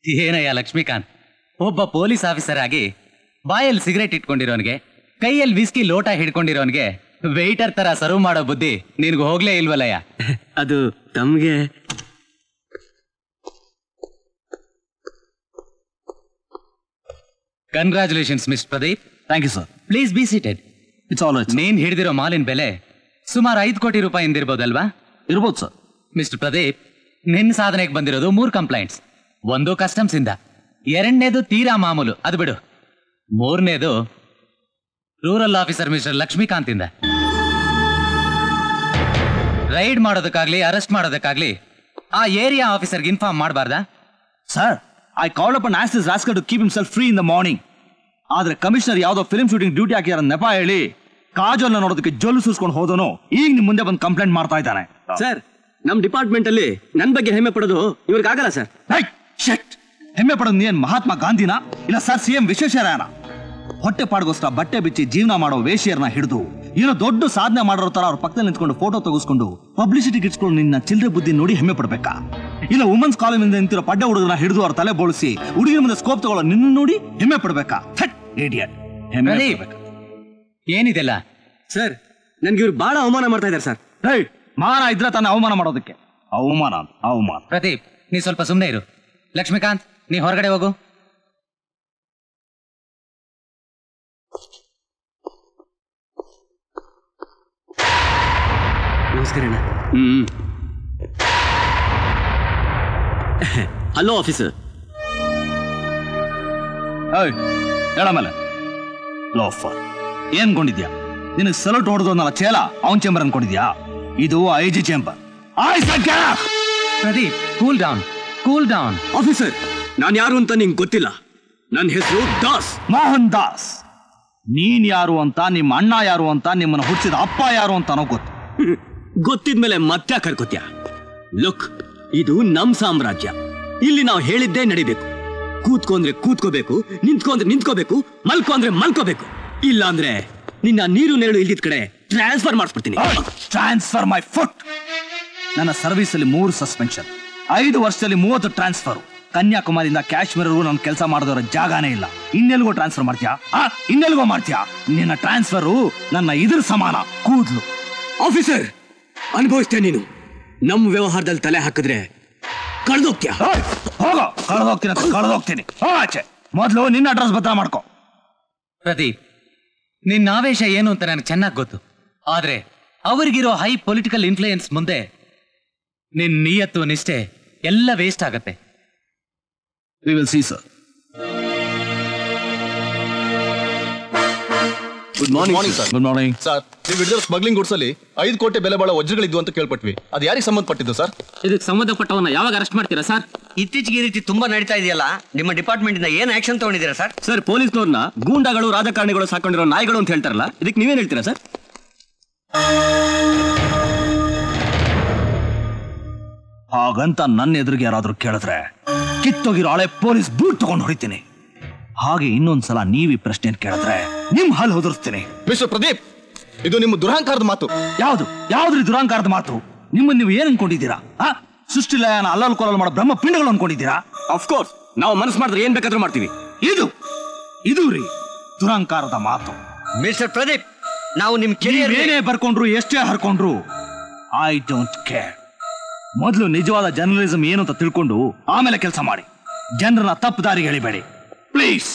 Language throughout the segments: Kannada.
ಏನಯ್ಯ ಲಕ್ಷ್ಮೀಕಾಂತ್, ಒಬ್ಬ ಪೊಲೀಸ್ ಆಫೀಸರ್ ಆಗಿ ಬಾಯಲ್ಲಿ ಸಿಗರೇಟ್ ಇಟ್ಕೊಂಡಿರೋನ್ಗೆ, ಕೈಯಲ್ಲಿ ವಿಸ್ಕಿ ಲೋಟ ಹಿಡ್ಕೊಂಡಿರೋನ್ಗೆ ವೆಯ್ಟರ್ ತರ ಸರ್ವ್ ಮಾಡೋ ಬುದ್ಧಿ ನಿನ್ಗೆ ಹೋಗ್ಲೇ ಇಲ್ವಲ್ಲಯ್ಯ. ಅದು ತಮ್ಗೆ. Congratulations mister Pradeep. Thank you sir. Please be seated. It's all right. ನೀನ್ ಹಿಡಿದಿರೋ ಮಾಲಿನ ಬೆಲೆ ಸುಮಾರು 5 ಕೋಟಿ ರೂಪಾಯಿ ಇಂದಿರ್ಬೋದಲ್ವಾ? ಇರ್ಬೋದು ಸರ್. ಮಿಸ್ಟರ್ ಪ್ರದೀಪ್, ನಿನ್ನ ಸಾಧನೆಗೆ ಬಂದಿರೋದು 3 ಕಂಪ್ಲೇಂಟ್ಸ್. ಒಂದು ಕಸ್ಟಮ್ಸ್ ಇಂದ, 2ನೇದು ತೀರಾ ಮಾಮೂಲು, ಅದು ಬಿಡು. 3ನೇದು ರೂರಲ್ ಆಫೀಸರ್ ಮಿಸ್ಟರ್ ಲಕ್ಷ್ಮೀಕಾಂತ್ ಇಂದ. ರೈಡ್ ಮಾಡೋದಕ್ಕಾಗ್ಲಿ ಅರೆಸ್ಟ್ ಮಾಡೋದಕ್ಕಾಗ್ಲಿ ಆ ಏರಿಯಾ ಆಫೀಸರ್ಗೆ ಇನ್ಫಾರ್ಮ್ ಮಾಡಬಾರ್ದಾ? Sir, I called up and asked this rascal to keep himself free in the morning. ಆದ್ರೆ ಕಮಿಷನರ್ ಯಾವ್ದೋ ಫಿಲ್ಮ್ ಶೂಟಿಂಗ್ ಡ್ಯೂಟಿ ಹಾಕಿದಾರ ನೆಪ ಹೇಳಿ ಕಾಜಲ್ನ ನೋಡೋದಕ್ಕೆ ಜೊಲ್ಲು ಸೂಸ್ಕೊಂಡು ಹೋದನು ಈಗ ನಿಮ್ ಮುಂದೆ ಬಂದು ಕಂಪ್ಲೇಂಟ್ ಮಾಡ್ತಾ ಇದ್ದಾನೆ. ಸರ್, ನಮ್ ಡಿಪಾರ್ಟ್ಮೆಂಟ್ ಅಲ್ಲಿ ನನ್ ಬಗ್ಗೆ ಹೆಮ್ಮೆ ಪಡೋದು ಇವ್ರಿಗಾಗಲ್ಲ ಸರ್. ಹೆಮ್ಮೆ ಪಡೋದು ನೀನ್ ಮಹಾತ್ಮ ಗಾಂಧಿನ ಇಲ್ಲ ಸರ್ CM ವಿಶ್ವೇಶ್ವರಯ್ಯನ? ಹೊಟ್ಟೆ ಪಾಡ್ಗೋಸ್ಕರ ಬಟ್ಟೆ ಬಿಚ್ಚಿ ಜೀವನ ಮಾಡೋ ವೇಶ್ಯರನ್ನ ಹಿಡಿದು ಏನೋ ದೊಡ್ಡ ಸಾಧನೆ ಮಾಡೋ ತರ ಅವ್ರ ಪಕ್ಕದಲ್ಲಿ ನಿಂತ್ಕೊಂಡು ಫೋಟೋ ತೆಗೆಸ್ಕೊಂಡು ಪಬ್ಲಿಸಿಟಿ ಗಿಟ್ಸ್ಕೊಂಡು ನಿನ್ನ ಚಿಲ್ಲರೆ ಬುದ್ಧಿ ನೋಡಿ ಹೆಮ್ಮೆ ಪಡ್ಬೇಕಾ? ಇಲ್ಲ ವುಮೆನ್ಸ್ ಕಾಲೇಜಿಂದ ನಿಂತಿರೋ ಪಡ್ಡೆ ಹುಡುಗನ ಹಿಡಿದು ಅವ್ರ ತಲೆ ಬೋಳಿಸಿ ಹುಡುಗಿನ ಮುಂದೆ ಸ್ಕೋಪ್ ತಗೊಳ್ಳೋ ನಿನ್ನ ನೋಡಿ ಹೆಮ್ಮೆ ಪಡ್ಬೇಕಾ? ಏನಿದೆಲ್ಲ ಸರ್? ನನ್ಗೆ ಇವ್ರು ಬಹಳ ಅವಮಾನ ಮಾಡ್ತಾ ಇದ್ದಾರೆ ಸರ್. ಮಾನ ಇದ್ರೆ ತಾನೇ ಅವಮಾನ ಮಾಡೋದಕ್ಕೆ. ಅವಮಾನ. ಪ್ರದೀಪ್, ನೀ ಸ್ವಲ್ಪ ಸುಮ್ಮನೆ ಇರು. ಲಕ್ಷ್ಮೀಕಾಂತ್, ನೀ ಹೊರಗಡೆ ಹೋಗು. ನಮಸ್ಕಾರ ಅಣ್ಣ. Hello officer. ಹೇಳಮೇಲೆ ಲೋಫರ್ ಏನ್ ಕೊಂಡಿದ್ಯಾ? ನಿನಗೆ ಸಲಟ್ ಹೊಡೆದಲ್ಲ ಚೇಲ ಅವನ್ ಚೇಂಬರ್ ಅನ್ಕೊಂಡಿದ್ಯಾ? ಇದು IG chamber. Pradeep, cool down, cool down. Officer, ನಾನು ಯಾರು ಅಂತ ನಿಂಗೆ ಗೊತ್ತಿಲ್ಲ. ನನ್ನ ಹೆಸರು ದಾಸ್, ಮೋಹನ್ ದಾಸ್. ನೀನ್ ಯಾರು ಅಂತ, ನಿಮ್ಮ ಅಣ್ಣ ಯಾರು ಅಂತ, ನಿಮ್ಮನ್ನ ಹುಟ್ಟಿಸಿದ ಅಪ್ಪ ಯಾರು ಅಂತ ಗೊತ್ತು. ಗೊತ್ತಿದ್ಮೇಲೆ ಮತ್ತೆ ಕರ್ಕೋತ್ಯ. ಲುಕ್, ಇದು ನಮ್ ಸಾಮ್ರಾಜ್ಯ. ಇಲ್ಲಿ ನಾವು ಹೇಳಿದ್ದೇ ನಡಿಬೇಕು. ಕೂತ್ಕೊಂಡ್ರೆ ಕೂತ್ಕೋಬೇಕು, ನಿಂತ್ಕೊಂಡ್ರೆ ನಿಂತ್ಕೋಬೇಕು, ಮಲ್ಕೊಂಡ್ರೆ ಮಲ್ಕೋಬೇಕು. ಇಲ್ಲ ಅಂದ್ರೆ ನಿನ್ನ ನೀರು ನೆರಳು ಇಲ್ದಿದ್ ಕಡೆ ಟ್ರಾನ್ಸ್ಫರ್ ಮಾಡಿಸ್ಬಿಡ್ತೀನಿ. Transfer my foot. ನನ್ನ ಸರ್ವಿಸ್ ಅಲ್ಲಿ 3 ಸಸ್ಪೆನ್ಷನ್, 5 ವರ್ಷದಲ್ಲಿ 30 ಟ್ರಾನ್ಸ್ಫರ್. ಕನ್ಯಾಕುಮಾರಿಯಿಂದ ಕಾಶ್ಮೀರವರೆಗೂ ನಾನು ಕೆಲಸ ಮಾಡಿದವರ ಜಾಗಾನೇ ಇಲ್ಲ. ಇನ್ನೆಲ್ಗೋ ಟ್ರಾನ್ಸ್ಫರ್ ಮಾಡ್ತೀಯಾ? ಇನ್ನೆಲ್ಗೋ ಮಾಡ್ತೀಯಾ? ನಿನ್ನ ಟ್ರಾನ್ಸ್ಫರು ನನ್ನ ಇದ್ರ ಸಮಾನ, ಕೂದ್ಲು. ಆಫೀಸರ್, ಅನುಭವಿಸ್ತೇನೆ. ನೀನು ನಮ್ ವ್ಯವಹಾರದಲ್ಲಿ ತಲೆ ಹಾಕಿದ್ರೆ ಕಳೆದೋಗ್ತೀಯ. ಹೋಗೋ, ಕಳೆದೋಗ್ತೀನಿ. ಆಚೆ ಮೊದಲು ನಿನ್ನ ಅಡ್ರೆಸ್ ಬದಲ ಮಾಡ್ಕೋ. ಪ್ರದೀಪ್, ನಿನ್ನ ಆವೇಶ ಏನು ಅಂತ ನನಗೆ ಚೆನ್ನಾಗಿ ಗೊತ್ತು. ಆದ್ರೆ ಅವರಿಗಿರೋ ಹೈ ಪೊಲಿಟಿಕಲ್ ಇನ್ಫ್ಲೂಯೆನ್ಸ್ ಮುಂದೆ ನಿನ್ನ ನಿಯತ್ತು ನಿಷ್ಠೆ ಎಲ್ಲ ವೇಸ್ಟ್ ಆಗತ್ತೆ. We will see, sir. Good morning sir. Good morning sir, ನೀವು ಹಿಡಿದಿರೋ ಸ್ಮಗ್ಲಿಂಗ್ ಗುಡ್ಸ್ ಅಲ್ಲಿ 5 ಕೋಟಿ ಬೆಲೆ ಬಾಳೋ ವಜ್ರಗಳಿದ್ವು ಅಂತ ಕೇಳ್ಪಟ್ವಿ. ಅದು ಯಾರಿಗೆ ಸಂಬಂಧಪಟ್ಟಿದ್ದು ಸರ್? ಇದಕ್ಕೆ ಸಂಬಂಧಪಟ್ಟವನ್ನ ಯಾವಾಗ ಅರೆಸ್ಟ್ ಮಾಡ್ತೀರಾ ಸರ್? ಇತ್ತೀಚೆಗೆ ಈ ರೀತಿ ತುಂಬಾ ನಡೀತಾ ಇದೆಯಲ್ಲ, ನಿಮ್ಮ ಡಿಪಾರ್ಟ್ಮೆಂಟ್ ಇಂದ ಏನ್ ಆಕ್ಷನ್ ತಗೊಂಡಿದ್ದೀರಾ ಸರ್? ಸರ್, ಪೊಲೀಸ್ನವ್ರನ್ನ ಗೂಂಡಾಗಳು, ರಾಜಕಾರಣಿಗಳು ಸಾಕೊಂಡಿರೋ ನಾಯಿಗಳು ಅಂತ ಹೇಳ್ತಾರಲ್ಲ, ಇದಕ್ಕೆ ನೀವೇನ್ ಹೇಳ್ತೀರಾ ಸರ್? ಹಾಗಂತ ನನ್ನ ಎದುರಿಗೆ ಯಾರಾದ್ರೂ ಕೇಳಿದ್ರೆ ಕಿತ್ತೋಗಿರೋ ಹಳೆ ಪೊಲೀಸ್ ಬೂಟ್ ತಗೊಂಡು ಹೊಡಿತೀನಿ. ಹಾಗೆ ಇನ್ನೊಂದ್ಸಲ ನೀವಿ ಪ್ರಶ್ನೆ ಕೇಳಿದ್ರೆ ನಿಮ್ ಹಲ್ ಹೊದರ್ಸ್ತೀನಿ. ಮಿಸ್ಟರ್ ಪ್ರದೀಪ್, ಇದು ನಿಮ್ಮ ದುರಹಂಕಾರದ ಮಾತು. ಯಾವ್ದ್ರಿ ದುರಹಂಕಾರದ ಮಾತು? ನಿಮ್ಮನ್ನ ನೀವು ಏನ್ ಅನ್ಕೊಂಡಿದ್ದೀರಾ? ಸೃಷ್ಟಿಲಯನ ಅಲ್ಲಲ್ ಕೊಲ್ಲಲ್ ಮಾಡೋ ಬ್ರಹ್ಮ ಪಿಂಡಗಳು ಅನ್ಕೊಂಡಿದ್ದೀರಾ? ಅಫ್ಕೋರ್ಸ್, ನಾವು ಮನಸ್ಸು ಮಾಡಿದ್ರೆ ಏನ್ ಬೇಕಾದ್ರೂ ಮಾಡ್ತೀವಿ. ಇದು ರೀ ದುರಹಂಕಾರದ ಮಾತು. ಮಿಸ್ಟರ್ ಪ್ರದೀಪ್, ನಾವು ನಿಮ್ ಕೆರಿಯರ್ ಏನೇ ಬರ್ಕೊಂಡ್ರು, ಎಷ್ಟೇ ಹರ್ಕೊಂಡ್ರು, ಐ ಡೋಂಟ್ ಕೇರ್. ಮೊದಲು ನಿಜವಾದ ಜರ್ನಲಿಸಂ ಏನು ಅಂತ ತಿಳ್ಕೊಂಡು ಆಮೇಲೆ ಕೆಲಸ ಮಾಡಿ. ಜನರನ್ನ ತಪ್ಪು ದಾರಿಗೆ ಎಳಿಬೇಡಿ ಪ್ಲೀಸ್.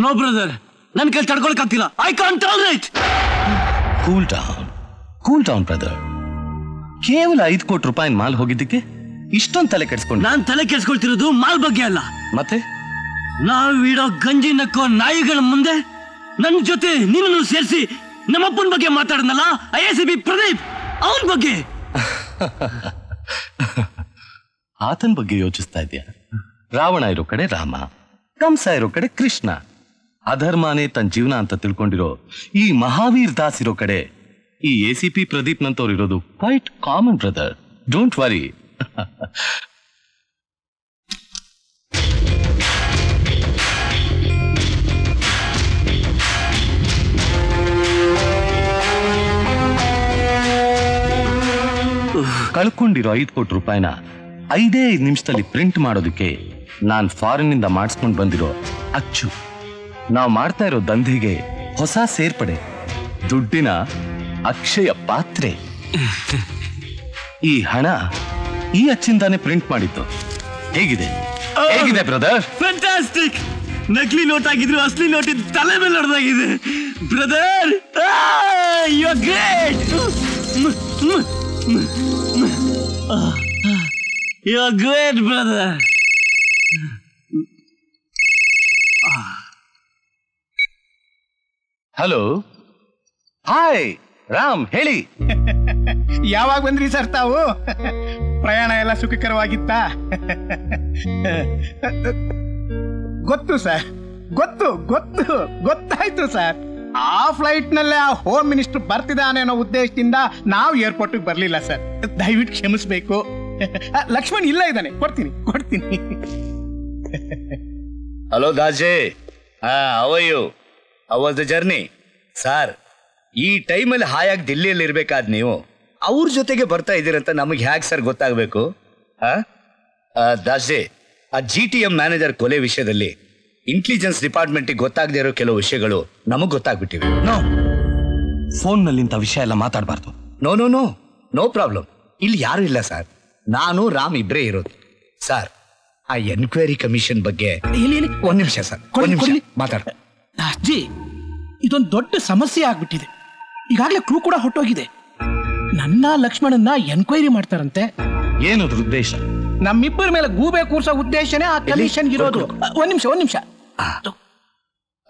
ನೋ ಬ್ರದರ್, ನನ್ ಕೈ ತಡ್ಕೊಳಕ್ ಆಗ್ತಿಲ್ಲ. I can't tolerate. Cool down brother. ಕೇವಲ 5 ಕೋಟಿ ರೂಪಾಯಿ ಮಾಲ್ ಹೋಗಿದ್ದಕ್ಕೆ ಇಷ್ಟೊಂದು ತಲೆ ಕೆಡಿಸ್ಕೊಂಡು? ನಾನ್ ತಲೆ ಕೆಡ್ಸ್ಕೊಳ್ತಿರೋದು ಮಾಲ್ ಬಗ್ಗೆ ಅಲ್ಲ. ಮತ್ತೆ ನಾವ್ ಇಡೋ ಗಂಜಿ ನಕ್ಕೋ ನಾಯಿಗಳ ಮುಂದೆ ನನ್ ಜೊತೆ ನಿನ್ನನ್ನು ಸೇರಿಸಿ ನಮ್ಮಪ್ಪನ ಬಗ್ಗೆ ಮಾತಾಡನಲ್ಲ, IACP ಪ್ರದೀಪ್, ಅವನ ಬಗ್ಗೆ. ಆತನ ಬಗ್ಗೆ ಯೋಚಿಸ್ತಾ ಇದ್ಯಾ? ರಾವಣ ಇರೋ ಕಡೆ ರಾಮ, ಕಂಸ ಇರೋ ಕಡೆ ಕೃಷ್ಣ, ಅಧರ್ಮನೇ ತನ್ನ ಜೀವನ ಅಂತ ತಿಳ್ಕೊಂಡಿರೋ ಈ ಮಹಾವೀರ್ ದಾಸ್ ಇರೋ ಕಡೆ ಈ ACP ಪ್ರದೀಪ್ ನಂತವ್ರು ಇರೋದು quite common brother. Don't worry. ಕಳ್ಕೊಂಡಿರೋ 5 ಕೋಟಿ ರೂಪಾಯಿನ 5 ನಿಮಿಷದಲ್ಲಿ ಪ್ರಿಂಟ್ ಮಾಡೋದಕ್ಕೆ ನಾನ್ ಫಾರಿನ್ ಇಂದ ಮಾಡಿಸ್ಕೊಂಡು ಬಂದಿರೋ ಅಚ್ಚು. ನಾವು ಮಾಡ್ತಾ ಇರೋ ದಂಧೆಗೆ ಹೊಸ ಸೇರ್ಪಡೆ, ದುಡ್ಡಿನ ಅಕ್ಷಯ ಪಾತ್ರೆ. ಈ ಹಣ ಈ ಅಚ್ಚಿಂದಾನೆ ಪ್ರಿಂಟ್ ಮಾಡಿದ್ದು. ಹೇಗಿದೆ ಬ್ರದರ್? ಫ್ಯಾಂಟಾಸ್ಟಿಕ್. ನಕಲಿ ನೋಟ್ ಆಗಿದ್ರು ಅಸಲಿ ನೋಟ್ ತಲೆ ಮೇಲೆ ಹೊಡೆದಾಗಿದೆ brother. You are great. You are great brother. Hello, hi Ram, ಹೇಳಿ. ಯಾವಾಗ ಬಂದ್ರಿ ಸರ್ ತಾವು? ಪ್ರಯಾಣ ಎಲ್ಲ ಸುಖಕರವಾಗಿತ್ತಾ? ಗೊತ್ತು ಸರ್, ಗೊತ್ತಾಯ್ತು ಸರ್. ಆ ಫ್ಲೈಟ್ ನಲ್ಲೇ ಆ ಹೋಮ್ ಮಿನಿಸ್ಟರ್ ಬರ್ತಿದ್ದಾನೆ ಅನ್ನೋ ಉದ್ದೇಶದಿಂದ ನಾವು ಏರ್ಪೋರ್ಟ್ಗೆ ಬರ್ಲಿಲ್ಲ ಸರ್. ದಯವಿಟ್ಟು ಕ್ಷಮಿಸ್ಬೇಕು. ಲಕ್ಷ್ಮಣ್ ಇಲ್ಲ ಇದ್ದಾನೆ, ಕೊಡ್ತೀನಿ. ಹಲೋ ದಾಜೆ, how are you? How was the journey? Sir, ಈ ಟೈಮಲ್ಲಿ ಹಾಯಾಗಿ ದಿಲ್ಲಿಯಲ್ಲಿ ಇರ್ಬೇಕಾದ್ ನೀವು ಅವ್ರ ಜೊತೆಗೆ ಬರ್ತಾ ಇದ್ದೀರಂತ ನಮಗೆ ಹ್ಯಾಕ್ ಸರ್ ಗೊತ್ತಾಗಬೇಕು? ದಾಜೆ, ಆ GTM ಮ್ಯಾನೇಜರ್ ಕೊಲೆ ವಿಷಯದಲ್ಲಿ ಇಂಟೆಲಿಜೆನ್ಸ್ ಡಿಪಾರ್ಟ್ಮೆಂಟಿಗೆ ಗೊತ್ತಾಗದೇ ಇರೋ ಕೆಲವು ವಿಷಯಗಳು ನಮಗ್ ಗೊತ್ತಾಗ್ಬಿಟ್ಟಿವೆ. ಫೋನ್ ನಲ್ಲಿ ಇಂಥ ವಿಷಯ ಎಲ್ಲ ಮಾತಾಡಬಾರ್ದು. No problem. ಇಲ್ಲಿ ಯಾರು ಇಲ್ಲ ಸರ್, ನಾನು ರಾಮ್ ಇಬ್ರೇ ಇರೋದು. ಸರ್, ಆ ಎನ್ಕ್ವೈರಿ ಕಮಿಷನ್ ಬಗ್ಗೆ ಒಂದ್ ನಿಮಿಷ ಸರ್, ಮಾತಾಡ. ಅಜ್ಜಿ, ಇದೊಂದು ದೊಡ್ಡ ಸಮಸ್ಯೆ ಆಗ್ಬಿಟ್ಟಿದೆ. ಈಗಾಗಲೇ ಕ್ಲೂ ಕೂಡ ಹೊಟ್ಟೋಗಿದೆ. ನನ್ನ ಲಕ್ಷ್ಮಣನ್ನ ಎನ್ಕ್ವೈರಿ ಮಾಡ್ತಾರಂತೆ. ಏನದು ಉದ್ದೇಶ? ನಮ್ಮಿಬ್ಬರ ಮೇಲೆ ಗೂಬೆ ಕೂರ್ಸೋ ಉದ್ದೇಶನೇ ಆ ಕಮಿಷನ್ ಇರೋದು. ಒಂದ್ ನಿಮಿಷ.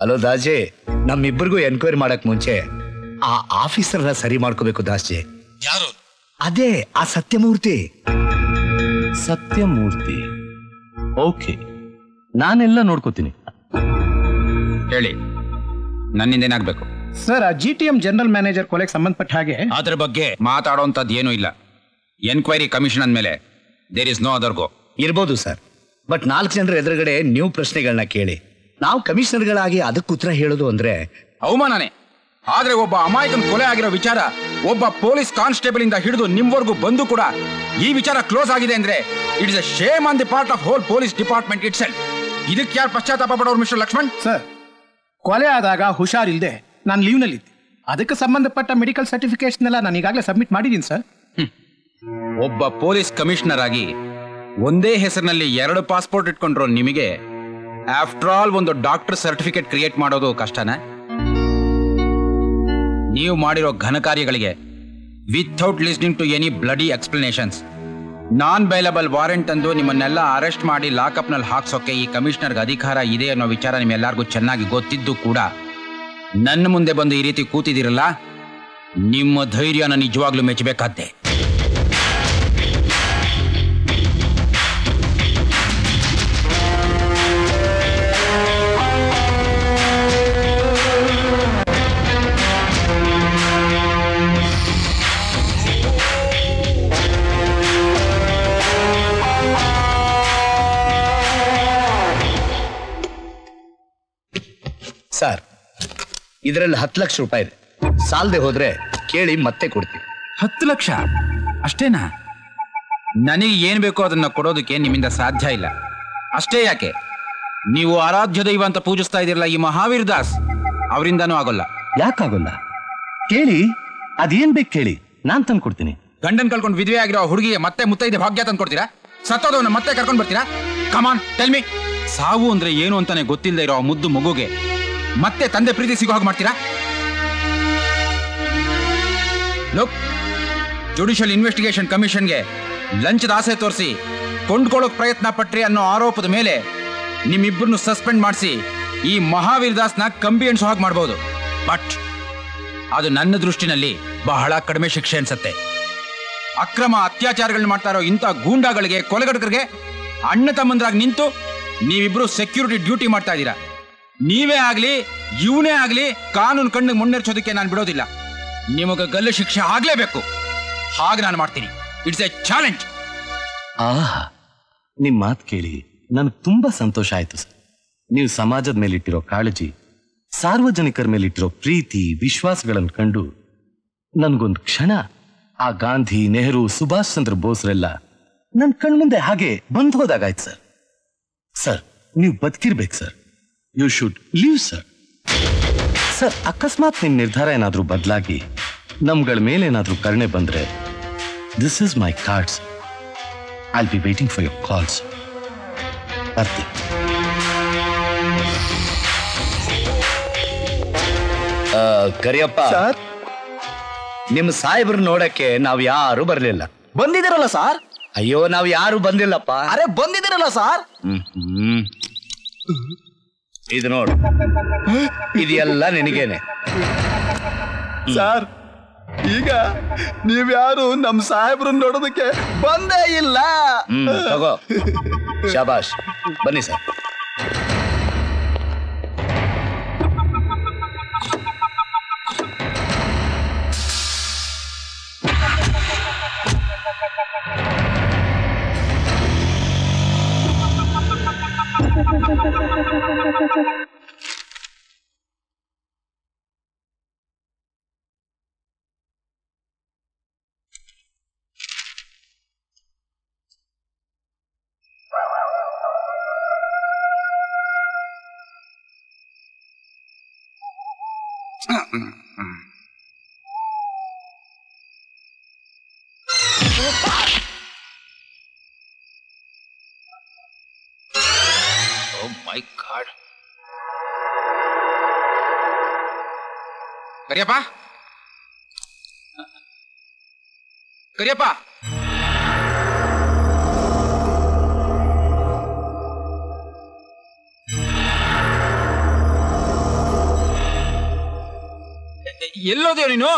ಹಲೋ ದಾಜೆ, ನಮ್ಮಿಬ್ಬರಿಗೂ ಎನ್ಕ್ವೈರಿ ಮಾಡಕ್ ಮುಂಚೆ ಆ ಆಫೀಸರ್ನ ಸರಿ ಮಾಡ್ಕೋಬೇಕು ದಾಸ್ಜಿ. ಯಾರು? ಅದೇ ಆ ಸತ್ಯಮೂರ್ತಿ. ಓಕೆ, ನಾನೆಲ್ಲ ನೋಡ್ಕೋತೀನಿ. ಹೇಳಿ, ನನ್ನಿಂದ ಏನಾಗ್ಬೇಕು? ಸರ್, ಆ GTM ಜನರಲ್ ಮ್ಯಾನೇಜರ್ ಕೊಲೆಗೆ ಸಂಬಂಧಪಟ್ಟ ಹಾಗೆ ಅದ್ರ ಬಗ್ಗೆ ಮಾತಾಡೋಂಥದ್ದು ಏನೂ ಇಲ್ಲ. ಎನ್ಕ್ವೈರಿ ಕಮಿಷನ್ ಅಂದ್ಮೇಲೆ there is no other go. ಇರ್ಬೋದು ಸರ್, ಬಟ್ 4 ಜನರ ಎದುರುಗಡೆ ನೀವು ಪ್ರಶ್ನೆಗಳನ್ನ ಕೇಳಿ ನಾವು ಕಮಿಷನರ್ಗಳಾಗಿ ಅದಕ್ಕೆ ಉತ್ತರ ಹೇಳೋದು ಅಂದ್ರೆ ಅವಮಾನನೇ. ಆದ್ರೆ ಒಬ್ಬ ಅಮಾಯಕನ ಕೊಲೆ ಆಗಿರೋ ವಿಚಾರ ಒಬ್ಬ ಪೊಲೀಸ್ ಕಾನ್ಸ್ಟೇಬಲ್ ಇಂದ ಹಿಡಿದು ನಿಮ್ವರೆಗೂ ಬಂದು ಕೂಡ ಈ ವಿಚಾರ ಕ್ಲೋಸ್ ಆಗಿದೆ ಅಂದ್ರೆ it is a shame on the part of whole police department it self. ಇದಕ್ಕೆ ಯಾರು ಪಶ್ಚಾತ್ತಾಪ ಪಡೋರು ಮಿಸ್ಟರ್ ಲಕ್ಷ್ಮಣ್? ಸರ್, ಕೊಲೆ ಆದಾಗ ಹುಷಾರಿಲ್ಲದೆ ನಾನು ಲೀವ್ ನಲ್ಲಿದ್ದೆ. ಅದಕ್ಕೆ ಸಂಬಂಧಪಟ್ಟ ಮೆಡಿಕಲ್ ಸರ್ಟಿಫಿಕೇಟ್ಸ್ ಎಲ್ಲ ನಾನು ಈಗಾಗಲೇ ಸಬ್ಮಿಟ್ ಮಾಡಿದ್ದೀನಿ ಸರ್. ಒಬ್ಬ ಪೊಲೀಸ್ ಕಮಿಷನರ್ ಆಗಿ ಒಂದೇ ಹೆಸರಿನಲ್ಲಿ 2 ಪಾಸ್ಪೋರ್ಟ್ ಇಟ್ಕೊಂಡ್ರು ನಿಮಗೆ ಆಫ್ಟರ್ ಆಲ್ ಒಂದು ಡಾಕ್ಟರ್ ಸರ್ಟಿಫಿಕೇಟ್ ಕ್ರಿಯೇಟ್ ಮಾಡೋದು ಕಷ್ಟನಾ? ನೀವು ಮಾಡಿರೋ ಘನ ಕಾರ್ಯಗಳಿಗೆ without listening to any bloody explanations non bailable warrant ಅಂದು ನಿಮ್ಮನ್ನೆಲ್ಲ ಅರೆಸ್ಟ್ ಮಾಡಿ ಲಾಕಪ್ ನಲ್ಲಿ ಹಾಕ್ಸೋಕೆ ಈ ಕಮಿಷನರ್ಗೆ ಅಧಿಕಾರ ಇದೆ ಅನ್ನೋ ವಿಚಾರ ನಿಮ್ಮೆಲ್ಲರಿಗೂ ಚೆನ್ನಾಗಿ ಗೊತ್ತಿದ್ದು ಕೂಡ ನನ್ನ ಮುಂದೆ ಬಂದು ಈ ರೀತಿ ಕೂತಿದ್ದೀರಲ್ಲ, ನಿಮ್ಮ ಧೈರ್ಯನ ನಿಜವಾಗ್ಲೂ ಮೆಚ್ಚಬೇಕಾದ್ದೆ. ಸರ್, ಇದರಲ್ಲಿ 10 ಲಕ್ಷ ರೂಪಾಯಿ ಇದೆ. ಸಾಲದೆ ಹೋದ್ರೆ ಕೇಳಿ ಮತ್ತೆ ಕೊಡ್ತೀವಿ. 10 ಲಕ್ಷ ಅಷ್ಟೇನಾ? ನನಗೆ ಏನ್ ಬೇಕೋ ಅದನ್ನ ಕೊಡೋದಕ್ಕೆ ನಿಮ್ಮಿಂದ ಸಾಧ್ಯ ಇಲ್ಲ. ಅಷ್ಟೇ ಯಾಕೆ, ನೀವು ಆರಾಧ್ಯ ದೈವ ಅಂತ ಪೂಜಿಸ್ತಾ ಇದಿರಲ್ಲ ಈ ಮಹಾವೀರ್ ದಾಸ್, ಅವರಿಂದನೂ ಆಗೋಲ್ಲ. ಯಾಕಾಗೋಲ್ಲ? ಕೇಳಿ, ಅದೇನ್ ಬೇಕು ಕೇಳಿ, ನಾನ್ ತಂದು ಕೊಡ್ತೀನಿ. ಗಂಡನ್ ಕಳ್ಕೊಂಡು ವಿಧವೆ ಆಗಿರೋ ಹುಡುಗಿಗೆ ಮತ್ತೆ ಮುತ್ತೈದೆ ಭಾಗ್ಯ ತಂದು ಕೊಡ್ತೀರಾ? ಸತ್ತೋದವನ್ನ ಮತ್ತೆ ಕರ್ಕೊಂಡು ಬರ್ತೀರಾ? Come on tell me. ಸಾವು ಅಂದ್ರೆ ಏನು ಅಂತಾನೆ ಗೊತ್ತಿಲ್ಲದೆ ಇರೋ ಮುದ್ದು ಮಗುಗೆ ಮತ್ತೆ ತಂದೆ ಪ್ರೀತಿ ಸಿಗೋ ಹಾಗೆ ಮಾಡ್ತೀರಾ? ಲುಕ್, ಜುಡಿಷಿಯಲ್ ಇನ್ವೆಸ್ಟಿಗೇಷನ್ ಕಮಿಷನ್ಗೆ ಲಂಚದ ಆಸೆ ತೋರಿಸಿ ಕೊಂಡ್ಕೊಳ್ಳೋಕ್ ಪ್ರಯತ್ನ ಪಟ್ರಿ ಅನ್ನೋ ಆರೋಪದ ಮೇಲೆ ನಿಮ್ಮಿಬ್ಬರನ್ನು ಸಸ್ಪೆಂಡ್ ಮಾಡಿಸಿ ಈ ಮಹಾವೀರ್ ದಾಸ್ನ ಕಂಬಿ ಎಣಿಸೋ ಹಾಗೆ ಮಾಡ್ಬೋದು. ಬಟ್ ಅದು ನನ್ನ ದೃಷ್ಟಿನಲ್ಲಿ ಬಹಳ ಕಡಿಮೆ ಶಿಕ್ಷೆ ಅನ್ಸತ್ತೆ. ಅಕ್ರಮ ಅತ್ಯಾಚಾರಗಳನ್ನ ಮಾಡ್ತಾ ಇರೋ ಇಂಥ ಗೂಂಡಾಗಳಿಗೆ, ಕೊಲೆಗಡಕರಿಗೆ ಅಣ್ಣ ತಮ್ಮಂದ್ರಾಗಿ ನಿಂತು ನೀವಿಬ್ರು ಸೆಕ್ಯೂರಿಟಿ ಡ್ಯೂಟಿ ಮಾಡ್ತಾ ಇದ್ದೀರಾ. ನೀವೇ ಆಗ್ಲಿ ಇವನೇ ಆಗ್ಲಿ ಕಾನೂನು ಕಣ್ಣಿಗೆ ಮುನ್ನೆರ್ಚೋದಕ್ಕೆ ನಾನು ಬಿಡೋದಿಲ್ಲ. ನಿಮಗೆ ಗಲ್ಲು ಶಿಕ್ಷೆ ಆಗ್ಲೇಬೇಕು. ಹಾಗೆ ನಾನು ಮಾಡ್ತೀನಿ. It's A challenge. ಆಹಾ, ನಿಮ್ ಮಾತು ಕೇಳಿ ನನಗೆ ತುಂಬಾ ಸಂತೋಷ ಆಯ್ತು ಸರ್. ನೀವು ಸಮಾಜದ ಮೇಲಿಟ್ಟಿರೋ ಕಾಳಜಿ, ಸಾರ್ವಜನಿಕರ ಮೇಲಿಟ್ಟಿರೋ ಪ್ರೀತಿ, ವಿಶ್ವಾಸಗಳನ್ನು ಕಂಡು ನನ್ಗೊಂದು ಕ್ಷಣ ಆ ಗಾಂಧಿ, ನೆಹರು, ಸುಭಾಷ್ ಚಂದ್ರ ಬೋಸ್ರೆಲ್ಲ ನನ್ನ ಕಣ್ಮುಂದೆ ಹಾಗೆ ಬಂದು ಹೋದಾಗಾಯ್ತು ಸರ್. ಸರ್, ನೀವು ಬದುಕಿರ್ಬೇಕು sir. You should leave sir. Sir, ಅಕಸ್ಮಾತ್ ನಿಮ್ ನಿರ್ಧಾರ ಏನಾದ್ರೂ ಬದಲಾಗಿ ನಮ್ಗಳ ಮೇಲೇನಾದ್ರೂ ಕರುಣೆ ಬಂದ್ರೆ, this is my card sir. I'll be waiting for your call sir. ಬರ್ತೀನಿ. ಕರಿಯಪ್ಪ, ನಿಮ್ ಸಾಹೇಬ್ರು ನೋಡಕ್ಕೆ ನಾವ್ ಯಾರು ಬರ್ಲಿಲ್ಲ. ಬಂದಿದ್ದೀರಲ್ಲ ಸಾರ್? ಅಯ್ಯೋ, ನಾವ್ ಯಾರು ಬಂದಿಲ್ಲಪ್ಪ. ಅರೆ ಬಂದಿದ್ದೀರಲ್ಲ ಸಾರ್? ಇದು ನೋಡು, ಇದೆಲ್ಲ ನಿನಗೇನೆ. ಸಾರ್, ಈಗ ನೀವ್ಯಾರು ನಮ್ ಸಾಹೇಬ್ರನ್ನ ನೋಡೋದಕ್ಕೆ ಬಂದೇ ಇಲ್ಲ. ತಗೋ, ಶಾಬಾಷ್. ಬನ್ನಿ ಸರ್. ಕರಿಯಪ್ಪ, ಕರಿಯಪ್ಪ, ಎಲ್ಲೋದ್ಯೋ ನೀನು?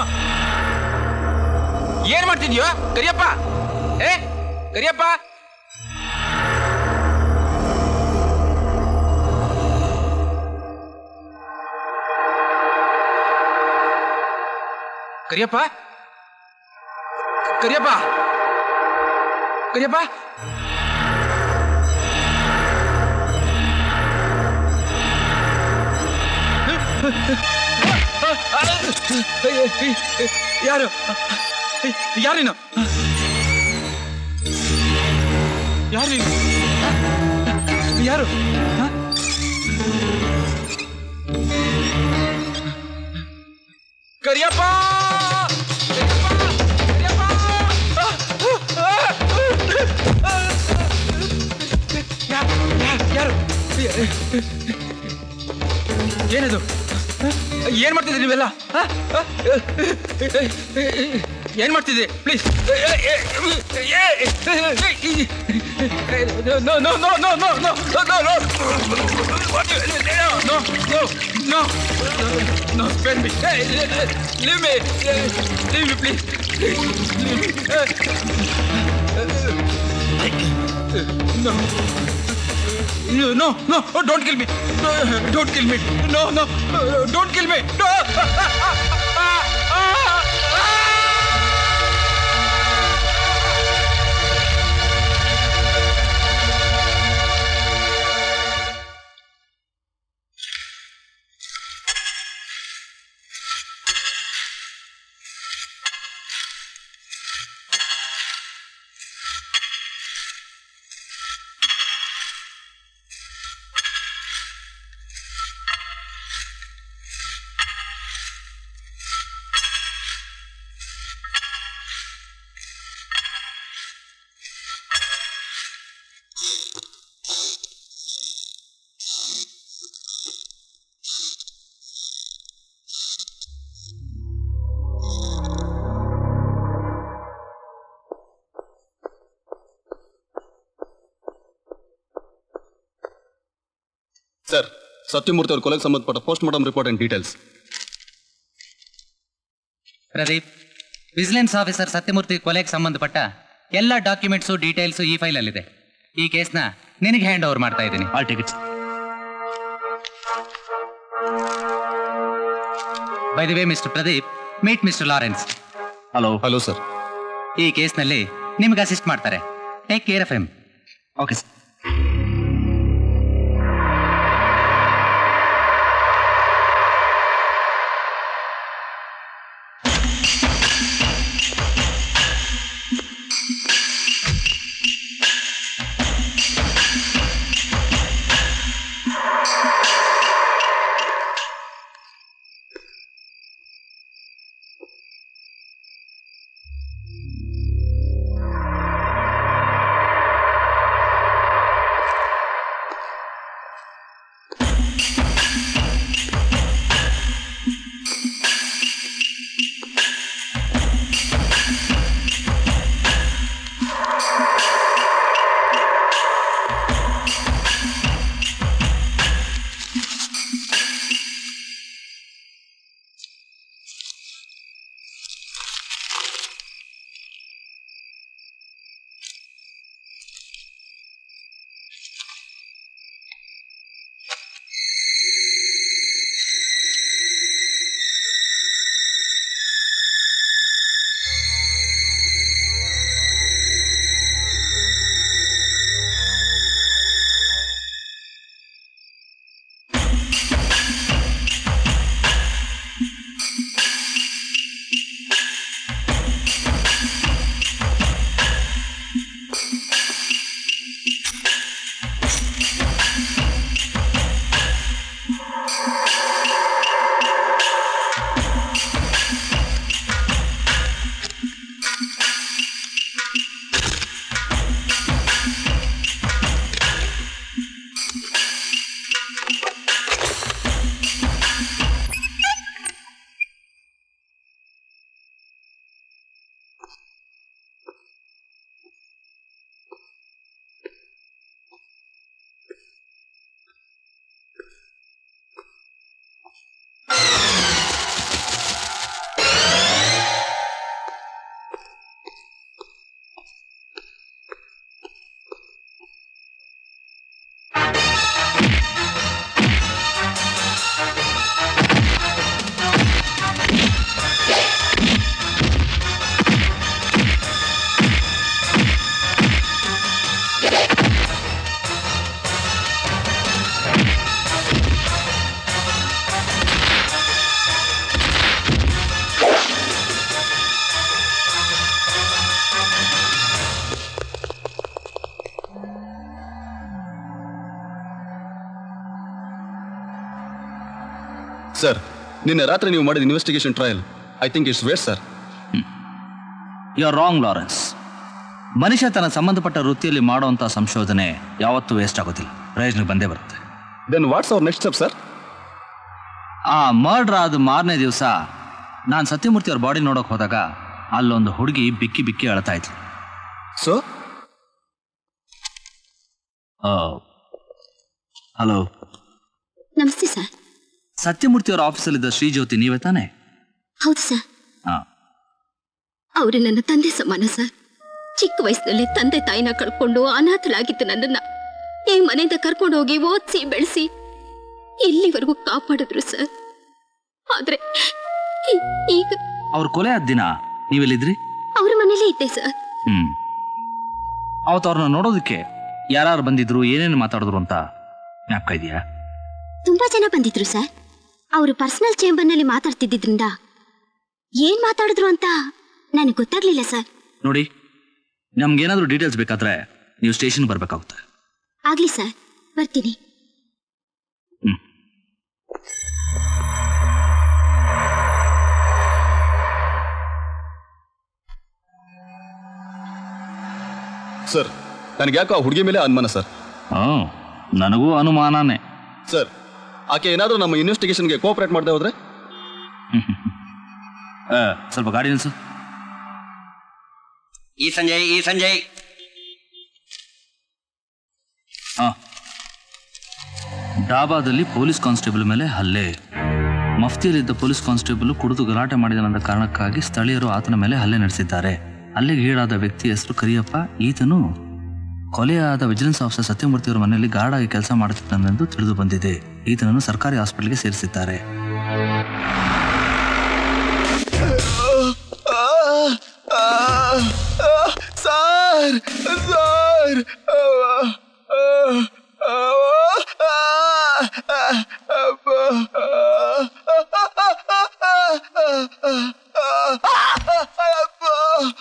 ಏನ್ ಮಾಡ್ತಿದ್ಯೋ ಕರಿಯಪ್ಪ? ಕರಿಯಪ್ಪ, ಕರಿಯಪ್ಪ, ಕರಿಯಪ್ಪ, ಕರಿಯಪ್ಪ, ಯಾರು ಯಾರೇನು? ಯಾರು ಯಾರು? ಕರಿಯಪ್ಪ, ಯಾರು? ಏನದು? ಏನ್ ಮಾಡ್ತಿದ್ರಿ ನೀವೆಲ್ಲ? ಏನ್ ಮಾಡ್ತಿದ್ರಿ? Please. No, no, no, no, no, no, no, no, no. No, no, no, no, spare me. Leave me. Leave me, please. Leave me. No. No, no, don't kill me. Don't kill me. No, no, don't kill me. No. Sir, Sathyamurthy ಅವ್ರ ಕೊಲೆಗೆ ಸಂಬಂಧಪಟ್ಟ post mortem report and details. Pradeep, vigilance officer Sathyamurthy ಕೊಲೆಗೆ ಸಂಬಂಧಪಟ್ಟ ಎಲ್ಲ ಡಾಕ್ಯುಮೆಂಟ್ಸು ಡೀಟೇಲ್ಸು ಈ ಫೈಲಲ್ಲಿದೆ. ಈ ಕೇಸ್ನ ನಿನಗೆ ಹ್ಯಾಂಡ್ ಓವರ್ ಮಾಡ್ತಾ ಇದ್ದೀನಿ. All tickets. By the way mister Pradeep, meet mister Lawrence. Hello. Hello sir. ಈ ಕೇಸ್ನಲ್ಲಿ ನಿಮ್ಗೆ ಅಸಿಸ್ಟ್ ಮಾಡ್ತಾರೆ. Take care of him. Okay sir. Sir, ನಿನ್ನೆ ರಾತ್ರಿ ನೀವು ಮಾಡಿದ investigation trial I think it's waste sir. You are wrong Lawrence. ಮನುಷ್ಯ ತನ್ನ ಸಂಬಂಧಪಟ್ಟ ವೃತ್ತಿಯಲ್ಲಿ ಮಾಡುವಂಥ ಸಂಶೋಧನೆ ಯಾವತ್ತೂ ವೇಸ್ಟ್ ಆಗೋದಿಲ್ಲ, ಪ್ರಯೋಜನಕ್ಕೆ ಬಂದೇ ಬರುತ್ತೆ. Then what's our next step sir? ಆ ಮರ್ಡರ್ ಆದ ಮಾರನೇ ದಿವಸ ನಾನು ಸತ್ಯಮೂರ್ತಿ ಅವ್ರ ಬಾಡಿ ನೋಡೋಕೆ ಹೋದಾಗ ಅಲ್ಲೊಂದು ಹುಡುಗಿ ಬಿಕ್ಕಿ ಬಿಕ್ಕಿ ಅಳ್ತಾ ಇದ್ಲು. ಸೊ ಹಲೋ, ನಮಸ್ತೆ ಸರ್. ಸತ್ಯಮೂರ್ತಿ ಅವರ ಆಫೀಸಲ್ಲಿದ್ದ ಶ್ರೀಜ್ಯೋತಿ ನೀವೇ ತಾನೆ? ಹೌದು ಸರ್. ಅವರು ನನ್ನ ತಂದೆ ಸಮಾನ ಸರ್. ಚಿಕ್ಕ ವಯಸ್ಸಿನಲ್ಲಿ ತಂದೆ ತಾಯಿನ ಕಳ್ಕೊಂಡು ಅನಾಥಳಾಗಿತ್ತು ನನ್ನನ್ನ ಈ ಮನೆಯಿಂದ ಕರ್ಕೊಂಡು ಹೋಗಿ ಓದಿಸಿ ಬೆಳೆಸಿ ಇಲ್ಲಿವರೆಗೂ ಕಾಪಾಡಿದ್ರು ಸರ್. ಆದ್ರೆ ಈಗ ಅವ್ರ ಕೊಲೆ ಆದ ದಿನ ನೀವೆಲ್ಲಿದ್ರಿ? ಅವ್ರ ಮನೇಲೇ ಇದ್ದೆ ಸರ್. ಅವತ್ತು ಅವ್ರನ್ನ ನೋಡೋದಕ್ಕೆ ಯಾರು ಬಂದಿದ್ರು, ಏನೇನು ಮಾತಾಡಿದ್ರು ಅಂತ ಜ್ಞಾಪಕ ಇದೆಯಾ? ತುಂಬಾ ಜನ ಬಂದಿದ್ರು ಸರ್. ಅವರು ಪರ್ಸನಲ್ ಚೇಂಬರ್ನಲ್ಲಿ ಮಾತಾಡ್ತಿದ್ರಿಂದ ಏನ್ ಮಾತಾಡಿದ್ರು ಅಂತ ನನಗೆ ಗೊತ್ತಾಗ್ಲಿಲ್ಲ ಸರ್. ನೋಡಿ, ನಮ್ಗೇನಾದ್ರೂ ಡೀಟೇಲ್ಸ್ ಬೇಕಾದ್ರೆ ನೀವು ಸ್ಟೇಷನ್ ಬರ್ಬೇಕಾಗುತ್ತೆ. ಆಗ್ಲಿ ಸರ್, ಬರ್ತೀನಿ. ಸರ್, ನನಗೆ ಯಾಕೋ ಆ ಹುಡುಗಿ ಮೇಲೆ ಅನುಮಾನ ಸರ್. ನನಗೂ ಅನುಮಾನನೇ ಸರ್. ಆಕೆ ಏನಾದರೂ ನಮ್ಮ ಇನ್ವೆಸ್ಟಿಗೇಷನ್ಗೆ ಕೋಆಪರೇಟ್ ಮಾಡದೆ ಹೋದ್ರೆ? ಸ್ವಲ್ಪ ಗಾಡಿ ನಿಲ್ಸು. ಈ ಸಂಜಯ್ ಡಾಬಾದಲ್ಲಿ ಪೊಲೀಸ್ ಕಾನ್ಸ್ಟೇಬಲ್ ಮೇಲೆ ಹಲ್ಲೆ. ಮಫ್ತಿಯಲ್ಲಿದ್ದ ಪೊಲೀಸ್ ಕಾನ್ಸ್ಟೇಬಲ್ ಕುಡಿದು ಗಲಾಟೆ ಮಾಡಿದನೆಂದ ಕಾರಣಕ್ಕಾಗಿ ಸ್ಥಳೀಯರು ಆತನ ಮೇಲೆ ಹಲ್ಲೆ ನಡೆಸಿದ್ದಾರೆ. ಹಲ್ಲೆಗೆ ಈಡಾದ ವ್ಯಕ್ತಿ ಹೆಸರು ಕರಿಯಪ್ಪ. ಈತನು ಕೊಲೆಯಾದ ವಿಜಿಲೆನ್ಸ್ ಆಫೀಸರ್ ಸತ್ಯಮೂರ್ತಿಯವರ ಮನೆಯಲ್ಲಿ ಗಾರ್ಡ್ ಆಗಿ ಕೆಲಸ ಮಾಡುತ್ತಿದ್ದನೆಂದು ತಿಳಿದು ಬಂದಿದೆ. ಈತನನ್ನು ಸರ್ಕಾರಿ ಹಾಸ್ಪಿಟಲ್ಗೆ ಸೇರಿಸಿದ್ದಾರೆ.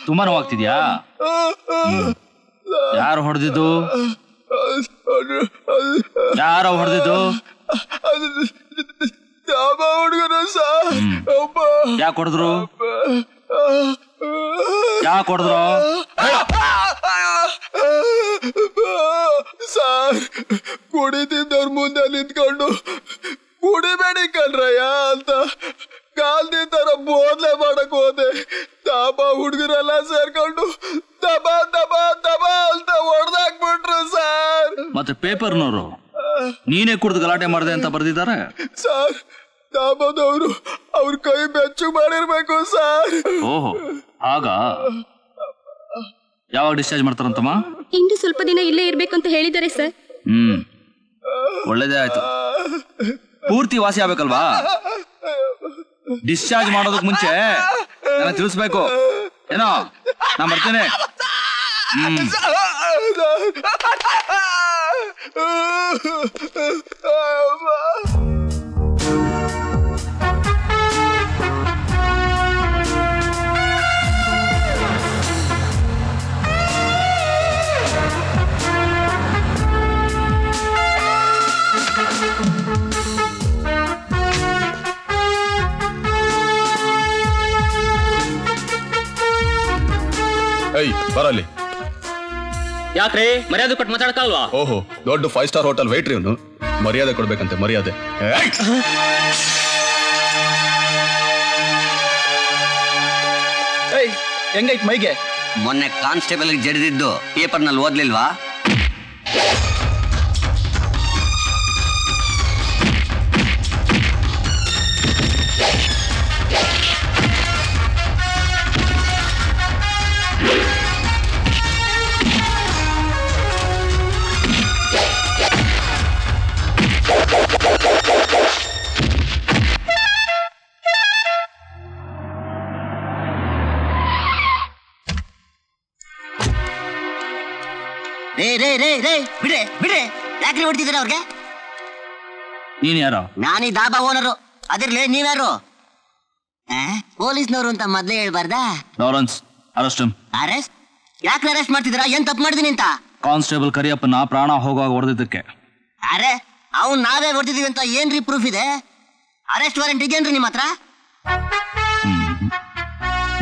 ತುಂಬಾ ನೋವಾಗ್ತಿದ್ಯಾ? ಯಾರು ಹೊಡೆದಿದ್ದು? ಯಾರೋ ಹೊಡೆದಿದ್ದು? ಯಾಕೆ ಹೊಡೆದ್ರು? ಯಾಕೆ ಹೊಡೆದ್ರು? ಸರ್, ಕುಡಿತಿದ್ದವ್ರ ಮುಂದೆ ನಿಂತ್ಕೊಂಡು ಕುಡಿಬೇಡಿ ಕಣ್ರಯ್ಯ ಅಂತ ಕಾಲ್ದಿ ತರ ಬೋದ್ಲೆ ಮಾಡಕ್ ಹೋದೆ. ದಬಾ ಹುಡುಗರೆಲ್ಲ ಸೇರ್ಕೊಂಡು ದಬಾ ದಬಾ ದಬಾ ಅಂತ ಹೊಡೆದಾಕ್ಬಿಟ್ರು ಸರ್. ಮತ್ತೆ ಪೇಪರ್ನವರು ನೀನೇ ಕುಡ್ದು ಗಲಾಟೆ ಮಾಡಿದೆ ಅಂತ ಬರ್ದಿದ್ದಾರೆ ಸರ್. ದಾಬಾದವರು ಅವ್ರ ಕೈ ಬೆಚ್ಚು ಮಾಡಿರ್ಬೇಕು ಸರ್. ಓಹೋ, ಆಗ ಯಾವಾಗ ಡಿಸ್ಚಾರ್ಜ್ ಮಾಡ್ತಾರಂತಮ್ಮ? ಇಂದು ಸ್ವಲ್ಪ ದಿನ ಇಲ್ಲೇ ಇರ್ಬೇಕು ಅಂತ ಹೇಳಿದ್ದಾರೆ ಸರ್. ಒಳ್ಳೇದೇ ಆಯ್ತು. ಪೂರ್ತಿ ವಾಸಿ ಆಗ್ಬೇಕಲ್ವಾ? ಡಿಸ್ಚಾರ್ಜ್ ಮಾಡೋದಕ್ ಮುಂಚೆ ನನಗೆ ತಿಳಿಸ್ಬೇಕು. ಏನೋ, ನಾ ಬರ್ತೇನೆ. ಬರಲಿ. ಯಾಕ್ರೆ ಮರ್ಯಾದೆ ಕೊಟ್ಟು ಮಾತಾಡ್ಕಲ್ವಾ? ಓಹೋ, ದೊಡ್ಡ 5 ಸ್ಟಾರ್ ಹೋಟೆಲ್ ವೇಟ್ರಿ ಅವನು. ಮರ್ಯಾದೆ ಕೊಡ್ಬೇಕಂತೆ, ಮರ್ಯಾದೆ. ಹೆಂಗೈತ್ ಮೈಗೆ? ಮೊನ್ನೆ ಕಾನ್ಸ್ಟೇಬಲ್ ಜಡಿದಿದ್ದು ಪೇಪರ್ನಲ್ಲಿ ಓದ್ಲಿಲ್ವಾ? ಬಿಡ್ರೆ ಬಿಡ್ರೆ, ಯಾಕ್ರಿ ಹೊಡ್ತಿದ್ದೀರ ಅವ್ರಿಗೆ? ನೀನ್ ಯಾರೋ? ನಾನೀ ದಾಬಾ ಓನರು. ಅದಿರ್ಲಿ, ನೀವ್ಯಾರು? ಪೊಲೀಸ್ನವರು ಅಂತ ಮೊದ್ಲೇ ಹೇಳ್ಬಾರ್ದಾ? Lawrence, arrest. ಅರೆಸ್ಟ್? ಯಾಕೆ ಅರೆಸ್ಟ್ ಮಾಡ್ತಿದ್ದೀರಾ? ಏನ್ ತಪ್ಪು ಮಾಡಿದೀನಿ ಅಂತ? ಕಾನ್ಸ್ಟೇಬಲ್ ಕರಿಯಪ್ಪನ ಪ್ರಾಣ ಹೋಗುವಾಗ ಹೊಡೆದಿದ್ದಕ್ಕೆ. ಅರೆ, ಅವ್ನು ನಾವೇ ಹೊಡ್ತಿದೀವಿ ಅಂತ ಏನ್ರಿ ಪ್ರೂಫ್ ಇದೆ? ಅರೆಸ್ಟ್ ವಾರೆಂಟ್ ಇದೆಯೇನ್ರಿ ನಿಮ್ಮ ಹತ್ರ?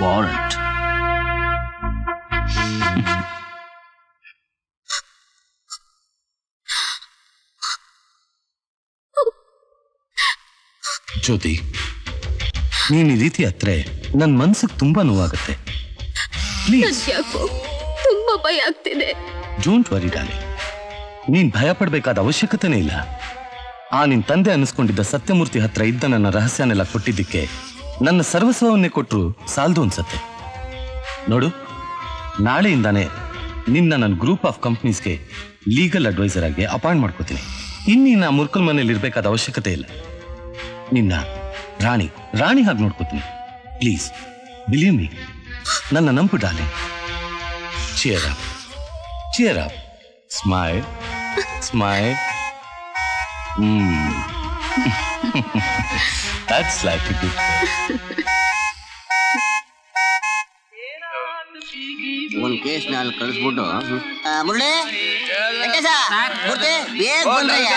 ವಾರೆಂಟ್? ಜ್ಯೋತಿ, ನೀನ್ ಈ ರೀತಿ ಹತ್ರ ನನ್ ಮನ್ಸಿಗೆ ತುಂಬಾ ನೋವಾಗುತ್ತೆ. ಯಾಕೋ ತುಂಬಾ ಭಯ ಆಗ್ತಿದೆ. ಡೋಂಟ್ ವರಿ ಡಾರ್ಲಿಂಗ್, ನೀನ್ ಭಯ ಪಡ್ಬೇಕಾದ ಅವಶ್ಯಕತೆನೇ ಇಲ್ಲ. ಆ ನಿನ್ ತಂದೆ ಅನಿಸ್ಕೊಂಡಿದ್ದ ಸತ್ಯಮೂರ್ತಿ ಹತ್ರ ಇದ್ದ ನನ್ನ ರಹಸ್ಯನೆಲ್ಲ ಕೊಟ್ಟಿದ್ದಕ್ಕೆ ನನ್ನ ಸರ್ವಸ್ವವನ್ನೇ ಕೊಟ್ರು ಸಾಲದು ಅನ್ಸತ್ತೆ. ನೋಡು, ನಾಳೆಯಿಂದಾನೆ ನಿನ್ನ ನನ್ನ ಗ್ರೂಪ್ ಆಫ್ ಕಂಪ್ನೀಸ್ಗೆ ಲೀಗಲ್ ಅಡ್ವೈಸರ್ ಆಗಿ ಅಪಾಯಿಂಟ್ ಮಾಡ್ಕೋತೀನಿ. ಇನ್ನೀನ ಮುರ್ಕಲ್ ಮನೇಲಿ ಇರ್ಬೇಕಾದ ಅವಶ್ಯಕತೆ ಇಲ್ಲ. ನಿನ್ನ ರಾಣಿ ಹಾಗೆ ನೋಡ್ಕೋತೀನಿ. ಪ್ಲೀಸ್ ಬಿಲೀವ್ ಮೀ, ನನ್ನ ನಂಬು darling. Cheer up, cheer up, smile smile. That's like a good ಒಂದ್ ಕೇಸ್ ನಲ್ಲಿ ಕಳಿಸ್ಬಿಟ್ಟು ಮುರಳಿ ವೆಂಕಟೇಶ ಮೂರ್ತಿ ಬೇಗ ಬಂದ್ರಯ್ಯ.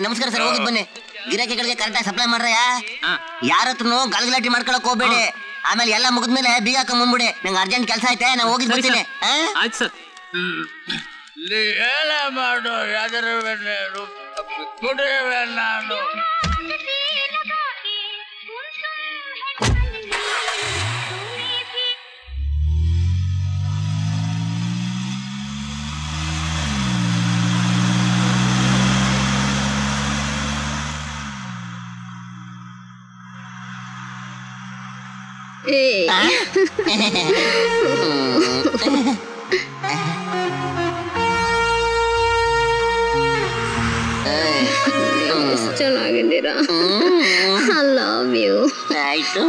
ನಮಸ್ಕಾರ ಸರ್, ಹೋಗಿದ್ ಬನ್ನಿ. ಗಿರಾಕಿಗಳಿಗೆ ಕರೆಕ್ಟಾಗಿ ಸಪ್ಲೈ ಮಾಡ್ರಯ್ಯ. ಯಾರ ಹತ್ರನು ಗಲಗಲಾಟಿ ಮಾಡ್ಕೊಳಕ್ ಹೋಗ್ಬೇಡಿ. ಆಮೇಲೆ ಎಲ್ಲ ಮುಗಿದ್ಮೇಲೆ ಬೀಗ ಹಾಕೊಂಡ್ಬಿಡಿ. ನಂಗೆ ಅರ್ಜೆಂಟ್ ಕೆಲಸ ಐತೆ, ನಾ ಹೋಗಿದ್ ಬರ್ತೀನಿ. ಆಯ್ತು ಸರ್. ಮಾಡು ಯಾವ್ದಾರ ನಾನು ಚೆನ್ನಾಗಿದ್ದೀರಾ? I love you. ಆಯ್ತು.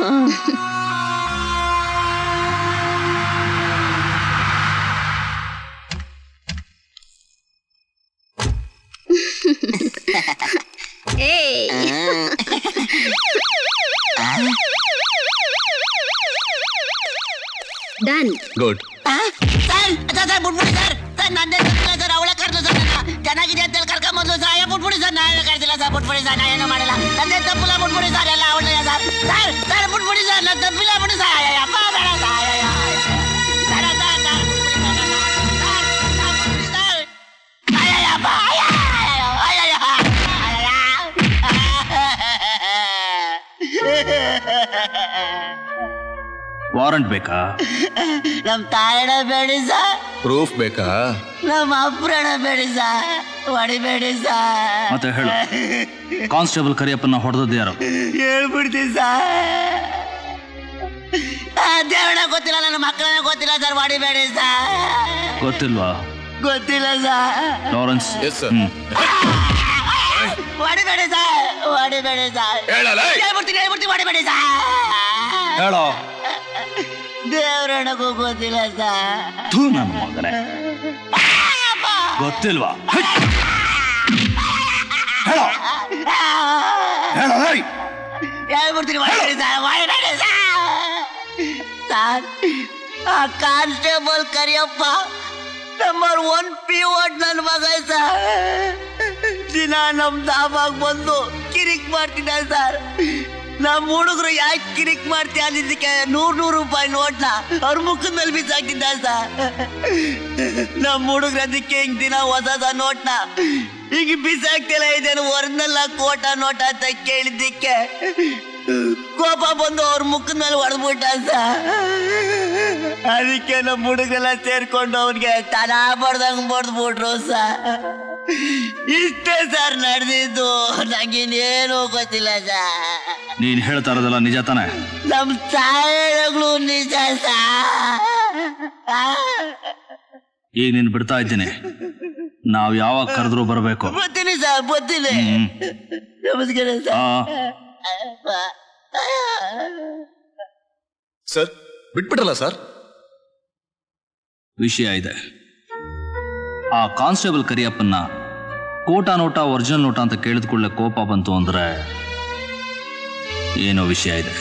ಡನ್. ಗುಡ್. ಸರ್ ಬಿಟ್ಬಿಡಿ ಸರ್. ಸರ್ ನಂದೇ ತಪ್ಪಿಲ್ಲ ಸರ್. ಅವಳ ಕರ್ದು ಸರ್ ಚೆನ್ನಾಗಿದೆ ಅಂತ ಹೇಳಿ ಕರ್ಕೊಂಬಂದು ಸಹಾಯ ಬಿಟ್ಬಿಡಿ ಸರ್. ನಾ ಏನು ಕರ್ದಿಲ್ಲ ಸರ್. ಬಿಟ್ಬಿಡಿ ಸರ್. ನಾ ಏನು ಮಾಡಿಲ್ಲ. ನಂದೇ ತಪ್ಪಿಲ್ಲ. ಬಿಟ್ಬಿಡಿ ಸರ್. ಎಲ್ಲ ಅವಳ ಸರ್. ಸರ್ ಸರ್ ಬಿಟ್ಬಿಡಿ ಸರ್. ನನ್ನ ತಪ್ಪಿಲ್ಲ. ಬಿಡಿ ಸರ್. ಅಪ್ಪ ಬೇಡ ಸರ್. ಬೇಡ ಸರ್. ಬಿಟ್ಬಿಡಿ ಸರ್. ಅಯ್ಯಪ್ಪ. ವಾರಂಟ್ ಬೇಕಾ? ನಮ್ ತಾಯಣ ಬೇಡಿ ಸರ್. ಪ್ರೂಫ್ ಬೇಕಾ? ನಮ್ಮ ಅಪ್ರಣ ಬೇಡಿ ಸರ್. ಹೊಡಿಬೇಡಿ ಸರ್. ಮತ್ತೆ ಹೇಳು, ಕಾನ್ಸ್ಟೇಬಲ್ ಕರಿಯಪ್ಪನ ಹೊಡೆದದ್ದು ಯಾರು? ಹೇಳ್ಬಿಡ್ತೀನಿ ಸರ್. ದೇವಣ್ಣ ಗೊತ್ತಿಲ್ಲ, ನನ್ನ ಮಕ್ಕಳನ್ನ ಗೊತ್ತಿಲ್ಲ ಸರ್. ಹೊಡಿಬೇಡಿ ಸರ್. ಗೊತ್ತಿಲ್ವಾ? ಗೊತ್ತಿಲ್ಲ ಸರ್. ಲಾರೆನ್ಸ್. Yes sir. ಹೊಡಿಬೇಡಿ ಸರ್. ಹೊಡಿಬೇಡಿ ಸರ್. ಹೇಳ್ಬಿಡ್ತೀನಿ ಹೊಡಿಬೇಡಿ ಸರ್. ಹೇಳೋ. ದೇವರಣಗೂ ಗೊತ್ತಿಲ್ಲ ಸರ್. ಥೂ ನನ್ನ ಮಗನೇ, ಗೊತ್ತಿಲ್ವಾ? ಹೇಳೋ. ಹೇಳ್ಬಿಡ್ತೀನಿ ಹೊಡಿಬೇಡಿ ಸರ್. ಹೊಡಿಬೇಡಿ ಸರ್. ಆ ಕಾನ್ಸ್ಟೇಬಲ್ ಕರಿಯಪ್ಪ ನಂಬರ್ 1 P1 ನನ್ನ ಮಗ ಸರ್. ದಿನ ನಮ್ ದಾಬಾಗ್ ಬಂದು ಕಿರಿಕ್ ಮಾಡ್ತಿದ್ದ ಸರ್. ನಮ್ಮ ಹುಡುಗರು ಯಾಕೆ ಕಿರಿಕ್ ಮಾಡ್ತೀಯ ಅಂದಿದ್ದಕ್ಕೆ 100 ರೂಪಾಯಿ ನೋಟ್ನ ಅವ್ರ ಮುಖದ ಮೇಲೆ ಬಿಸಾಕ್ತಿದ್ದ ಸರ್. ನಮ್ಮ ಹುಡುಗರು ಅದಕ್ಕೆ ಹಿಂಗ್ ದಿನ ಹೊಸದ ನೋಟ್ನ ಈಗ ಬಿಸಾಕ್ತಿಲ್ಲ. ಇದೇನು ಒರಿಜಿನಲ್ ಕೋಟ ನೋಟ ಅಂತ ಕೇಳಿದ್ದಕ್ಕೆ ಕೋಪ ಬಂದು ಅವ್ರ ಮುಖದ ಮೇಲೆ ಹೊಡೆದ್ಬಿಟ್ಟ ಸರ್. ಅದಕ್ಕೆ ನಮ್ಮ ಹುಡುಗರೆಲ್ಲ ಸೇರ್ಕೊಂಡು ಅವ್ರಿಗೆ ತನ ಬಡ್ದಂಗ್ ಬಡ್ದ್ಬಿಟ್ರು ಸರ್. ಇಷ್ಟೇ ಸರ್ ನಡೆದಿದ್ದು. ನಂಗಿನ್ನೇನು ಗೊತ್ತಿಲ್ಲ ಸರ್. ನೀನ್ ಹೇಳ್ತಾ ಇರೋದಲ್ಲ ನಿಜ ತಾನೆ? ನಮ್ ತಾಯಿಗಳು ನಿಜ ಸರ್. ಈಗ ನೀನ್ ಬಿಡ್ತಾ ಇದ್ದೀನಿ. ನಾವ್ ಯಾವಾಗ ಕರೆದ್ರು ಬರ್ಬೇಕು. ಬರ್ತೀನಿ ಸರ್. ಬರ್ತೀನಿ. ನಮಸ್ಕಾರ ಸರ್. Sir ಬಿಟ್ಬಿಟ್ರಲ್ಲ sir. ವಿಷಯ ಇದೆ. ಆ ಕಾನ್ಸ್ಟೇಬಲ್ ಕರಿಯಪ್ಪನ್ನ ಕೋಟಾ ನೋಟ ಒರಿಜಿನಲ್ ನೋಟ ಅಂತ ಕೇಳಿದ ಕೂಡಲೇ ಕೋಪ ಬಂತು ಅಂದ್ರೆ ಏನೋ ವಿಷಯ ಇದೆ.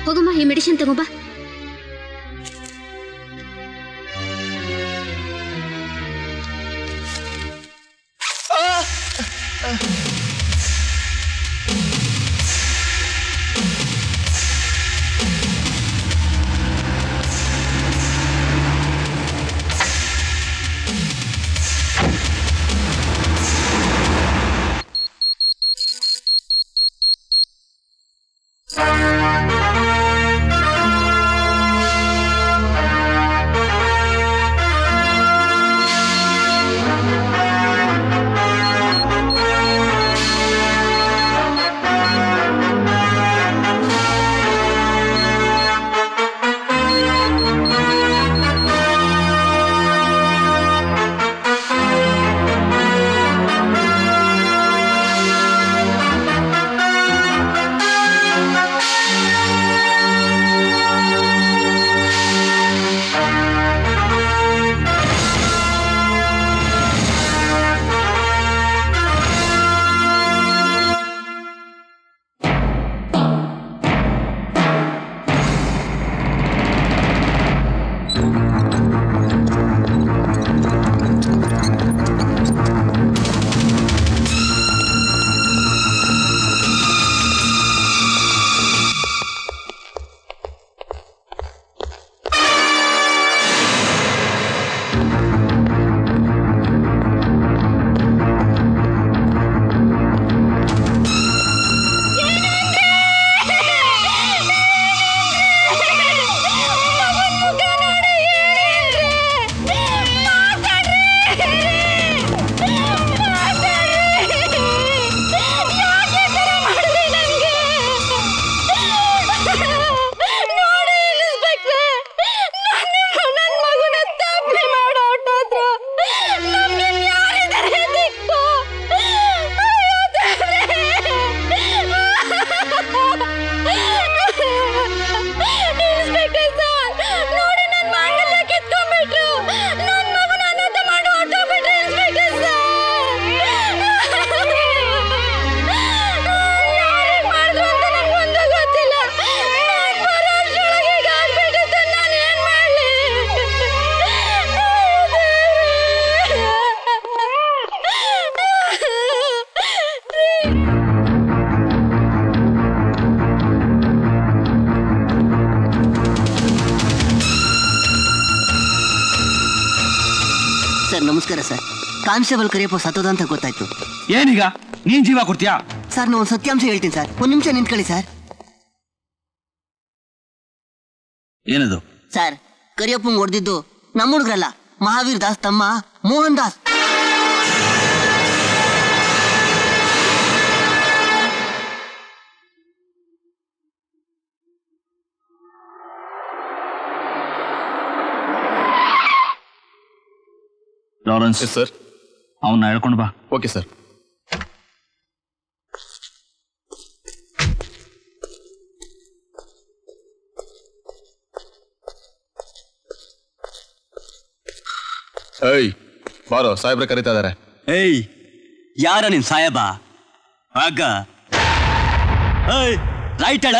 ಹೋಗಮ್ಮ, ಈ ಮೆಡಿಸಿನ್ ತಗೋಬಾ. ನಮಸ್ಕಾರ ಸರ್. ಕಾನ್ಸ್ಟೇಬಲ್ ಕರಿಯಪ್ಪ ಸತ್ತೋದ ಅಂತ ಗೊತ್ತಾಯ್ತು. ಏನೀಗ ನೀನ್ ಜೀವ ಕೊಡ್ತೀಯಾ? ಸರ್ ನಾನು ಒಂದು ಸತ್ಯಾಂಶ ಹೇಳ್ತೀನಿ ಸರ್, ಒಂದ್ ನಿಮಿಷ ನಿಂತ್ಕೊಳ್ಳಿ ಸರ್. ಏನದು? ಸರ್ ಕರಿಯಪ್ಪಂಗ್ ಹೊಡೆದಿದ್ದು ನಮ್ಮ ಹುಡುಗ್ರಲ್ಲ, ಮಹಾವೀರ್ ದಾಸ್ ತಮ್ಮ ಮೋಹನ್ ದಾಸ್. ಲಾರೆನ್ಸ್ ಸರ್, ಅವನ್ನ ಹೇಳ್ಕೊಂಡು ಬಾ. Okay sir. ಏಯ್ ಬಾರೋ, ಸಾಹೇಬ್ರೆ ಕರೀತಾ ಇದಾರೆ. ಏಯ್ ಯಾರ ನಿನ್ ಸಾಹೇಬ? ಆಗ ರೈಟ್ ಅಳ.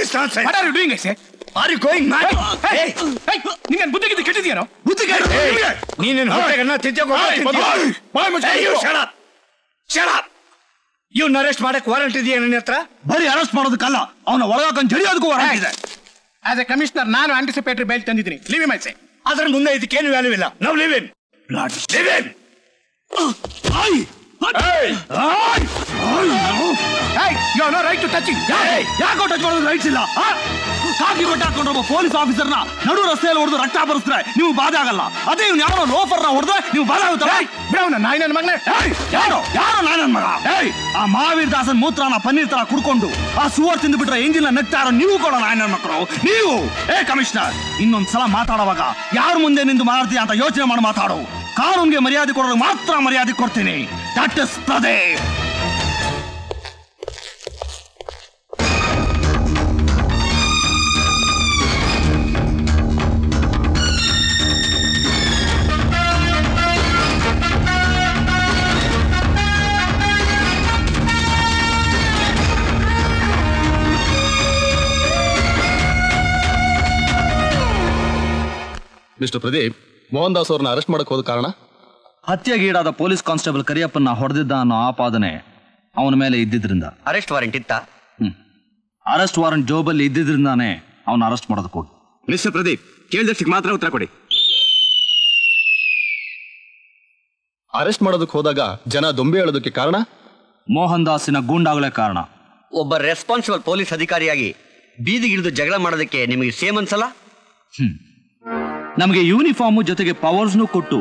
this nonsense? What are you doing, I say? Are you going mad? Hey, ನಿಂಗೆ ಬುದ್ಧಿಗಿದ್ದು ಕೆಟ್ಟಿದ್ಯೇನೋ? ನೀನೇನು ಹೊಟ್ಟೆಗನ್ನ Shut up! ಇವ್ನ ಅರೆಸ್ಟ್ ಮಾಡಕ್ ವಾರಂಟ್ ಇದೆಯಾ ನನ್ನ ಹತ್ರ? ಬರೀ ಅರೆಸ್ಟ್ ಮಾಡೋದಕ್ಕಲ್ಲ, ಅವನ ಒಳಗಾಕೊಂಡು ಜಡಿಯೋದಕ್ಕೂ ವಾರಂಟ್ ಇದೆ. ಆಸ್ ಎ ಕಮಿಷನರ್ ನಾನು ಆಂಟಿಸಿಪೇಟರಿ ಬೇಲ್ ತಂದಿದ್ದೀನಿ. Leave him, I say. ಅದ್ರ ಮುಂದೆ ಇದಕ್ಕೇನು ವ್ಯಾಲ್ಯೂ ಇಲ್ಲ. ನಾವು leave him. Leave him. You have no right to touch him. ಯಾಕೋ ಟಚ್ ಮಾಡೋದು ರೈಟ್ಸ್ ಇಲ್ಲ? ಕಾಕಿ ಬಟ್ಟೆ ಹಾಕೊಂಡು ಒಬ್ಬ ಪೊಲೀಸ್ ಆಫೀಸರ್ನ ನಡು ರಸ್ತೆಯಲ್ಲಿ ಹೊಡೆದು ರಕ್ತ ಬರಿಸಿದ್ರೆ ನೀವು ಬಾಧೆ ಆಗಲ್ಲ. ಅದೇ ಇವ್ನು ಯಾರೋ ಲೋಫರ್ನ ಹೊಡೆದ್ರೆ ನೀವು ಬಾಧೆ ಆಗುತ್ತಲ್ಲ. ನಾಯಿ ನನ್ನ ಮಗನೇ. ಯಾರೋ ನಾಯಿ ನನ್ನ ಮಗ. ಆ ಮಹಾವೀರ್ ದಾಸನ್ ಮೂತ್ರನ ಪನ್ನೀರ್ ತರ ಕುಡ್ಕೊಂಡು ಆ ಸುವರ್ ತಿಂದು ಬಿಟ್ರೆ ಎಂಜಿನ್ ನಗ್ತಾ ಇರೋ ನೀವು ಕೂಡ ನಾಯಿ ನನ್ನ ಮಕ್ಕಳು. ನೀವು ಕಮಿಷನರ್, ಇನ್ನೊಂದ್ಸಲ ಮಾತಾಡುವಾಗ ಯಾರ ಮುಂದೆ ನಿಂದು ಮಾತಾಡ್ತೀಯ ಅಂತ ಯೋಚನೆ ಮಾಡಿ ಮಾತಾಡು. ಕಾನೂನ್ಗೆ ಮರ್ಯಾದೆ ಕೊಡೋದು ಮಾತ್ರ ಮರ್ಯಾದೆ ಕೊಡ್ತೀನಿ. That is Pradeep. Mister Pradeep, Mohan Das ಅವ್ರನ್ನ ಅರೆಸ್ಟ್ ಮಾಡಕ್ ಹೋದ ಕಾರಣ? ಹತ್ಯೆಗೀಡಾದ ಪೊಲೀಸ್ ಕಾನ್ಸ್ಟೇಬಲ್ ಕರಿಯಪ್ಪನ ಹೊಡೆದಿದ್ದ ಅನ್ನೋ ಆಪಾದನೆ ಅವನ ಮೇಲೆ ಇದ್ದಿದ್ರಿಂದ. ಅರೆಸ್ಟ್ ವಾರೆಂಟ್ ಇತ್ತ? ಅರೆಸ್ಟ್ ವಾರೆಂಟ್ ಜೋಬಲ್ಲಿ ಇದ್ದಿದ್ರಿಂದಾನೇ ಅವನ ಅರೆಸ್ಟ್ ಮಾಡೋದಕ್ಕೆ ಹೋಗಿ. ಮಿಸ್ಟರ್ ಪ್ರದೀಪ್, ಕೇಳಿದಷ್ಟಕ್ಕೆ ಮಾತ್ರ ಉತ್ತರ ಕೊಡಿ. ಅರೆಸ್ಟ್ ಮಾಡೋದಕ್ಕೆ ಹೋದಾಗ ಜನ ದೊಂಬೆ ಹೇಳೋದಕ್ಕೆ ಕಾರಣ? ಮೋಹನ್ ದಾಸಿನ ಗೂಂಡಾಗಳೇ ಕಾರಣ. ಒಬ್ಬ ರೆಸ್ಪಾನ್ಸಿಬಲ್ ಪೊಲೀಸ್ ಅಧಿಕಾರಿಯಾಗಿ ಬೀದಿಗಿಳಿದು ಜಗಳ ಮಾಡೋದಕ್ಕೆ ನಿಮಗೆ ಸೇಮ್ ಅನ್ಸಲ್ಲ? ನಮಗೆ ಯೂನಿಫಾರ್ಮು ಜೊತೆಗೆ ಪವರ್ಸ್ನೂ ಕೊಟ್ಟು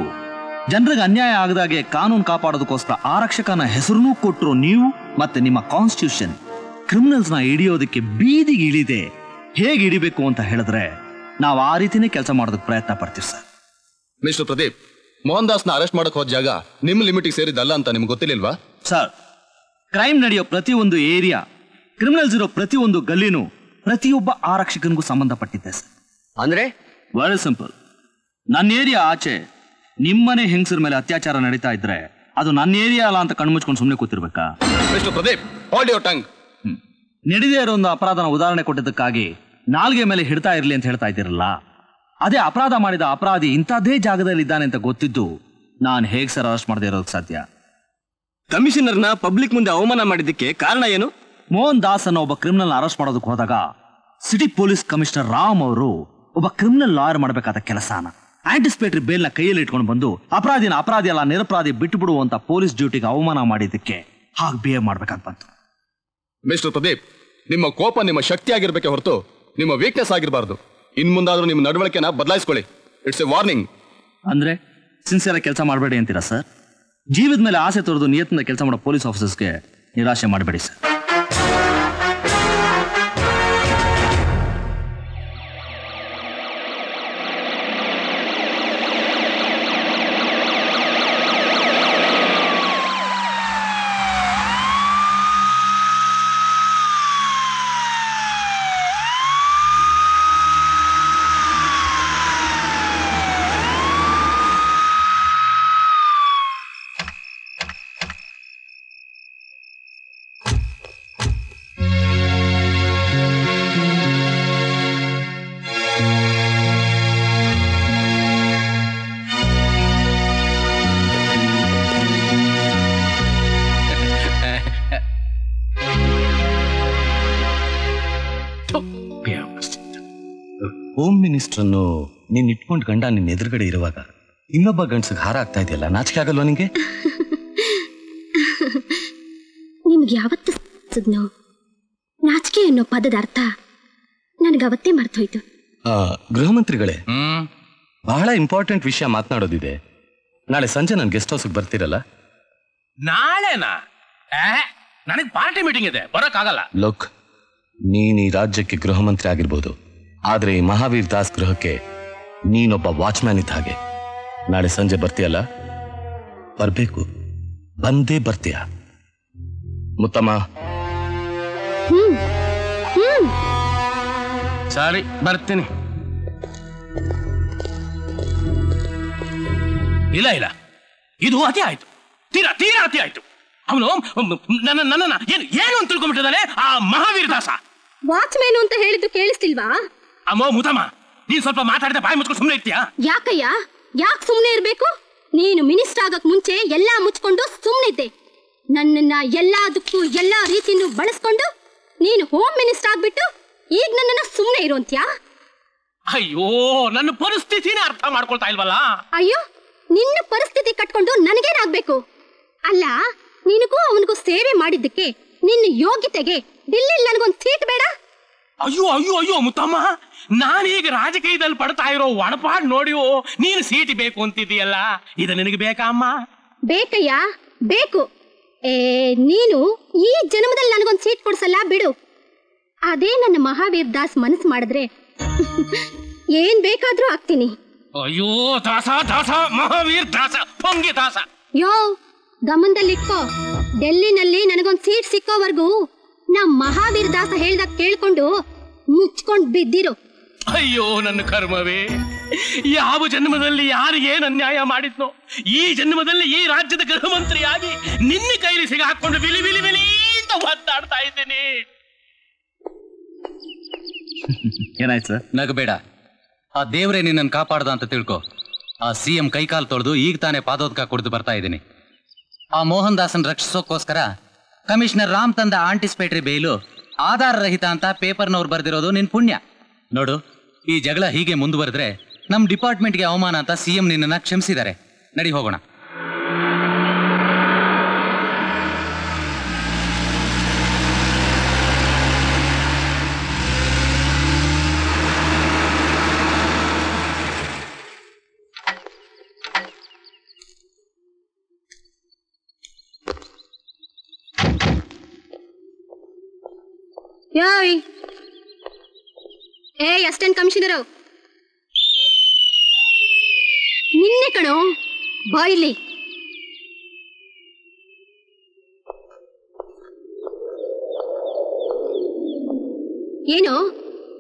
ಜನರಿಗೆ ಅನ್ಯಾಯ ಆಗದಾಗೆ ಕಾನೂನು ಕಾಪಾಡೋದಕ್ಕೋಸ್ಕರ ಆರಕ್ಷಕನ ಹೆಸರನ್ನೂ ಕೊಟ್ಟರು ನೀವು. ಮತ್ತೆ ನಿಮ್ಮ ಕಾನ್ಸ್ಟಿಟ್ಯೂಷನ್ ಕ್ರಿಮಿನಲ್ಸ್ನ ಹಿಡಿಯೋದಕ್ಕೆ ಬೀದಿಗೆ ಇಳಿದೆ ಹೇಗೆ ಹಿಡಿಬೇಕು ಅಂತ ಹೇಳಿದ್ರೆ ನಾವು ಆ ರೀತಿನೇ ಕೆಲಸ ಮಾಡೋದಕ್ಕೆ ಪ್ರಯತ್ನ ಪಡ್ತೀವಿ ಸರ್. ಮಿಸ್ಟರ್ ಪ್ರದೀಪ್, ಮೋಹನ್ ದಾಸ್ನ ಅರೆಸ್ಟ್ ಮಾಡಕ್ ಹೋದ ಜಾಗ ನಿಮ್ಮ ಲಿಮಿಟಿಗೆ ಸೇರಿದ್ದಲ್ಲ ಅಂತ ನಿಮ್ಗೆ ಗೊತ್ತಿರ್ಲಿಲ್ವಾ? ಸರ್, ಕ್ರೈಮ್ ನಡೆಯೋ ಪ್ರತಿಯೊಂದು ಏರಿಯಾ, ಕ್ರಿಮಿನಲ್ಸ್ ಇರೋ ಪ್ರತಿಯೊಂದು ಗಲ್ಲಿನೂ ಪ್ರತಿಯೊಬ್ಬ ಆರಕ್ಷಕನಿಗೂ ಸಂಬಂಧಪಟ್ಟಿದ್ದೆ ಸರ್. ಅಂದ್ರೆ ವೆರಿ ಸಿಂಪಲ್. ನನ್ನ ಏರಿಯಾ ಆಚೆ ನಿಮ್ಮನೆ ಹೆಂಗಸರ ಮೇಲೆ ಅತ್ಯಾಚಾರ ನಡೀತಾ ಇದ್ರೆ ಅದು ನನ್ನ ಏರಿಯಾ ಅಲ್ಲ ಅಂತ ಕಣ್ಮುಚ್ಕೊಂಡು ಸುಮ್ಮನೆ ಕೂತಿರ್ಬೇಕಾ? Mister Pradeep, hold your tongue. ನಡೆದೇ ಇರೋ ಒಂದು ಅಪರಾಧನ ಉದಾಹರಣೆ ಕೊಟ್ಟಿದ್ದಕ್ಕಾಗಿ ನಾಲ್ಗೆ ಮೇಲೆ ಹಿಡ್ತಾ ಇರಲಿ ಅಂತ ಹೇಳ್ತಾ ಇದ್ದೀರಲ್ಲ, ಅದೇ ಅಪರಾಧ ಮಾಡಿದ ಅಪರಾಧಿ ಇಂಥದ್ದೇ ಜಾಗದಲ್ಲಿ ಇದ್ದಾನೆ ಅಂತ ಗೊತ್ತಿದ್ದು ನಾನು ಹೇಗೆ ಸರ್ ಅರೆಸ್ಟ್ ಮಾಡದೇ ಇರೋದಕ್ಕೆ ಸಾಧ್ಯ? ಕಮಿಷನರ್ನ ಪಬ್ಲಿಕ್ ಮುಂದೆ ಅವಮಾನ ಮಾಡಿದ್ದಕ್ಕೆ ಕಾರಣ ಏನು? ಮೋಹನ್ ದಾಸ್ ಅನ್ನೋ ಒಬ್ಬ ಕ್ರಿಮಿನಲ್ ಅರೆಸ್ಟ್ ಮಾಡೋದಕ್ಕೆ ಹೋದಾಗ ಸಿಟಿ ಪೊಲೀಸ್ ಕಮಿಷನರ್ ರಾಮ್ ಅವರು ಒಬ್ಬ ಕ್ರಿಮಿನಲ್ ಲಾಯರ್ ಮಾಡಬೇಕಾದ ಕೆಲಸನ ಆಂಟಿಸಿಪೇಟರಿ ಬೇಲ್ನ ಕೈಯಲ್ಲಿ ಇಟ್ಕೊಂಡು ಬಂದು ಅಪರಾಧಿ ಅಲ್ಲ ನಿರಪರಾಧಿ ಬಿಟ್ಟು ಬಿಡುವಂತ ಪೊಲೀಸ್ ಡ್ಯೂಟಿಗೆ ಅವಮಾನ ಮಾಡಿದ್ದಕ್ಕೆ ಹಾಗೆ ಬಿಹೇವ್ ಮಾಡ್ಬೇಕಾಗಿ ಬಂತು. ಮಿಸ್ಟರ್ ಪ್ರದೀಪ್, ನಿಮ್ಮ ಕೋಪ ನಿಮ್ಮ ಶಕ್ತಿ ಆಗಿರ್ಬೇಕೆ ಹೊರತು ನಿಮ್ಮ ವೀಕ್ನೆಸ್ ಆಗಿರಬಾರ್ದು. ಇನ್ ಮುಂದಾದ್ರೂ ನಿಮ್ಮ ನಡವಳಿಕೆನ ಬದಲಾಯಿಸ್ಕೊಳ್ಳಿ. It's a warning. ಅಂದ್ರೆ ಸಿನ್ಸಿಯರ್ ಕೆಲಸ ಮಾಡಬೇಡಿ ಅಂತೀರಾ ಸರ್? ಜೀವದ ಮೇಲೆ ಆಸೆ ತೋರಿದು ನಿಯತ್ನ ಕೆಲಸ ಮಾಡೋ ಪೊಲೀಸ್ ಆಫೀಸರ್ಸ್ಗೆ ನಿರಾಶೆ ಮಾಡಬೇಡಿ ಸರ್. ಹೋಮ್ ಮಿನಿಸ್ಟರ್ನು ನೀನ್ ಇಟ್ಕೊಂಡ್ ಗಂಡ ನಿನ್ನ ಎದುರುಗಡೆ ಇರುವಾಗ ಇನ್ನೊಬ್ಬ ಗಂಡ್ಸಿಗೆ ಹಾರ ಆಗ್ತಾ ಇದೆಯಲ್ಲ, ನಾಚಿಕೆ ಆಗಲ್ವಾ ನಿಂಗೆ? ನಿಮ್ಗೆ ಯಾವತ್ತು ನಾಚಿಕೆ ಅನ್ನೋ ಪದದ ಅರ್ಥ ನನಗವತ್ತೇ ಮರ್ತೋಯ್ತು. ಗೃಹ ಮಂತ್ರಿಗಳೇ, ಬಹಳ ಇಂಪಾರ್ಟೆಂಟ್ ವಿಷಯ ಮಾತನಾಡೋದಿದೆ. ನಾಳೆ ಸಂಜೆ ನಾನು ಗೆಸ್ಟ್ ಹೌಸ್ಗೆ ಬರ್ತೀರಲ್ಲ? ನಾಳೆನಾ? ನನಗೆ ಪಾರ್ಟಿ ಮೀಟಿಂಗ್ ಇದೆ, ಬರೋಕ್ಕಾಗಲ್ಲ. ಲೋಕ್, ನೀನ್ ಈ ರಾಜ್ಯಕ್ಕೆ ಗೃಹ ಮಂತ್ರಿ ಆಗಿರ್ಬೋದು, ಆದ್ರೆ ಈ ಮಹಾವೀರ್ ದಾಸ್ ಗೃಹಕ್ಕೆ ನೀನೊಬ್ಬ ವಾಚ್ಮ್ಯಾನ್ ಇದ್ದ ಹಾಗೆ. ನಾಳೆ ಸಂಜೆ ಬರ್ತೀಯಲ್ಲ? ಬರ್ಬೇಕು, ಬಂದೇ ಬರ್ತೀಯ. ಮುತ್ತಮ್ಮ? ಸರಿ, ಬರ್ತೀನಿ. ಇಲ್ಲ ಇಲ್ಲ, ಇದು ಅತಿ ಆಯ್ತು, ತೀರಾ ಅತಿ ಆಯ್ತು. ಅವನು ನನ್ನ ಏನು ಅಂತ ತಿಳ್ಕೊಂಡ್ಬಿಟ್ಟಿದ್ದಾನೆ ಆ ಮಹಾವೀರ್ ದಾಸ. ವಾಚ್ಮೇನು ಅಂತ ಹೇಳಿದ್ದು ಕೇಳಿಸ್ತಿಲ್ವಾ? ಅಮ್ಮೋ ಮುತಮ್ಮ, ನೀನ್ ಸ್ವಲ್ಪ ಮಾತಾಡಿದ ಬಾಯಿ ಮುಚ್ಕೊಂಡು ಸುಮ್ಮನೆ ಇರ್ತೀಯಾ? ಯಾಕಯ್ಯ, ಯಾಕೆ ಸುಮ್ಮನೆ ಇರ್ಬೇಕು? ನೀನು ಮಿನಿಸ್ಟರ್ ಆಗಕ್ ಮುಂಚೆ ಎಲ್ಲಾ ಮುಚ್ಕೊಂಡು ಸುಮ್ಮನಿದ್ದೆ. ನನ್ನನ್ನ ಎಲ್ಲದಕ್ಕೂ ಎಲ್ಲಾ ರೀತಿನೂ ಬಳಸ್ಕೊಂಡು ನೀನು ಹೋಮ್ ಮಿನಿಸ್ಟರ್ ಆಗ್ಬಿಟ್ಟು ಈಗ ನನ್ನನ್ನ ಸುಮ್ಮನೆ ಇರುವಂತ್ಯಾ? ಅಯ್ಯೋ, ನನ್ನ ಪರಿಸ್ಥಿತಿನೇ ಅರ್ಥ ಮಾಡ್ಕೊಳ್ತಾ ಇಲ್ವಲ್ಲ. ಅಯ್ಯೋ, ನಿನ್ನ ಪರಿಸ್ಥಿತಿ ಕಟ್ಕೊಂಡು ನನಗೇನಾಗ್ಬೇಕು? ಅಲ್ಲ, ನಿನಗೂ ಅವನಿಗೂ ಸೇವೆ ಮಾಡಿದ್ದಕ್ಕೆ ನಿನ್ನ ಯೋಗ್ಯತೆಗೆ ಡಿಲ್ಲಿಲಿ ನನಗೊಂದು ಸೀಟ್ ಬೇಡ? ಅಯ್ಯೋ ಅಯ್ಯೋ ಅಯ್ಯೋ ಮುತ್ತಮ್ಮ, ನಾನೀಗ ರಾಜಕೀಯದಲ್ಲಿ ಪಡ್ತಾ ಇರೋ ಒಣಪಾಡ್ ನೋಡಿಯೋ ನೀನು ಸೀಟ್ ಬೇಕು ಅಂತಿದ್ದೀಯಲ್ಲ, ಇದು ನಿನಗೆ ಬೇಕಾ ಅಮ್ಮ? ಬೇಕಯ್ಯ, ಬೇಕು. ನೀನು ಈ ಜನ್ಮದಲ್ಲಿ ನನಗೊಂದು ಸೀಟ್ ಕೊಡ್ಸಲ್ಲ ಬಿಡು. ಅದೇ ನನ್ನ ಮಹಾವೀರ್ ದಾಸ್ ಮನಸ್ಸು ಮಾಡಿದ್ರೆ ಏನ್ ಬೇಕಾದ್ರೂ ಆಗ್ತೀನಿ. ಅಯ್ಯೋ ದಾಸ ದಾಸ, ಮಹಾವೀರ್ ದಾಸ, ಪೊಂಗಿ ದಾಸ. ಯೋ, ಗಮನದಲ್ಲಿಕ್ಕೋ. ಡೆಲ್ಲಿನಲ್ಲಿ ನನಗೊಂದು ಸೀಟ್ ಸಿಕ್ಕೋವರೆಗೂ ನಮ್ ಮಹಾವೀರ್ ದಾಸ ಹೇಳ್ದಾಗ ಕೇಳ್ಕೊಂಡು ಮುಚ್ಕೊಂಡ್ ಬಿದ್ದಿರು. ಅಯ್ಯೋ ನನ್ನ ಕರ್ಮವೇ, ಯಾವ ಜನ್ಮದಲ್ಲಿ ಯಾರಿಗೇನು ಅನ್ಯಾಯ ಮಾಡಿದ್ನೋ ಈ ಜನ್ಮದಲ್ಲಿ ಈ ರಾಜ್ಯದ ಗೃಹ ಮಂತ್ರಿಯಾಗಿ ನಿನ್ನ ಕೈಲಿ ಸಿಗಾಕೊಂಡು ವಿಲಿ ವಿಲಿ ವಿಲಿ ಅಂತ ಒದ್ದಾಡ್ತಾ ಇದ್ದೀನಿ. ಏನಾಯ್ತು ಸರ್? ನಗಬೇಡ. ಆ ದೇವ್ರೇ ನಿನ್ನನ್ನು ಕಾಪಾಡ್ದ ಅಂತ ತಿಳ್ಕೊ. ಆ CM ಕೈಕಾಲು ತೊಳೆದು ಈಗ ತಾನೇ ಪಾದೋದ್ಕ ಕುಡಿದು ಬರ್ತಾ ಇದ್ದೀನಿ. ಆ ಮೋಹನ್ ದಾಸನ್ ರಕ್ಷಿಸೋಕ್ಕೋಸ್ಕರ ಕಮಿಷನರ್ ರಾಮ್ ತಂದ ಆಂಟಿಸಿಪೇಟರಿ ಬೇಲು ಆಧಾರ ರಹಿತ ಅಂತ ಪೇಪರ್ನವ್ರು ಬರ್ದಿರೋದು ನಿನ್ ಪುಣ್ಯ. ನೋಡು, ಈ ಜಗಳ ಹೀಗೆ ಮುಂದುವರೆದ್ರೆ ನಮ್ ಡಿಪಾರ್ಟ್ಮೆಂಟ್ಗೆ ಅವಮಾನ ಅಂತ CM ನಿನ್ನನ್ನ ಕ್ಷಮಿಸಿದ್ದಾರೆ. ನಡಿ ಹೋಗೋಣ. ಯಾಯ್ ಅಸಿಸ್ಟೆಂಟ್ ಕಮಿಷನರು, ನಿನ್ನೆ ಕಣೋ, ಬಾಯ್ಲಿ. ಏನೋ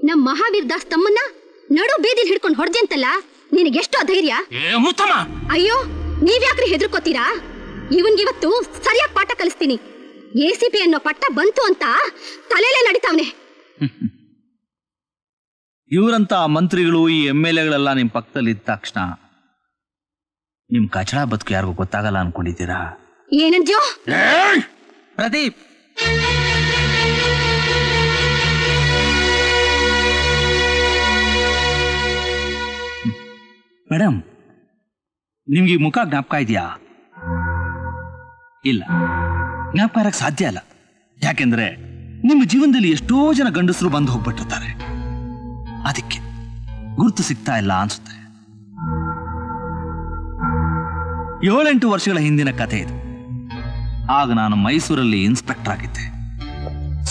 ನಮ್ ಮಹಾವೀರ್ ದಾಸ್ ತಮ್ಮನ್ನ ನಡು ಬೀದಿಲ್ ಹಿಡ್ಕೊಂಡು ಹೊಡ್ದೆ ಅಂತಲ್ಲ, ನಿನಗೆಷ್ಟು ಧೈರ್ಯ? ಅಯ್ಯೋ, ನೀವ್ಯಾಕ್ರಿ ಹೆದರ್ಕೋತೀರಾ? ಇವನ್ಗಿವತ್ತು ಸರಿಯಾಗಿ ಪಾಠ ಕಲಿಸ್ತೀನಿ. ACP ಅನ್ನೋ ಪಟ್ಟ ಬಂತು ಅಂತ ತಲೆಲೇ ನಡೀತಾವನೆ. ಇವರಂತ ಮಂತ್ರಿಗಳು, ಈ MLAಗಳೆಲ್ಲ ನಿಮ್ ಪಕ್ಕದಲ್ಲಿ ಇದ್ದ ತಕ್ಷಣ ನಿಮ್ ಕಚಡ ಬದುಕು ಯಾರಿಗೂ ಗೊತ್ತಾಗಲ್ಲ ಅನ್ಕೊಂಡಿದ್ದೀರಾ? ಏನಂದ್ಯೋ? ಪ್ರದೀಪ್, ಮೇಡಮ್, ನಿಮ್ಗೆ ಈ ಮುಖ ಜ್ಞಾಪಕ ಇದೆಯಾ? ಇಲ್ಲ, ಜ್ಞಾಪಕ ಇರಕ್ಕೆ ಸಾಧ್ಯ ಇಲ್ಲ. ಯಾಕೆಂದ್ರೆ ನಿಮ್ಮ ಜೀವನದಲ್ಲಿ ಎಷ್ಟೋ ಜನ ಗಂಡಸರು ಬಂದು ಹೋಗ್ಬಿಟ್ಟಿರ್ತಾರೆ. ಅದಕ್ಕೆ ಗುರುತು ಸಿಗ್ತಾ ಇಲ್ಲ ಅನ್ಸುತ್ತೆ. 7-8 ವರ್ಷಗಳ ಹಿಂದಿನ ಕಥೆ ಇದು. ಆಗ ನಾನು ಮೈಸೂರಲ್ಲಿ ಇನ್ಸ್ಪೆಕ್ಟರ್ ಆಗಿದ್ದೆ.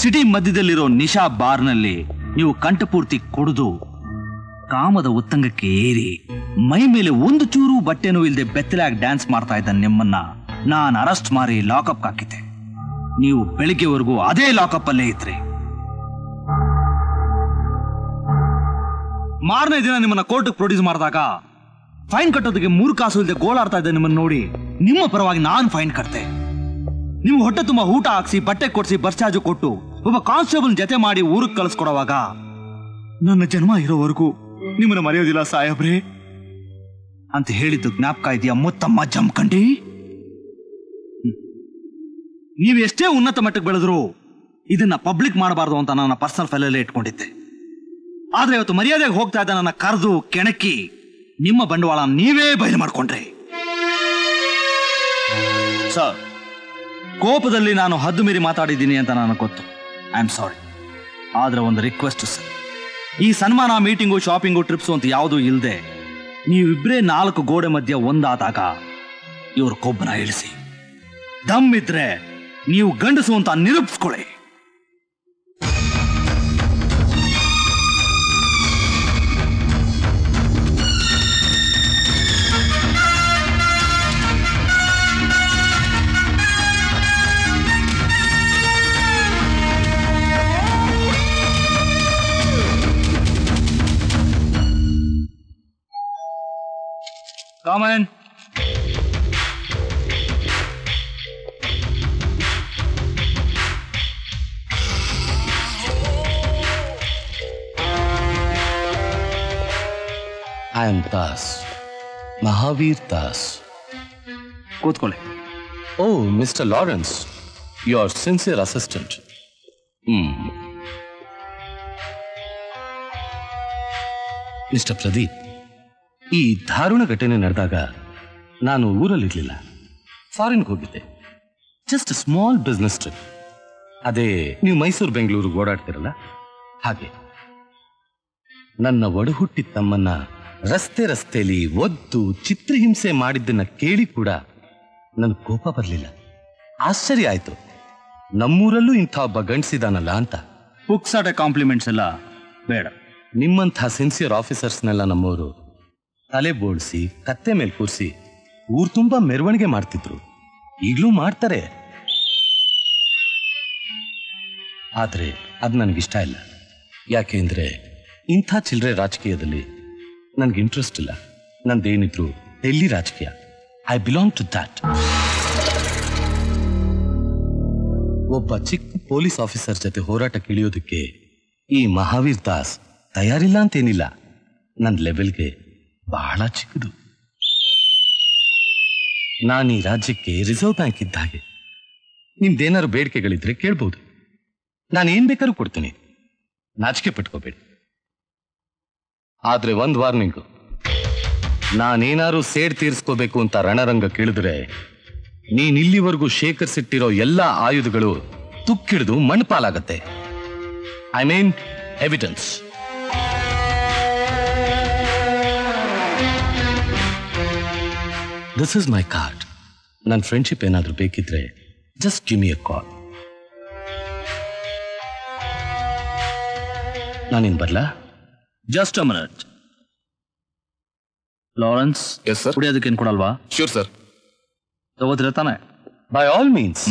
ಸಿಟಿ ಮಧ್ಯದಲ್ಲಿರೋ ನಿಶಾ ಬಾರ್ನಲ್ಲಿ ನೀವು ಕಂಠಪೂರ್ತಿ ಕುಡಿದು ಕಾಮದ ಉತ್ತಂಗಕ್ಕೆ ಏರಿ ಮೈ ಮೇಲೆ ಒಂದು ಚೂರು ಬಟ್ಟೆನೂ ಇಲ್ಲದೆ ಬೆತ್ತಲಾಗಿ ಡ್ಯಾನ್ಸ್ ಮಾಡ್ತಾ ಇದ್ದ ನಿಮ್ಮನ್ನ ನಾನು ಅರೆಸ್ಟ್ ಮಾಡಿ ಲಾಕಪ್ ಹಾಕಿದ್ದೆ. ನೀವು ಬೆಳಿಗ್ಗೆವರೆಗೂ ಅದೇ ಲಾಕಪ್ ಅಲ್ಲೇ ಇದ್ರಿ. ಮಾರನೇ ದಿನ ನಿಮ್ಮನ್ನ ಕೋರ್ಟ್ಗೆ ಪ್ರೊಡ್ಯೂಸ್ ಮಾಡಿದಾಗ ಫೈನ್ ಕಟ್ಟೋದಕ್ಕೆ 3 ಕಾಸು ಇಲ್ಲದೆ ಗೋಳಾಡ್ತಾ ಇದ್ದ ನಿಮ್ಮನ್ನ ನೋಡಿ ನಿಮ್ಮ ಪರವಾಗಿ ನಾನು ಫೈನ್ ಕಟ್ತೆ. ನೀವು ಹೊಟ್ಟೆ ತುಂಬಾ ಊಟ ಹಾಕ್ಸಿ, ಬಟ್ಟೆ ಕೊಡಿಸಿ, ಬಸ್ ಚಾರ್ಜ್ ಕೊಟ್ಟು ಒಬ್ಬ ಕಾನ್ಸ್ಟೇಬಲ್ ಜೊತೆ ಮಾಡಿ ಊರಿಗೆ ಕಳಿಸ್ಕೊಡುವಾಗ ನನ್ನ ಜನ್ಮ ಇರೋವರೆಗೂ ನಿಮ್ಮನ್ನ ಮರೆಯೋದಿಲ್ಲ ಸಾಹೇಬ್ರೆ ಅಂತ ಹೇಳಿದ್ದು ಜ್ಞಾಪಕ ಇದೆಯಾ ಮುತ್ತಮ್ಮ ಜಮ್ಕಂಡಿ? ನೀವು ಎಷ್ಟೇ ಉನ್ನತ ಮಟ್ಟಕ್ಕೆ ಬೆಳೆದ್ರು ಇದನ್ನ ಪಬ್ಲಿಕ್ ಮಾಡಬಾರ್ದು ಅಂತ ನನ್ನ ಪರ್ಸನಲ್ ಫೈಲಲ್ಲೇ ಇಟ್ಕೊಂಡಿದ್ದೆ. ಆದ್ರೆ ಇವತ್ತು ಮರ್ಯಾದೆಗೆ ಹೋಗ್ತಾ ಇದ್ದ ನನ್ನ ಕರೆದು ಕೆಣಕಿ ನಿಮ್ಮ ಬಂಡವಾಳ ನೀವೇ ಬಯಲು ಮಾಡ್ಕೊಂಡ್ರಿ. ಸರ್, ಕೋಪದಲ್ಲಿ ನಾನು ಹದ್ದು ಮೀರಿ ಮಾತಾಡಿದ್ದೀನಿ ಅಂತ ನನಗೆ ಗೊತ್ತು. I am sorry. ಆದ್ರೆ ಒಂದು ರಿಕ್ವೆಸ್ಟ್ ಸರ್, ಈ ಸನ್ಮಾನ, ಮೀಟಿಂಗು, ಶಾಪಿಂಗು, ಟ್ರಿಪ್ಸು ಅಂತ ಯಾವುದೂ ಇಲ್ಲದೆ ನೀವಿಬ್ಬರೇ 4 ಗೋಡೆ ಮಧ್ಯೆ ಒಂದಾದಾಗ ಇವ್ರ ಕೊಬ್ಬನ ಇಳಿಸಿ. ದಮ್ ಇದ್ರೆ ನೀವು ಗಂಡಸು ಅಂತ ನಿರೂಪಿಸ್ಕೊಳ್ಳಿ. Come in. I am Das, Mahavir Das. ಕೂತ್ಕೊಳ್ಳಿ. Oh mister Lawrence, your sincere assistant. Mister Pradeep, ಈ ದಾರುಣ ಘಟನೆ ನಡೆದಾಗ ನಾನು ಊರಲ್ಲಿರಲಿಲ್ಲ, ಫಾರಿನ್ಗೆ ಹೋಗಿದ್ದೆ. Just small business trip. ಅದೇ ನೀವು ಮೈಸೂರು ಬೆಂಗಳೂರು ಓಡಾಡ್ತಿರಲ್ಲ ಹಾಗೆ. ನನ್ನ ಒಡಹುಟ್ಟಿದ ತಮ್ಮನ್ನ ರಸ್ತೆಯಲ್ಲಿ ಒದ್ದು ಚಿತ್ರಹಿಂಸೆ ಮಾಡಿದ್ದನ್ನ ಕೇಳಿ ಕೂಡ ನನಗೆ ಕೋಪ ಬರಲಿಲ್ಲ. ಆಶ್ಚರ್ಯ ಆಯ್ತು, ನಮ್ಮೂರಲ್ಲೂ ಇಂಥ ಒಬ್ಬ ಗಂಡಸಿದಾನಲ್ಲ ಅಂತ. ಪುಕ್ಸಾಟ ಕಾಂಪ್ಲಿಮೆಂಟ್ಸ್ ಎಲ್ಲ ಬೇಡ. ನಿಮ್ಮಂಥ ಸಿನ್ಸಿಯರ್ ಆಫೀಸರ್ಸ್ನೆಲ್ಲ ನಮ್ಮವರು ತಲೆ ಬೋಳ್ಸಿ ಕತ್ತೆ ಮೇಲೆ ಕೂರಿಸಿ ಊರು ತುಂಬಾ ಮೆರವಣಿಗೆ ಮಾಡ್ತಿದ್ರು, ಈಗಲೂ ಮಾಡ್ತಾರೆ. ಆದ್ರೆ ಅದು ನನಗಿಷ್ಟ ಇಲ್ಲ. ಯಾಕೆಂದ್ರೆ ಇಂಥ ಚಿಲ್ಲರೆ ರಾಜಕೀಯದಲ್ಲಿ ನನಗೆ ಇಂಟ್ರೆಸ್ಟ್ ಇಲ್ಲ. ನಂದೇನಿದ್ರು ಡೆಲ್ಲಿ ರಾಜಕೀಯ. I belong to that. ಒಬ್ಬ ಚಿಕ್ಕ ಪೊಲೀಸ್ ಆಫೀಸರ್ ಜೊತೆ ಹೋರಾಟಕ್ಕೆ ಇಳಿಯೋದಕ್ಕೆ ಈ ಮಹಾವೀರ್ ದಾಸ್ ತಯಾರಿಲ್ಲ ಅಂತೇನಿಲ್ಲ. ನನ್ನ ಲೆವೆಲ್ಗೆ ಬಹಳ ಚಿಕ್ಕದು. ನಾನು ಈ ರಾಜ್ಯಕ್ಕೆ ರಿಸರ್ವ್ ಬ್ಯಾಂಕ್ ಇದ್ದ ಹಾಗೆ. ನಿಮ್ದೇನಾದ್ರು ಬೇಡಿಕೆಗಳಿದ್ರೆ ಕೇಳ್ಬೋದು, ನಾನೇನ್ ಬೇಕಾದ್ರೂ ಕೊಡ್ತೀನಿ. ನಾಚಿಕೆ ಪಟ್ಕೋಬೇಡಿ. ಆದ್ರೆ ಒಂದು ವಾರ್ನಿಂಗು, ನಾನೇನಾರು ಸೇಡ್ ತೀರಿಸ್ಕೋಬೇಕು ಅಂತ ರಣರಂಗ ಕೇಳಿದ್ರೆ ನೀನ್ ಇಲ್ಲಿವರೆಗೂ ಶೇಖರಿಸಿಟ್ಟಿರೋ ಎಲ್ಲ ಆಯುಧಗಳು ತುಕ್ಕಿಡಿದು ಮಣ್ಪಾಲಾಗತ್ತೆ. I mean evidence. This is my card. ನನ್ನ ಫ್ರೆಂಡ್ಶಿಪ್ ಏನಾದ್ರೂ ಬೇಕಿದ್ರೆ just give me a call. ನಾನಿನ್ ಬರ್ಲಾ? Just a minute. Lawrence, yes sir. ಕುಡಿಯೋದಕ್ಕೇನು ಕೊಡಲ್ವಾ? Sure sir. ತಗೋತಿರ ತಾನೆ? By all means.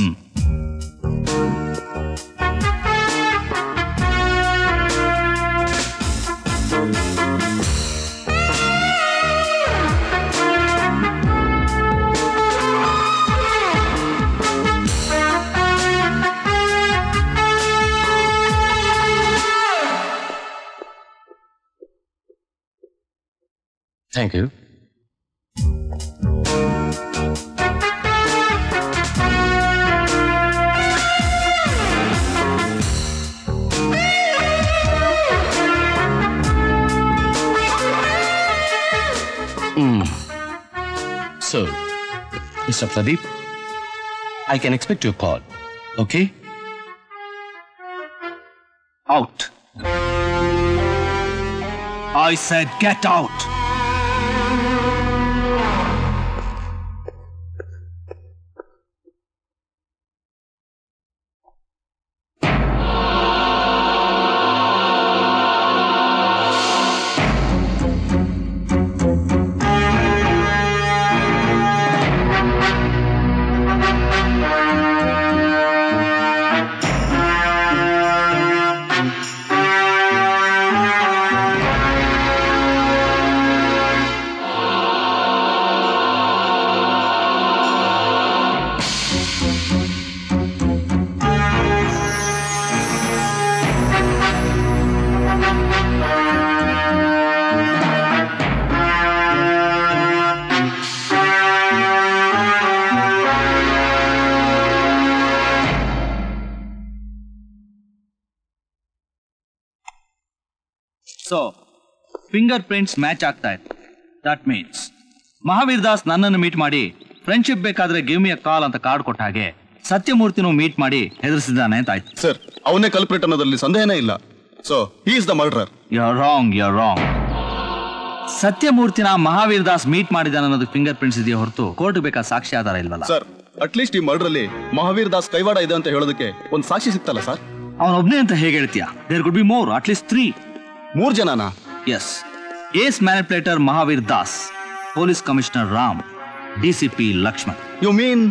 Thank you. So, Mr. Pradeep, I can expect your call, okay? Out. I said get out. So finger prints match ಆಗ್ತಾ ಇತ್ತು. ದಟ್ ಮೀನ್ಸ್ ಮಹಾವೀರ್ ದಾಸ್ ನನ್ನನ್ನು ಮೀಟ್ ಮಾಡಿ ಫ್ರೆಂಡ್ಶಿಪ್ ಬೇಕಾದ್ರೆ ಗಿವ್ ಮಿ ಅ ಕಾಲ್ ಅಂತ ಕಾರ್ಡ್ ಕೊಟ್ಟ ಹಾಗೆ ಸತ್ಯಮೂರ್ತಿನೂ ಮೀಟ್ ಮಾಡಿ ಹೆದರಿಸಿದ್ದಾನೆ ಅಂತ ಆಯ್ತು. ಸರ್, ಅವನೇ ಕಲ್ಪ್ರಿಟ್ ಅನ್ನೋದ್ರಲ್ಲಿ ಸಂದೇಹನೇ ಇಲ್ಲ. So he is the murderer. You are wrong. ಸತ್ಯಮೂರ್ತಿನ ಮಹಾವೀರ್ ದಾಸ್ ಮೀಟ್ ಮಾಡಿದಾನೆ ಅನ್ನೋದು ಫಿಂಗರ್ ಪ್ರಿಂಟ್ಸ್ ಇದೆಯಾ ಹೊರತು ಕೋರ್ಟ್ ಬೇಕಾದ ಸಾಕ್ಷಿ ಆಧಾರ ಇಲ್ವಲ್ಲ ಸರ್. ಅಟ್ಲೀಸ್ಟ್ ಈ ಮರ್ಡರ್ ಅಲ್ಲಿ ಮಹಾವೀರ್ ದಾಸ್ ಕೈವಾಡ ಇದೆ ಅಂತ ಹೇಳೋದಕ್ಕೆ ಒಂದು ಸಾಕ್ಷಿ ಸಿಕ್ತಲ್ಲ ಸರ್. ಅವನೊಬ್ನೇ ಅಂತ ಹೇಗೆ ಹೇಳ್ತೀಯಾ? There could be more, at least 3. 3 ಜನನಾ? Yes. Ace manipulator Mahavir Das, police commissioner Ram, DCP Lakshman. You mean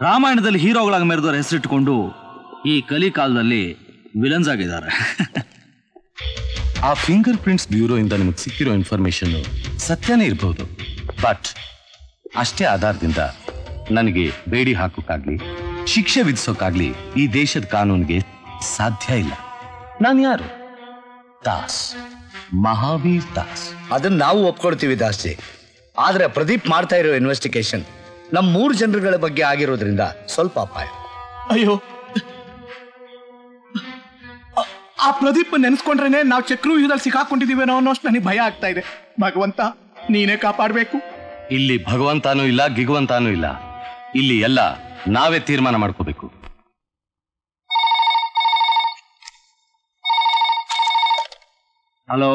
ರಾಮಾಯಣದಲ್ಲಿ ಹೀರೋಗಳಾಗಿ ಮೆರೆದವ್ರ ಹೆಸರಿಟ್ಟುಕೊಂಡು ಈ ಕಲಿಕಾಲದಲ್ಲಿ ವಿಲನ್ಸ್ ಆಗಿದ್ದಾರೆ. ಆ ಫಿಂಗರ್ ಪ್ರಿಂಟ್ಸ್ ಬ್ಯೂರೋ ಇಂದ ನಿಮಗೆ ಸಿಕ್ಕಿರೋ ಇನ್ಫಾರ್ಮೇಶನ್ ಸತ್ಯನೇ ಇರಬಹುದು, ಬಟ್ ಅಷ್ಟೇ ಆಧಾರದಿಂದ ನನಗೆ ಬೇಡಿ ಹಾಕೋಕ್ಕಾಗ್ಲಿ ಶಿಕ್ಷೆ ವಿಧಿಸೋಕ್ಕಾಗ್ಲಿ ಈ ದೇಶದ ಕಾನೂನಿಗೆ ಸಾಧ್ಯ ಇಲ್ಲ. ನಾನು ಯಾರು? ದಾಸ್, ಮಹಾವೀರ್ ದಾಸ್. ಅದನ್ನ ನಾವು ಒಪ್ಕೊಳ್ತೀವಿ ದಾಸ್ಜಿ. ಆದ್ರೆ ಪ್ರದೀಪ್ ಮಾಡ್ತಾ ಇರೋ ಇನ್ವೆಸ್ಟಿಗೇಷನ್ ನಮ್ಮ 3 ಜನರುಗಳ ಬಗ್ಗೆ ಆಗಿರೋದ್ರಿಂದ ಸ್ವಲ್ಪ ಅಪಾಯ. ಅಯ್ಯೋ, ಆ ಪ್ರದೀಪ್ ನೆನೆಸ್ಕೊಂಡ್ರೇನೆ ನಾವು ಚಕ್ರವ್ಯೂಹದಲ್ಲಿ ಸಿಕ್ಕಾಕೊಂಡಿದೀವೇನೋ ಅನ್ನೋಷ್ಟು ನನಗೆ ಭಯ ಆಗ್ತಾ ಇದೆ. ಭಗವಂತ ನೀನೇ ಕಾಪಾಡಬೇಕು. ಇಲ್ಲಿ ಭಗವಂತಾನೂ ಇಲ್ಲ, ಗಿಗುವಂತಾನೂ ಇಲ್ಲ. ಇಲ್ಲಿ ಎಲ್ಲ ನಾವೇ ತೀರ್ಮಾನ ಮಾಡ್ಕೋಬೇಕು. ಹಲೋ,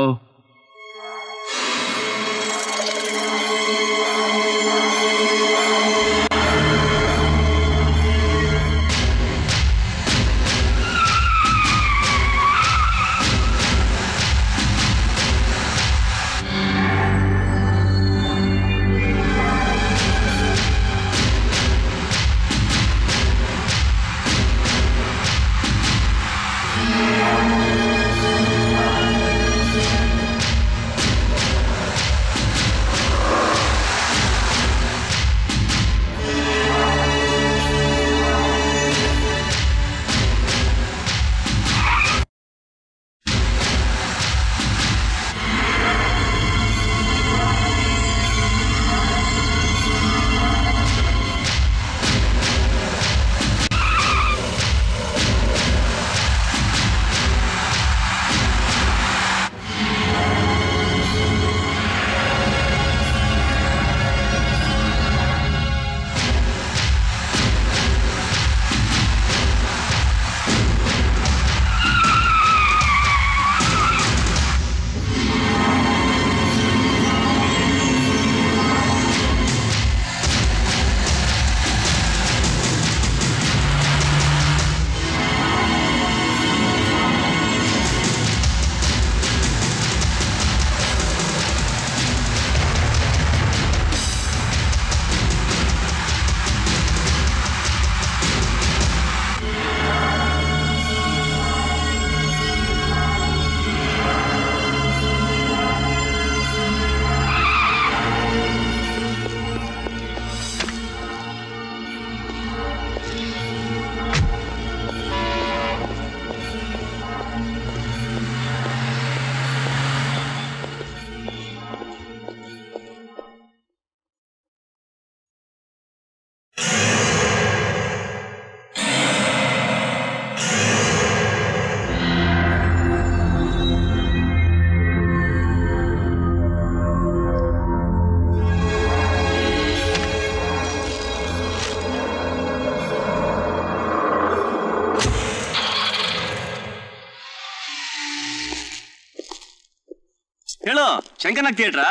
ಹೇಳೋ, ಶಂಕರ್ನಾಗ್ ಥಿಯೇಟ್ರಾ?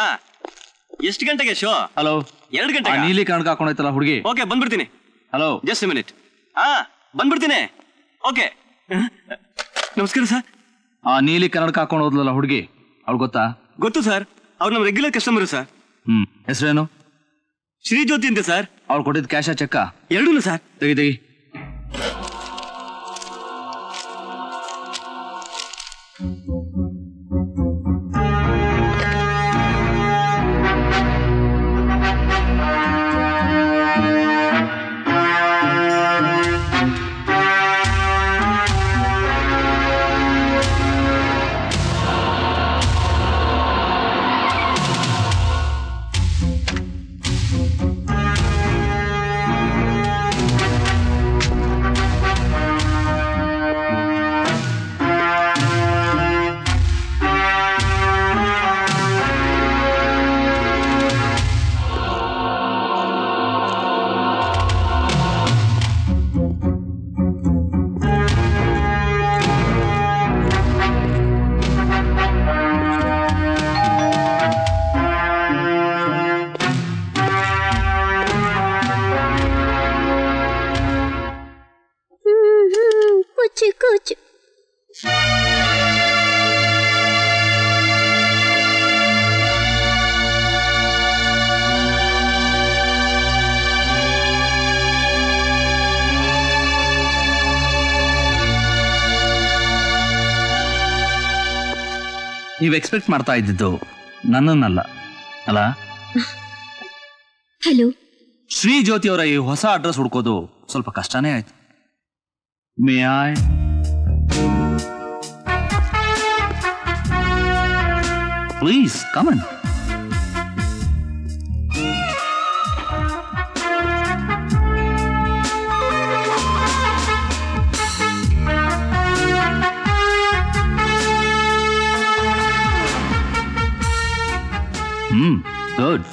ಎಷ್ಟು ಗಂಟೆಗೆ ಶೋ? ಹಲೋ, 2 ಗಂಟೆ. ನೀಲಿ ಕನ್ನಡ ಹಾಕೊಂಡೈತಲ್ಲ ಹುಡುಗಿ. ಓಕೆ, ಬಂದ್ಬಿಡ್ತೀನಿ. Hello, just A minute. ಬಂದ್ಬಿಡ್ತೀನಿ. ಓಕೆ, ನಮಸ್ಕಾರ ಸರ್. ಆ ನೀಲಿ ಕನ್ನಡ ಹಾಕೊಂಡು ಹೋದ್ಲಲ್ಲ ಹುಡುಗಿ, ಅವ್ಳು ಗೊತ್ತಾ? ಗೊತ್ತು ಸರ್, ಅವ್ರು ನಮ್ಮ ರೆಗ್ಯುಲರ್ ಕಸ್ಟಮರ್ ಸರ್. ಹೆಸರೇನು? ಶ್ರೀಜ್ಯೋತಿ ಅಂತ ಸರ್. ಅವ್ಳು ಕೊಟ್ಟಿದ್ದು ಕ್ಯಾಶ ಚೆಕ್ಕ? ಎರಡೂ ಸರ್. ತೆಗಿ. ಕೂಚು ನೀವು ಎಕ್ಸ್ಪೆಕ್ಟ್ ಮಾಡ್ತಾ ಇದ್ದಿದ್ದು ನನ್ನನ್ನಲ್ಲ ಅಲ್ಲ? ಹಲೋ, ಶ್ರೀ ಜ್ಯೋತಿ ಅವರ ಈ ಹೊಸ ಅಡ್ರೆಸ್ ಹುಡ್ಕೋದು ಸ್ವಲ್ಪ ಕಷ್ಟನೇ ಆಯ್ತು. May I please come in. Good.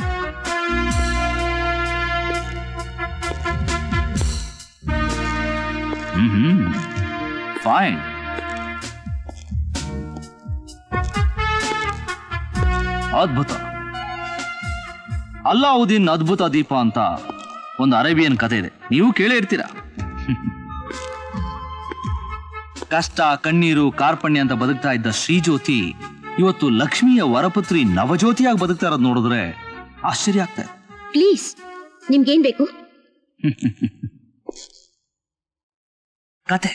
Fine. ಅದ್ಭುತ. ಅಲ್ಲಾವುದ್ದೀನ್ ಅದ್ಭುತ ದೀಪ ಅಂತ ಒಂದು ಅರೇಬಿಯನ್ ಕಥೆ ಇದೆ, ನೀವು ಕೇಳೇ ಇರ್ತೀರಾ. ಕಷ್ಟ, ಕಣ್ಣೀರು, ಕಾರ್ಪಣ್ಯ ಅಂತ ಬದುಕ್ತಾ ಇದ್ದ ಶ್ರೀಜ್ಯೋತಿ ಇವತ್ತು ಲಕ್ಷ್ಮಿಯ ವರಪುತ್ರಿ ನವಜ್ಯೋತಿಯಾಗಿ ಬದುಕ್ತಾ ಇರೋದು ನೋಡಿದ್ರೆ ಆಶ್ಚರ್ಯ ಆಗ್ತಾ ಇದೆ. ಪ್ಲೀಸ್, ನಿಮ್ಗೇನ್ ಬೇಕು? ಕತೆ,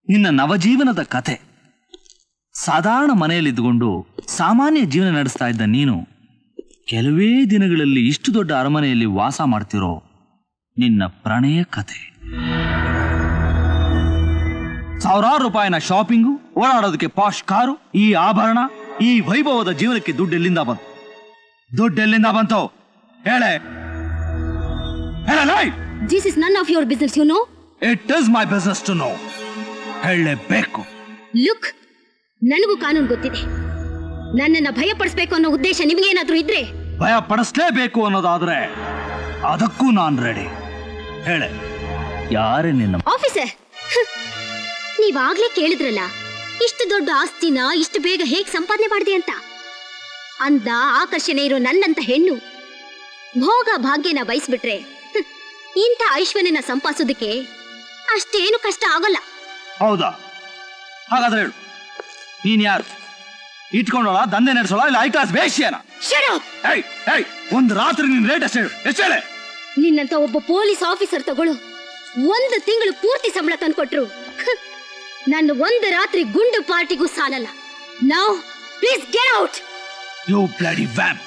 ನಿನ್ನ ನವಜೀವನದ ಕತೆ. ಸಾಧಾರಣ ಮನೆಯಲ್ಲಿದ್ದುಕೊಂಡು ಸಾಮಾನ್ಯ ಜೀವನ ನಡೆಸ್ತಾ ಇದ್ದ ನೀನು ಕೆಲವೇ ದಿನಗಳಲ್ಲಿ ಇಷ್ಟು ದೊಡ್ಡ ಅರಮನೆಯಲ್ಲಿ ವಾಸ ಮಾಡ್ತಿರೋ ನಿನ್ನ ಪ್ರಣಯ ಕತೆ. ಸಾವಿರಾರು ರೂಪಾಯಿನ ಶಾಪಿಂಗು, ಓಡಾಡೋದಕ್ಕೆ ಪಾಶ್ ಕಾರು, ಈ ಆಭರಣ, ಈ ವೈಭವದ ಜೀವನಕ್ಕೆ ದುಡ್ಡೆಲ್ಲಿಂದ ಬಂತು? ದುಡ್ಡೆಲ್ಲಿಂದ ಬಂತು ಹೇಳೆ. This is none of your business, you know. It is my business to know. ಹೇಳಲೇಬೇಕು. ಲುಕ್, ನನಗೂ ಕಾನೂನು ಗೊತ್ತಿದೆ. ನನ್ನನ್ನ ಭಯಪಡಿಸ್ಬೇಕು ಅನ್ನೋ ಉದ್ದೇಶ ನಿಮಗೇನಾದ್ರೂ ಇದ್ರೆ, ಭಯ ಪಡಿಸ್ಲೇಬೇಕು ಅನ್ನೋದಾದ್ರೆ ಅದಕ್ಕೂ ನಾನ್ ರೆಡಿ. ಹೇಳೆ, ಯಾರೇ ನಿನ್ನ ಆಫೀಸರ್? ನೀವಾಗ್ಲೇ ಕೇಳಿದ್ರಲ್ಲ, ಇಷ್ಟು ದೊಡ್ಡ ಆಸ್ತಿನ ಇಷ್ಟು ಬೇಗ ಹೇಗ್ ಸಂಪಾದನೆ ಮಾಡಿದೆ ಅಂತ. ಅಂದ ಆಕರ್ಷಣೆ ಇರೋ ನನ್ನಂತ ಹೆಣ್ಣು ಭೋಗ ಭಾಗ್ಯನ ಬಯಸ್ಬಿಟ್ರೆ ಇಂಥ ಐಶ್ವರ್ಯನ ಸಂಪಾದಿಸೋದಕ್ಕೆ ಅಷ್ಟೇನು ಕಷ್ಟ ಆಗಲ್ಲ. ಹೌದಾ? ಹಾಗಾದ್ರೆ ಹೇಳು, ನೀನ್ ಯಾರು? ಇಟ್ಕೊಂಡೋಳ, ದಂಧೆ ನಡೆಸೋಳ, ಇಲ್ಲ ಐ ಕ್ಲಾಸ್ ವೇಶ್ಯನ? ಒಂದು ರಾತ್ರಿ ನಿನ್ ರೇಟ್ ಎಷ್ಟು ಹೇಳು, ಎಷ್ಟು ಹೇಳೆ? ನಿನ್ನಂತ ಒಬ್ಬ ಪೊಲೀಸ್ ಆಫೀಸರ್ ತಗೊಳ್ಳು 1 ತಿಂಗಳು ಪೂರ್ತಿ ಸಂಬಳ ತಂದ್ಕೊಟ್ರು ನನ್ನ ಒಂದು ರಾತ್ರಿ ಗುಂಡು ಪಾರ್ಟಿಗೂ ಸಾಲಲ್ಲ. Now please get out. You bloody ವ್ಯಾಮ್.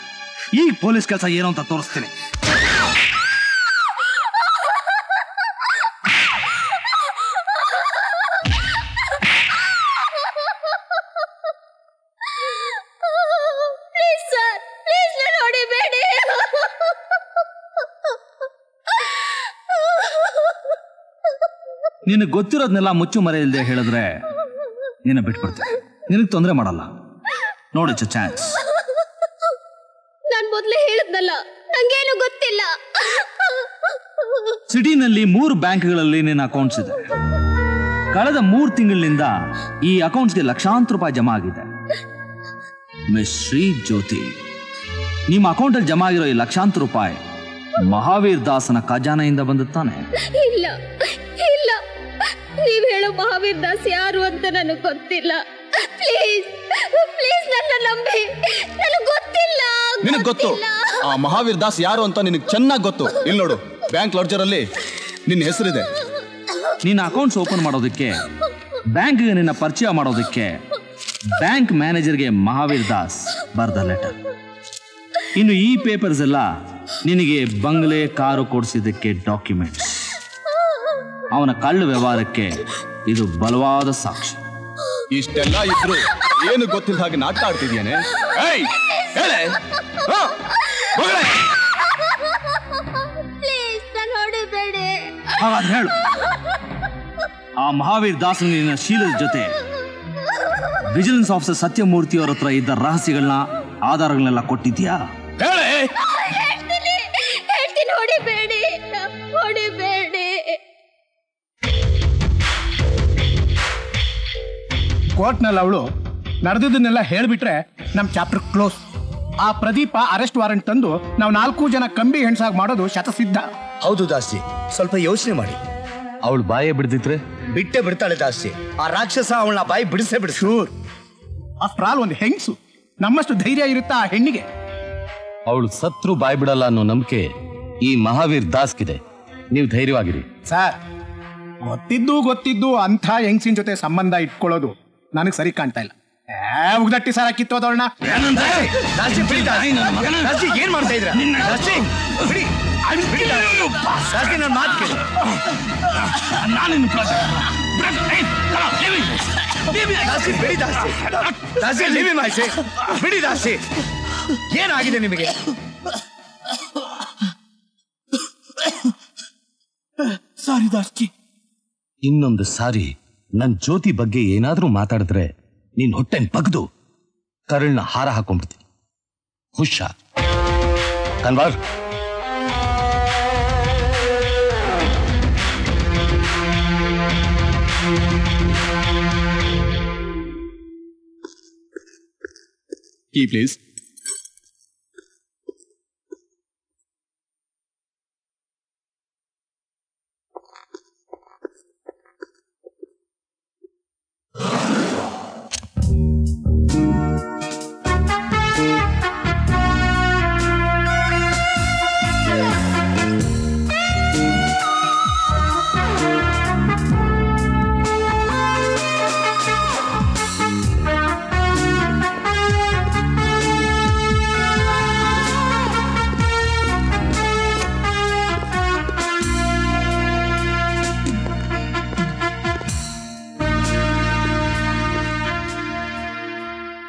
ಈ ಪೊಲೀಸ್ ಕೆಲಸ ಏನು ಅಂತ ತೋರಿಸ್ತೀನಿ. ನಿನಗೆ ಗೊತ್ತಿರೋದ್ನೆಲ್ಲ ಮುಚ್ಚು ಮರೆ ಇಲ್ಲದೆ ಹೇಳಿದ್ರೆ ನಿನ್ನ ಬಿಟ್ಬಿಡ್ತೀನಿ. ನಿನಗೆ ತೊಂದರೆ ಮಾಡಲ್ಲ. ನೋಡಿ ಚಾನ್ಸ್. ನಾನು ಮೊದಲೇ ಹೇಳಿದ್ನಲ್ಲ, ನಂಗೇನು ಗೊತ್ತಿಲ್ಲ. ಸಿಟಿನಲ್ಲಿ 3 ಬ್ಯಾಂಕ್ಗಳಲ್ಲಿ ನಿನ್ನ ಅಕೌಂಟ್ಸ್ ಇದೆ. ಕಳೆದ 3 ತಿಂಗಳಿನಿಂದ ಈ ಅಕೌಂಟ್ಸ್ಗೆ ಲಕ್ಷಾಂತರ ರೂಪಾಯಿ ಜಮಾ ಆಗಿದೆ. ಮಿಸ್ ಶ್ರೀ ಜ್ಯೋತಿ, ನಿಮ್ಮ ಅಕೌಂಟಲ್ಲಿ ಜಮಾ ಆಗಿರೋ ಈ ಲಕ್ಷಾಂತರ ರೂಪಾಯಿ ಮಹಾವೀರ್ ದಾಸನ ಖಜಾನೆಯಿಂದ ಬಂದುತ್ತಾನೆ? ಇಲ್ಲ ಇಲ್ಲ, ನೀವ್ ಹೇಳೋ ಮಹಾವೀರ್ ದಾಸ್ ಯಾರು ಅಂತ ನನಗೆ ಗೊತ್ತಿಲ್ಲ. ಪ್ಲೀಸ್ ಪ್ಲೀಸ್ ನನ್ನ ನಂಬಿ, ನನಗೆ ಗೊತ್ತಿಲ್ಲ. ನಿನಗೆ ಗೊತ್ತು, ಆ ಮಹಾವೀರ್ ದಾಸ್ ಯಾರು ಅಂತ ನಿನಗೆ ಚೆನ್ನಾಗಿ ಗೊತ್ತು. ಇಲ್ಲಿ ನೋಡು, ಬ್ಯಾಂಕ್ ಲಾಡ್ಜರ್ ಅಲ್ಲಿ ನಿನ್ನ ಹೆಸರಿದೆ. ನಿನ್ನ ಅಕೌಂಟ್ಸ್ ಓಪನ್ ಮಾಡೋದಕ್ಕೆ, ಬ್ಯಾಂಕ್ಗೆ ನಿನ್ನ ಪರಿಚಯ ಮಾಡೋದಕ್ಕೆ ಬ್ಯಾಂಕ್ ಮ್ಯಾನೇಜರ್ಗೆ ಮಹಾವೀರ್ ದಾಸ್ ಬರ್ದ ಲೆಟರ್. ಇನ್ನು ಈ ಪೇಪರ್ಸ್ ಎಲ್ಲ ನಿನಗೆ ಬಂಗ್ಲೆ, ಕಾರು ಕೊಡಿಸಿದ್ದಕ್ಕೆ ಡಾಕ್ಯುಮೆಂಟ್ಸ್. ಅವನ ಕಳ್ಳ ವ್ಯವಹಾರಕ್ಕೆ ಇದು ಬಲವಾದ ಸಾಕ್ಷಿ. ಇಷ್ಟೆಲ್ಲ ಇದ್ರು ಏನು ಗೊತ್ತಿಲ್ಲ ಹಾಗೆ ನಾಟಕ ಆಡ್ತಿದ್ಯಾನೆ? ಹಾಗಾದ್ರೆ ಹೇಳು, ಆ ಮಹಾವೀರ್ ದಾಸನ ನಿನ್ನ ಶೀಲದ ಜೊತೆ ವಿಜಿಲೆನ್ಸ್ ಆಫೀಸರ್ ಸತ್ಯಮೂರ್ತಿ ಅವರ ಹತ್ರ ಇದ್ದ ರಹಸ್ಯಗಳನ್ನ, ಆಧಾರಗಳನ್ನೆಲ್ಲ ಕೊಟ್ಟಿದ್ಯಾ? ಹೇಳ್ತೀನಿ, ಹೊಡಿಬೇಡಿ, ಹೊಡಿಬೇಡಿ. ಕೋರ್ಟ್ನಲ್ಲಿ ಅವಳು ನಡೆದಿದ್ದನ್ನೆಲ್ಲ ಹೇಳ್ಬಿಟ್ರೆ ನಮ್ ಚಾಪ್ಟರ್ ಕ್ಲೋಸ್. ಆ ಪ್ರದೀಪ ಅರೆಸ್ಟ್ ವಾರೆಂಟ್ ತಂದು ನಾವು 4 ಜನ ಕಂಬಿ ಹೆಣ್ಸಾಗಿ ಮಾಡೋದು ಶತಸಿದ್ಧ. ಹೌದು ದಾಸಿ, ಸ್ವಲ್ಪ ಯೋಚನೆ ಮಾಡಿ. ಅವಳು ಬಾಯೇ ಬಿಡ್ದಿದ್ರೆ ಬಿಟ್ಟೆ ಬಿಡ್ತಾಳೆ ದಾಸಿ. ಆ ರಾಕ್ಷಸ ಅವಳನ್ನ ಬಾಯಿ ಬಿಡಿಸೇ ಬಿಡಿಸ್. ಶೂರ್. ಆಫ್ಟರ್ ಆಲ್ ಒಂದು ಹೆಂಗ್ಸು, ನಮ್ಮಷ್ಟು ಧೈರ್ಯ ಇರುತ್ತಾ ಆ ಹೆಣ್ಣಿಗೆ? ಅವಳು ಸತ್ರು ಬಾಯ್ ಬಿಡಲ್ಲ ಅನ್ನೋ ನಂಬಿಕೆ ಈ ಮಹಾವೀರ್ ದಾಸ್ಗಿದೆ. ನೀವು ಧೈರ್ಯವಾಗಿರಿ. ಸರ್, ಗೊತ್ತಿದ್ದು ಅಂಥ ಹೆಂಗ್ಸಿನ ಜೊತೆ ಸಂಬಂಧ ಇಟ್ಕೊಳ್ಳೋದು ನನಗೆ ಸರಿ ಕಾಣ್ತಾ ಇಲ್ಲ. ಉಗ್ದಟ್ಟಿ ಸಾರ ಕಿತ್ತೋದವಳನ್ನ ಏನ್ ಮಾಡ್ತಾ ಇದ್ರ? ನನ್ನ ಮಾತು ಕೇಳಿ. ಬಿಡಿ ದಾಸಿ, ಏನಾಗಿದೆ ನಿಮಗೆ? ಸಾರಿ ದಾಸ್ಜಿ. ಇನ್ನೊಂದು ಸಾರಿ ನನ್ ಜ್ಯೋತಿ ಬಗ್ಗೆ ಏನಾದ್ರೂ ಮಾತಾಡಿದ್ರೆ ನೀನ್ ಹೊಟ್ಟೆನ್ ಬಗ್ದು ಕರಳ್ನ ಹಾರ ಹಾಕೊಂಡ್ಬಿಡ್ತೀನಿ. ಹುಷಾರ್ ಕನ್ವಾರ್. Key, please.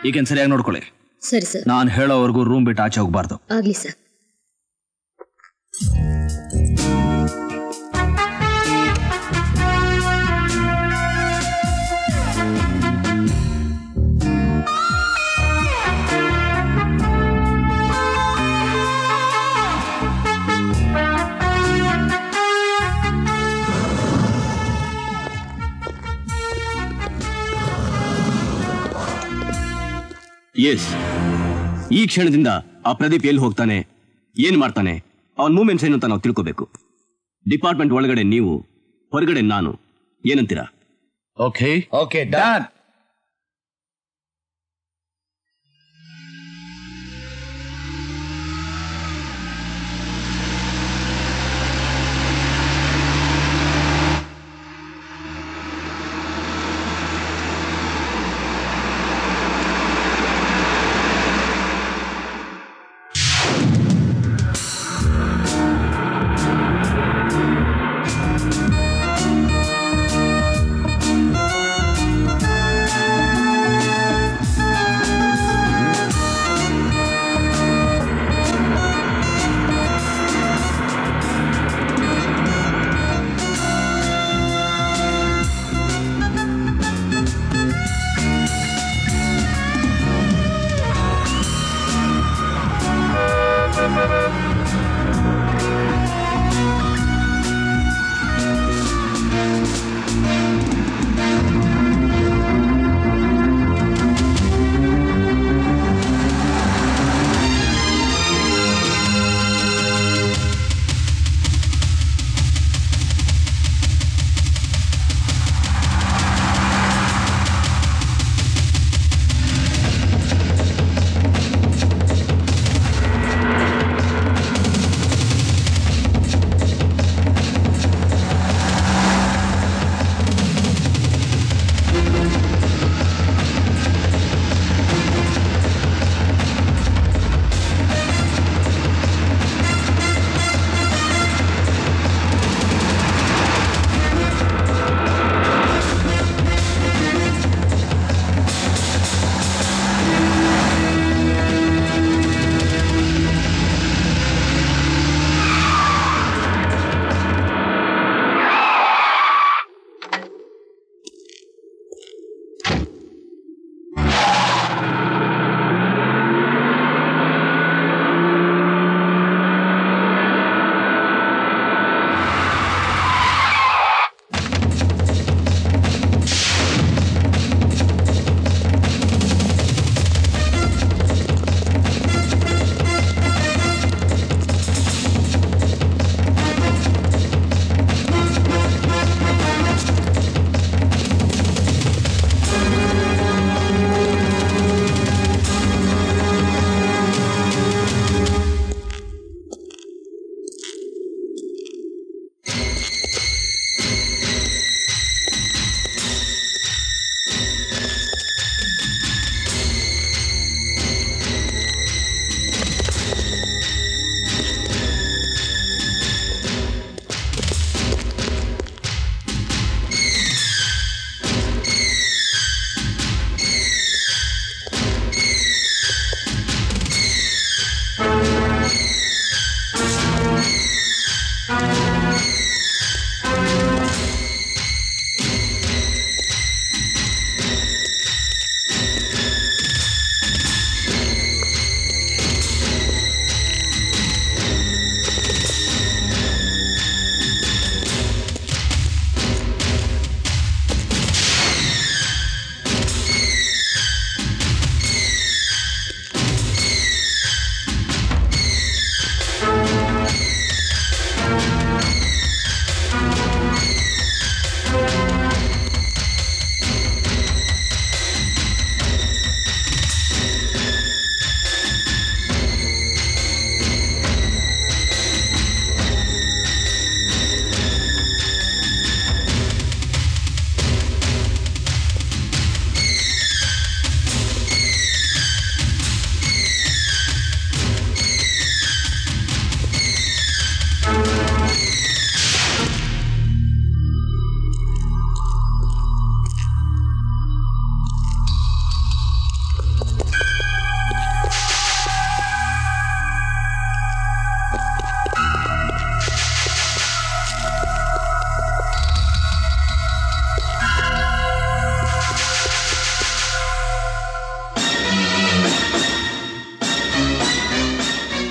ಈಗೇನ್ ಸರಿಯಾಗಿ ನೋಡ್ಕೊಳ್ಳಿ. ಸರಿ ಸರ್. ನಾನು ಹೇಳೋವರೆಗೂ ರೂಮ್ ಬಿಟ್ಟು ಆಚೆ ಹೋಗ್ಬಾರ್ದು. ಆಗ್ಲಿ ಸರ್. ಎಸ್, ಈ ಕ್ಷಣದಿಂದ ಆ ಪ್ರದೀಪ್ ಎಲ್ಲಿ ಹೋಗ್ತಾನೆ, ಏನ್ ಮಾಡ್ತಾನೆ, ಅವನ್ ಮೂವ್ಮೆಂಟ್ಸ್ ಏನು ಅಂತ ನಾವು ತಿಳ್ಕೋಬೇಕು. ಡಿಪಾರ್ಟ್ಮೆಂಟ್ ಒಳಗಡೆ ನೀವು, ಹೊರಗಡೆ ನಾನು. ಏನಂತೀರಾ? Okay okay done.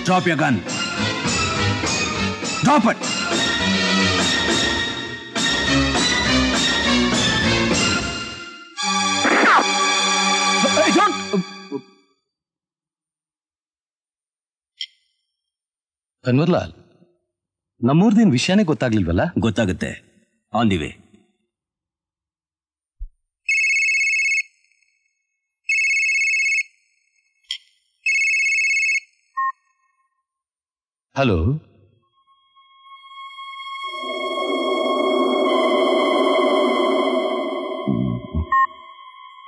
Drop your gun. Drop it. Kanwarlal, ನಮ್ಮೂರ್ದೇನ್ ವಿಷಯನೇ ಗೊತ್ತಾಗ್ಲಿಲ್ವಲ್ಲ? ಗೊತ್ತಾಗುತ್ತೆ, on the way. Hello,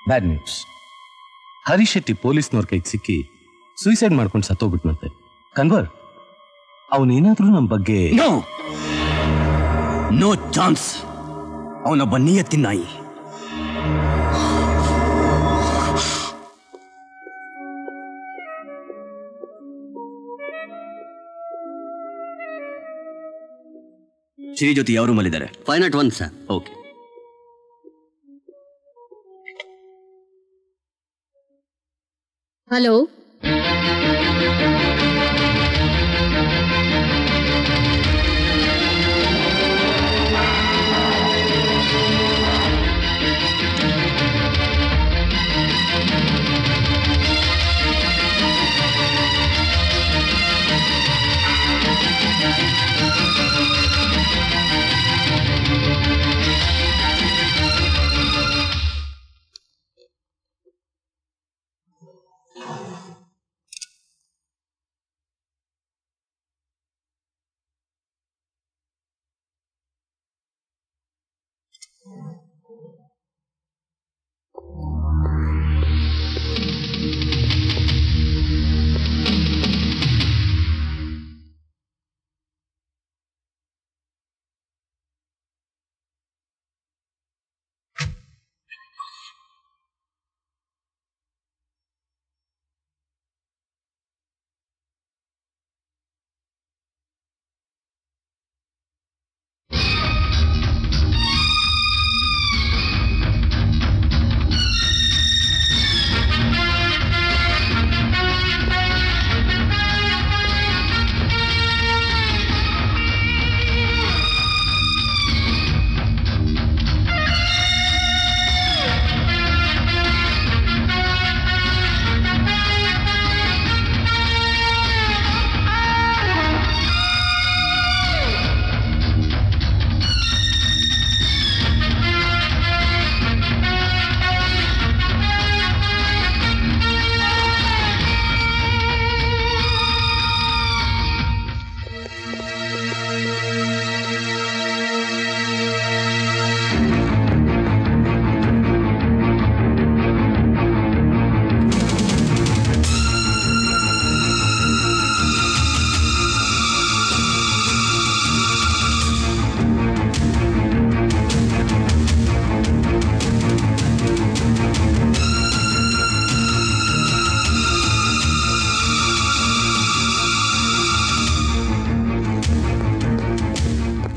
bad news. Harish Shetty ಪೊಲೀಸ್ನವ್ರ ಕೈಗೆ ಸಿಕ್ಕಿ ಸೂಸೈಡ್ ಮಾಡ್ಕೊಂಡು ಸತ್ತೋಗ್ಬಿಟ್ನಂತೆ. ಕನ್ವರ್, ಅವನೇನಾದ್ರೂ ನಮ್ಮ ಬಗ್ಗೆ... ನೋ ಚಾನ್ಸ್. ಅವನೊಬ್ಬ ನಿಯತ್ತಿನ ನಾಯಿ. ಶ್ರೀ ಜೊತೆ ಯಾವ ರೂಮಲ್ಲಿದ್ದಾರೆ? 501 sir. Okay. Hello,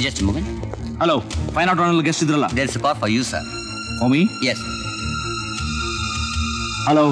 Just a moment. Hello, 501 guest ಇದ್ರಲ್ಲ? There's a call for you, sir. For me? Yes. Hello.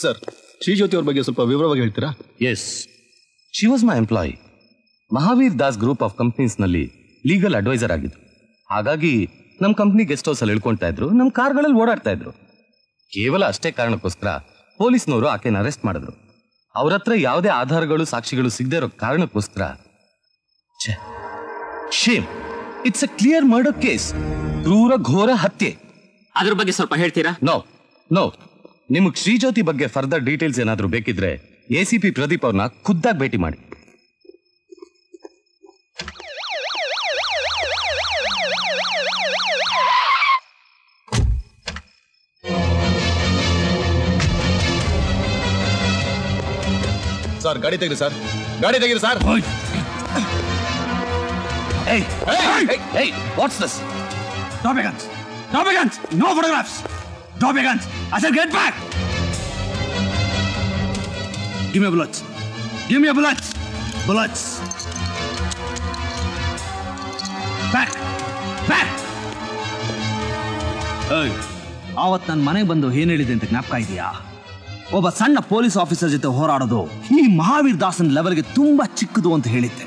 Sir, Shrijyoti ಅವ್ರ ಬಗ್ಗೆ ಸ್ವಲ್ಪ ವಿವರವಾಗಿ ಹೇಳ್ತೀರಾ? Yes, she was my employee. Mahavir Das group of ಕಂಪ್ನೀಸ್ನಲ್ಲಿ ಲೀಗಲ್ ಅಡ್ವೈಸರ್ ಆಗಿದ್ರು. ಹಾಗಾಗಿ ನಮ್ಮ ಕಂಪ್ನಿ ಗೆಸ್ಟ್ ಹೌಸ್ ಅಲ್ಲಿ ಇಳ್ಕೊಳ್ತಾ ಇದ್ರು, ನಮ್ಮ ಕಾರ್ಗಳಲ್ಲಿ ಓಡಾಡ್ತಾ ಇದ್ರು. ಕೇವಲ ಅಷ್ಟೇ ಕಾರಣಕ್ಕೋಸ್ಕರ ಪೊಲೀಸ್ನವರು ಆಕೆನ ಅರೆಸ್ಟ್ ಮಾಡಿದ್ರು. ಅವ್ರ ಹತ್ರ ಯಾವುದೇ ಆಧಾರಗಳು ಸಾಕ್ಷಿಗಳು ಸಿಗದೆ ಇರೋ ಕಾರಣಕ್ಕೋಸ್ಕರ shame. It's a clear murder case. ಕ್ರೂರ ಘೋರ ಹತ್ಯೆ. ಅದ್ರ ಬಗ್ಗೆ ಸ್ವಲ್ಪ ಹೇಳ್ತೀರಾ? ನೋ ನೋ, ನಿಮಗೆ ಶ್ರೀಜ್ಯೋತಿ ಬಗ್ಗೆ ಫರ್ದರ್ ಡೀಟೇಲ್ಸ್ ಏನಾದರೂ ಬೇಕಿದ್ರೆ ACP ಪ್ರದೀಪ್ ಅವ್ರನ್ನ ಖುದ್ದಾಗಿ ಭೇಟಿ ಮಾಡಿ. ಸರ್, ಗಾಡಿ ತೆಗಿರಿ ಸರ್, ಗಾಡಿ ತೆಗಿರಿ sir. Hey, what's this? Drop your guns. Drop your guns. No photographs. Drop your guns. I said get back. Give me your bullets. Give me your bullets. Bullets. Back. Back. Hey, ಆವತ್ತು ನನ್ನ ಮನೆಗೆ ಬಂದು ಏನ್ ಹೇಳಿದೆ ಅಂತ ಜ್ಞಾಪಕ ಇದೆಯಾ? ಒಬ್ಬ ಸಣ್ಣ ಪೊಲೀಸ್ ಆಫೀಸರ್ ಜೊತೆ ಹೋರಾಡೋದು ಈ ಮಹಾವೀರ್ ದಾಸನ್ ಲೆವೆಲ್ಗೆ ತುಂಬಾ ಚಿಕ್ಕದು ಅಂತ ಹೇಳಿದ್ದೆ.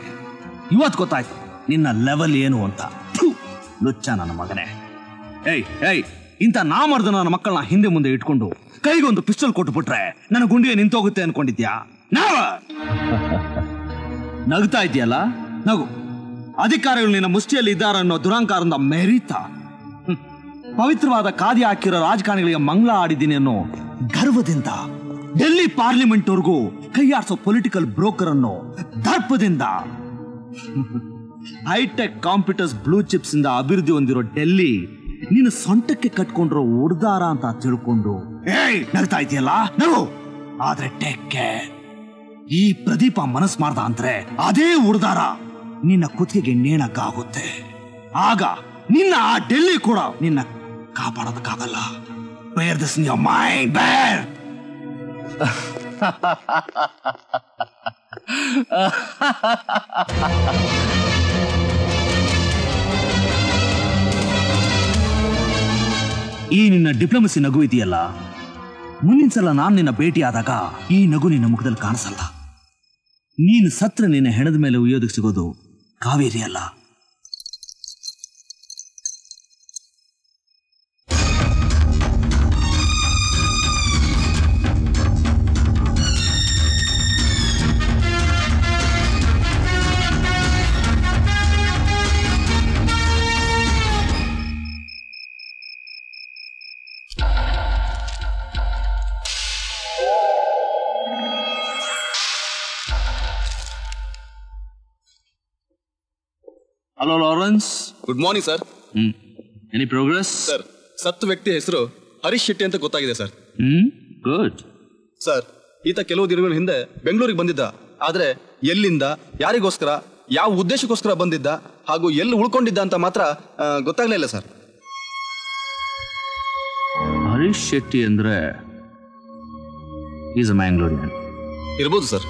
ಇವತ್ತು ಗೊತ್ತಾಯ್ತು ನಿನ್ನ ಲೆವೆಲ್ ಏನು ಅಂತ. ಲುಚ್ಚ ನನ್ನ ಮಗನೇ. ಏಯ್, ಇಂಥ ನಾಮರ್ದ ನನ್ನ ಮಕ್ಕಳನ್ನ ಹಿಂದೆ ಮುಂದೆ ಇಟ್ಕೊಂಡು ಕೈಗೊಂದು ಪಿಸ್ಟಲ್ ಕೊಟ್ಟುಬಿಟ್ರೆ ನನ್ನ ಗುಂಡಿಗೆ ನಿಂತೋಗುತ್ತೆ ಅನ್ಕೊಂಡಿದ್ಯಾ? ನಗ್ತಾ ಇದೆಯಲ್ಲ, ನಗು. ಅಧಿಕಾರಿಗಳು ನಿನ್ನ ಮುಷ್ಟಿಯಲ್ಲಿ ಇದ್ದಾರೆ ಅನ್ನೋ ದುರಾಂಕಾರದಿಂದ ಮೆರೀತ. ಪವಿತ್ರವಾದ ಖಾದಿ ಹಾಕಿರೋ ರಾಜಕಾರಣಿಗಳಿಗೆ ಮಂಗಳ ಆಡಿದ್ದೀನಿ ಅನ್ನೋ ಗರ್ವದಿಂದ ಡೆಲ್ಲಿ ಪಾರ್ಲಿಮೆಂಟ್ ವರ್ಗೂ ಕೈಯಾಡಿಸೋ ಪೊಲಿಟಿಕಲ್ ಬ್ರೋಕರ್ ಅನ್ನೋ ದರ್ಪದಿಂದ ಹೈಟೆಕ್ ಕಾಂಪ್ಯೂಟರ್ಸ್ ಬ್ಲೂ ಚಿಪ್ಸ್ ಇಂದ ಅಭಿವೃದ್ಧಿ ಹೊಂದಿರೋ ಡೆಲ್ಲಿ ನೀನು ಸೊಂಟಕ್ಕೆ ಕಟ್ಕೊಂಡ್ರೋ ಉಡ್ದಾರ ಅಂತ ತಿಳ್ಕೊಂಡು ನಗ್ತಾ ಇದೆಯಲ್ಲ, ನಗು. ಆದ್ರೆ ಟೇಕ್ ಕೇರ್, ಈ ಪ್ರದೀಪ ಮನಸ್ ಮಾಡ್ದ ಅಂದ್ರೆ ಅದೇ ಉಡ್ದಾರ ನಿನ್ನ ಕುತ್ತಿಗೆಗೆ ನೇಣಕ್ಕಾಗುತ್ತೆ. ಆಗ ನಿನ್ನ ಆ ಡೆಲ್ಲಿ ಕೂಡ ನಿನ್ನ ಕಾಪಾಡೋದಕ್ಕಾಗಲ್ಲ. ಬೇರ್ ದಿಸ್ ಇನ್ ಯೋರ್ ಮೈಂಡ್, ಬೇರ್. ಈ ನಿನ್ನ ಡಿಪ್ಲೊಮಸಿ ನಗು ಇದೆಯಲ್ಲ, ಮುಂದಿನ ಸಲ ನಾನು ನಿನ್ನ ಭೇಟಿ ಆದಾಗ ಈ ನಗು ನಿನ್ನ ಮುಖದಲ್ಲಿ ಕಾಣಿಸಲ್ಲ. ನೀನು ಸತ್ರ ನಿನ್ನ ಹೆಣದ ಮೇಲೆ ಉಯ್ಯೋದಕ್ಕೆ ಸಿಗೋದು ಕಾವೇರಿ ಅಲ್ಲ. Hello Lawrence. Good morning sir. Any progress? Sir, ಸತ್ತು ವ್ಯಕ್ತಿ ಹೆಸರು ಹರೀಶ್ ಶೆಟ್ಟಿ ಅಂತ ಗೊತ್ತಾಗಿದೆ ಸರ್. ಗುಡ್. ಸರ್, ಈತ ಕೆಲವು ದಿನಗಳ ಹಿಂದೆ ಬೆಂಗಳೂರಿಗೆ ಬಂದಿದ್ದ. ಆದ್ರೆ ಎಲ್ಲಿಂದ, ಯಾರಿಗೋಸ್ಕರ, ಯಾವ ಉದ್ದೇಶಕ್ಕೋಸ್ಕರ ಬಂದಿದ್ದ ಹಾಗೂ ಎಲ್ಲಿ ಉಳ್ಕೊಂಡಿದ್ದ ಅಂತ ಮಾತ್ರ ಗೊತ್ತಾಗ್ಲೇ ಇಲ್ಲ ಸರ್. ಹರೀಶ್ ಶೆಟ್ಟಿ ಅಂದ್ರೆ ಈಸ್ ಅ ಮ್ಯಾಂಗ್ಳೂರಿಯನ್ ಇರ್ಬೋದು ಸರ್.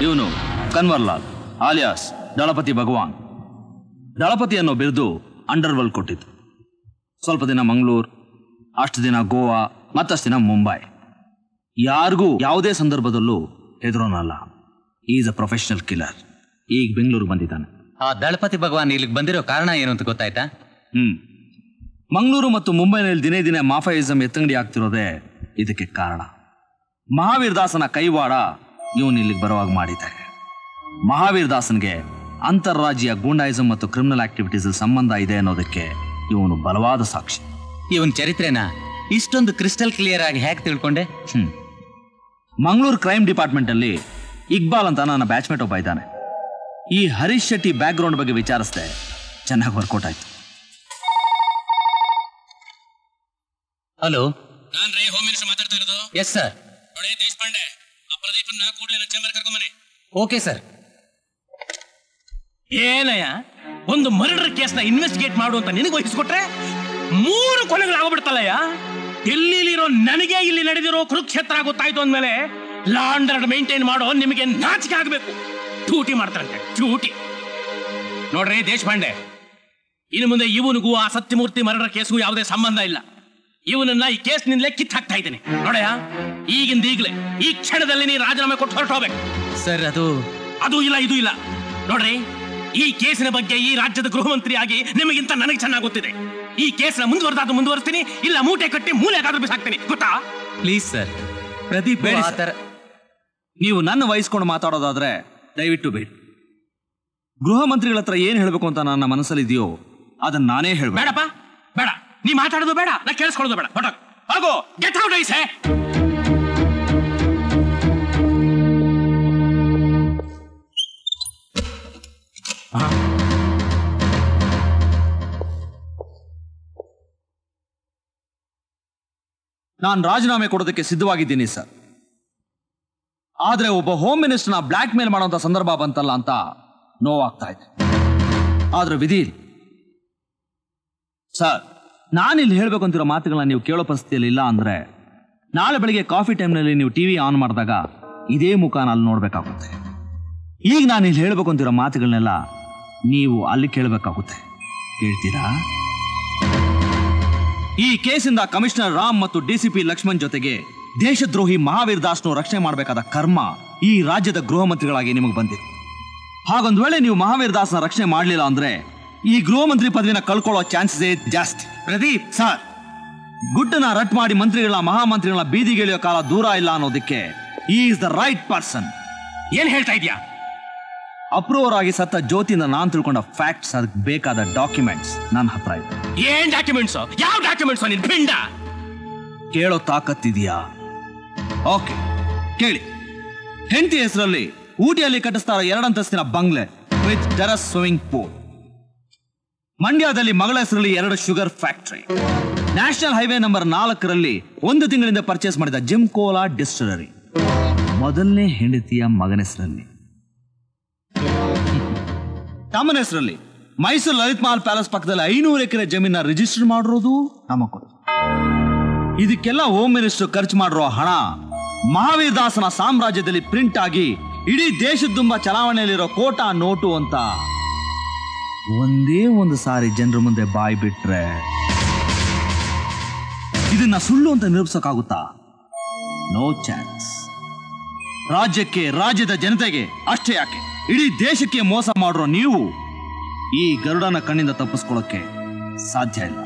ಇವನು ಕನ್ವರ್ಲಾಲ್ ಆಲಿಯಾಸ್ ದಳಪತಿ ಭಗವಾನ್. ದಳಪತಿ ಅನ್ನೋ ಬಿರುದು ಅಂಡರ್ವರ್ಲ್ಡ್ ಕೊಟ್ಟಿದ್ದು. ಸ್ವಲ್ಪ ದಿನ ಮಂಗಳೂರು, ಅಷ್ಟು ದಿನ ಗೋವಾ, ಮತ್ತಷ್ಟು ದಿನ ಮುಂಬೈ. ಯಾರಿಗೂ ಯಾವುದೇ ಸಂದರ್ಭದಲ್ಲೂ ಹೆದರೋನಲ್ಲ. Is a professional killer. ಈಗ ಬೆಂಗಳೂರಿಗೆ ಬಂದಿದ್ದಾನೆ. ಆ ದಳಪತಿ ಭಗವಾನ್ ಇಲ್ಲಿಗೆ ಬಂದಿರೋ ಕಾರಣ ಏನು ಅಂತ ಗೊತ್ತಾಯ್ತಾ? ಮಂಗಳೂರು ಮತ್ತು ಮುಂಬೈನಲ್ಲಿ ದಿನೇ ದಿನೇ ಮಾಫಿಯಾಯಿಸಂ ಎತ್ತಂಗಡಿ ಆಗ್ತಿರೋದೇ ಇದಕ್ಕೆ ಕಾರಣ. ಮಹಾವೀರ್ ದಾಸನ ಕೈವಾಡ ಇವನು ಇಲ್ಲಿಗೆ ಬರುವಾಗ ಮಾಡಿದ್ದಾರೆ. ಮಹಾವೀರ್ ದಾಸನ್ಗೆ ಅಂತಾರಾಜ್ಯ ಗೂಂಡಾಯಿಸಂ ಮತ್ತು ಕ್ರಿಮಿನಲ್ ಆಕ್ಟಿವಿಟೀಸ್ ಸಂಬಂಧ ಇದೆ ಅನ್ನೋದಕ್ಕೆ ಇವನು ಬಲವಾದ ಸಾಕ್ಷಿ. ಇವನ್ ಚರಿತ್ರೆನ ಇಷ್ಟೊಂದು ಕ್ರಿಸ್ಟಲ್ ಕ್ಲಿಯರ್ ಆಗಿ ಹೇಗೆ ತಿಳ್ಕೊಂಡೆ? ಮಂಗಳೂರು ಕ್ರೈಮ್ ಡಿಪಾರ್ಟ್ಮೆಂಟ್ ಅಲ್ಲಿ ಇಕ್ಬಾಲ್ ಅಂತ ನನ್ನ ಬ್ಯಾಚ್ಮೇಟ್ ಒಬ್ಬ ಇದ್ದಾನೆ. ಈ ಹರೀಶ್ ಶೆಟ್ಟಿ ಬ್ಯಾಕ್ ಗ್ರೌಂಡ್ ಬಗ್ಗೆ ವಿಚಾರಿಸಿದೆ, ಚೆನ್ನಾಗಿ ವರ್ಕೌಟ್ ಆಯ್ತು. ಹಲೋ, ನಾನ್ ರೇ ಹೋಮ್ ಮಿನಿಸ್ಟರ್ ಮಾತಾಡ್ತಾ ಇರೋದು. Yes sir. ನೋಡಿ ದೇಶಪಾಂಡೆ, ಪ್ರದೀಪನ್ನ ಕೂಡಲೇ ನನ್ನ ಚೇಂಬರ್ ಕರ್ಕೊಂಬನ್ನಿ. Okay sir. ಏನಯ್ಯ, ಒಂದು ಮರ್ಡರ್ ಕೇಸ್ನ ಇನ್ವೆಸ್ಟಿಗೇಟ್ ಮಾಡು ಅಂತ ನಿನಗೆ ವಹಿಸ್ಕೊಟ್ರೆ 3 ಕೊಲೆಗಳಾಗ್ಬಿಡ್ತಲ್ಲಯ್ಯ. ಡೆಲ್ಲಿಲಿರೋ ನನಗೆ ಇಲ್ಲಿ ನಡೆದಿರೋ ಕುರುಕ್ಷೇತ್ರ ಗೊತ್ತಾಯ್ತು ಅಂದ್ಮೇಲೆ ಲಾ ಅಂಡ್ ಆರ್ಡರ್ ಮೇಂಟೈನ್ ಮಾಡೋ ನಿಮಗೆ ನಾಚಿಕೆ ಆಗ್ಬೇಕು. ಡ್ಯೂಟಿ ಮಾಡ್ತಾರಂತೆ, ಡ್ಯೂಟಿ. ನೋಡ್ರಿ ದೇಶಪಾಂಡೆ, ಇನ್ನು ಮುಂದೆ ಇವನಿಗೂ ಆ ಸತ್ಯಮೂರ್ತಿ ಮರ್ಡರ್ ಕೇಸ್ಗೂ ಯಾವುದೇ ಸಂಬಂಧ ಇಲ್ಲ. ಇವನನ್ನ ಈ ಕೇಸ್ನಿಂದಲೇ ಕಿತ್ತು ಹಾಕ್ತಾ ಇದ್ದೀನಿ. ನೋಡಯ್ಯ, ಈಗಲೇ ಈ ಕ್ಷಣದಲ್ಲಿ ನೀ ರಾಜೀನಾಮೆ ಕೊಟ್ಟು ಹೊರಟೋಗ್ಬೇಕು. ಸರ್, ಅದು ಇಲ್ಲ, ಇದು ಇಲ್ಲ. ನೋಡ್ರಿ, ಈ ಕೇಸಿನ ಬಗ್ಗೆ ಈ ರಾಜ್ಯದ ಗೃಹ ಮಂತ್ರಿಯಾಗಿ ನಿಮಗಿಂತ ನನಗೆ ಚೆನ್ನಾಗಿ ಗೊತ್ತಿದೆ. ಈ ಕೇಸ್ನ ಮುಂದುವರಿಸ್ತೀನಿ, ಇಲ್ಲ ಮೂಟೆ ಕಟ್ಟಿ ಮೂಲೆಗಾದ್ರೂ ಬಿಸಾಕ್ತೀನಿ, ಗೊತ್ತಾ? ಪ್ಲೀಸ್ ಸರ್, ಪ್ರದೀಪ್ ಬೇಡಿ ಆ ಥರ ನೀವು ನನ್ನ ವಹಿಸ್ಕೊಂಡು ಮಾತಾಡೋದಾದ್ರೆ ದಯವಿಟ್ಟು ಬೇಡಿ. ಗೃಹ ಮಂತ್ರಿಗಳ ಹತ್ರ ಏನ್ ಹೇಳ್ಬೇಕು ಅಂತ ನನ್ನ ಮನಸ್ಸಲ್ಲಿದೆಯೋ ಅದನ್ನ ನಾನೇ ಹೇಳ್ಬೇಕು. ಬೇಡಪ್ಪ, ಬೇಡ. ನೀ ಮಾತಾಡೋದು ಬೇಡ, ನಾ ಕೇಳಿಸ್ಕೊಳ್ಳೋದು ಬೇಡ. ಹೊರಟು ಹೋಗೋ, ಗೆಟ್ ಔಟ್ ಐಸೆ. ನಾನು ರಾಜೀನಾಮೆ ಕೊಡೋದಕ್ಕೆ ಸಿದ್ಧವಾಗಿದ್ದೀನಿ ಸರ್. ಆದ್ರೆ ಒಬ್ಬ ಹೋಮ್ ಮಿನಿಸ್ಟರ್ನ ಬ್ಲ್ಯಾಕ್ ಮೇಲ್ ಮಾಡುವಂತ ಸಂದರ್ಭ ಬಂತಲ್ಲ ಅಂತ ನೋವಾಗ್ತಾ ಇದೆ. ಆದ್ರೆ ವಿಧಿ ಸರ್, ನಾನಿಲ್ಲಿ ಹೇಳ್ಬೇಕು ಅಂತಿರೋ ಮಾತುಗಳನ್ನ ನೀವು ಕೇಳೋ ಪರಿಸ್ಥಿತಿಯಲ್ಲಿ ಇಲ್ಲ ಅಂದ್ರೆ ನಾಳೆ ಬೆಳಿಗ್ಗೆ ಕಾಫಿ ಟೈಮ್ನಲ್ಲಿ ನೀವು ಟಿವಿ ಆನ್ ಮಾಡಿದಾಗ ಇದೇ ಮುಖಾನ ಅಲ್ಲಿ ನೋಡ್ಬೇಕಾಗುತ್ತೆ. ಈಗ ನಾನು ಇಲ್ಲಿ ಹೇಳ್ಬೇಕು ಅಂತಿರೋ ಮಾತುಗಳನ್ನೆಲ್ಲ ನೀವು ಅಲ್ಲಿ ಕೇಳಬೇಕಾಗುತ್ತೆ. ಕೇಳ್ತೀರಾ? ಈ ಕೇಸಿಂದ ಕಮಿಷನರ್ ರಾಮ್ ಮತ್ತು ಡಿಸಿಪಿ ಲಕ್ಷ್ಮಣ್ ಜೊತೆಗೆ ದೇಶದ್ರೋಹಿ ಮಹಾವೀರ್ ದಾಸ್ನು ರಕ್ಷಣೆ ಮಾಡಬೇಕಾದ ಕರ್ಮ ಈ ರಾಜ್ಯದ ಗೃಹ ಮಂತ್ರಿಗಳಾಗಿ ನಿಮಗೆ ಬಂದಿದೆ. ಹಾಗೊಂದು ವೇಳೆ ನೀವು ಮಹಾವೀರ್ ದಾಸ್ನ ರಕ್ಷಣೆ ಮಾಡಲಿಲ್ಲ ಅಂದ್ರೆ ಈ ಗೃಹ ಮಂತ್ರಿ ಪದವಿನ ಕಳ್ಕೊಳ್ಳೋ ಚಾನ್ಸಸ್ ಜಾಸ್ತಿ. ಪ್ರದೀಪ್ ಸರ್, ಗುಡ್ಡನ್ನ ರಟ್ ಮಾಡಿ ಮಂತ್ರಿಗಳ ಮಹಾಮಂತ್ರಿಗಳ ಬೀದಿಗೆಳೆಯೋ ಕಾಲ ದೂರ ಇಲ್ಲ ಅನ್ನೋದಕ್ಕೆ ಈಸ್ ದ ರೈಟ್ ಪರ್ಸನ್. ಏನ್ ಹೇಳ್ತಾ ಇದೀಯಾ? ಅಪ್ರೂವರ್ ಆಗಿ ಸತ್ತ ಜ್ಯೋತಿಯಿಂದ ನಾನು ತಿಳ್ಕೊಂಡ ಫ್ಯಾಕ್ಟ್ಸ್, ಅದಕ್ಕೆ ಬೇಕಾದ ಡಾಕ್ಯುಮೆಂಟ್ಸ್ ನನ್ನ ಹತ್ರ ಇದೆ. ಏನ್ ಡಾಕ್ಯುಮೆಂಟ್ಸ್? ಯಾವ ಡಾಕ್ಯುಮೆಂಟ್ಸ್? ನಿನ್ ಪಿಂಡ ಕೇಳೋ ತಾಕತ್ತಿದೆಯಾ? ಓಕೆ, ಕೇಳಿ. ಹೆಂಡತಿ ಹೆಸರಲ್ಲಿ ಊಟಿಯಲ್ಲಿ ಕಟ್ಟಿಸ್ತಾರ 2 ಅಂತಸ್ತಿನ ಬಂಗ್ಲೆ ವಿತ್ ಟೆರಸ್ ಸ್ವಿಮ್ಮಿಂಗ್ ಪೂಲ್. ಮಂಡ್ಯದಲ್ಲಿ ಮಗಳ ಹೆಸರಲ್ಲಿ 2 sugar factory. National highway number 4ರಲ್ಲಿ 1 ತಿಂಗಳಿಂದ ಪರ್ಚೇಸ್ ಮಾಡಿದ ಜಿಮ್ ಕೋಲಾ ಡಿಸ್ಟಿಲರಿ. ಮೊದಲನೇ ಹೆಂಡತಿಯ ಮಗನ ಹೆಸರಲ್ಲಿ. ತಮ್ಮನ ಹೆಸರಲ್ಲಿ ಮೈಸೂರು ಲಲಿತ್ ಮಹಲ್ ಪ್ಯಾಲೇಸ್ ಪಕ್ಕದಲ್ಲಿ 500 ಎಕರೆ ಜಮೀನ ರಿಜಿಸ್ಟರ್ ಮಾಡಿರೋದು ನಮಗ್ ಗೊತ್ತು. ಇದಕ್ಕೆಲ್ಲ ಹೋಮ್ ಮಿನಿಸ್ಟರ್ ಖರ್ಚು ಮಾಡಿರೋ ಹಣ ಮಹಾವೀರ್ ದಾಸನ ಸಾಮ್ರಾಜ್ಯದಲ್ಲಿ ಪ್ರಿಂಟ್ ಆಗಿ ಇಡೀ ದೇಶದ ತುಂಬ ಚಲಾವಣೆಯಲ್ಲಿರೋ ಕೋಟಾ ನೋಟು ಅಂತ ಒಂದೇ ಒಂದು ಸಾರಿ ಜನರ ಮುಂದೆ ಬಾಯಿ ಬಿಟ್ರೆ ಇದನ್ನ ಸುಳ್ಳು ಅಂತ ನಿರೂಪಿಸೋಕ್ಕಾಗುತ್ತಾ? No chance. ರಾಜ್ಯಕ್ಕೆ, ರಾಜ್ಯದ ಜನತೆಗೆ ಅಷ್ಟೇ ಯಾಕೆ, ಇಡೀ ದೇಶಕ್ಕೆ ಮೋಸ ಮಾಡಿರೋ ನೀವು ಈ ಗರುಡನ ಕಣ್ಣಿಂದ ತಪ್ಪಿಸ್ಕೊಳ್ಳೋಕೆ ಸಾಧ್ಯ ಇಲ್ಲ.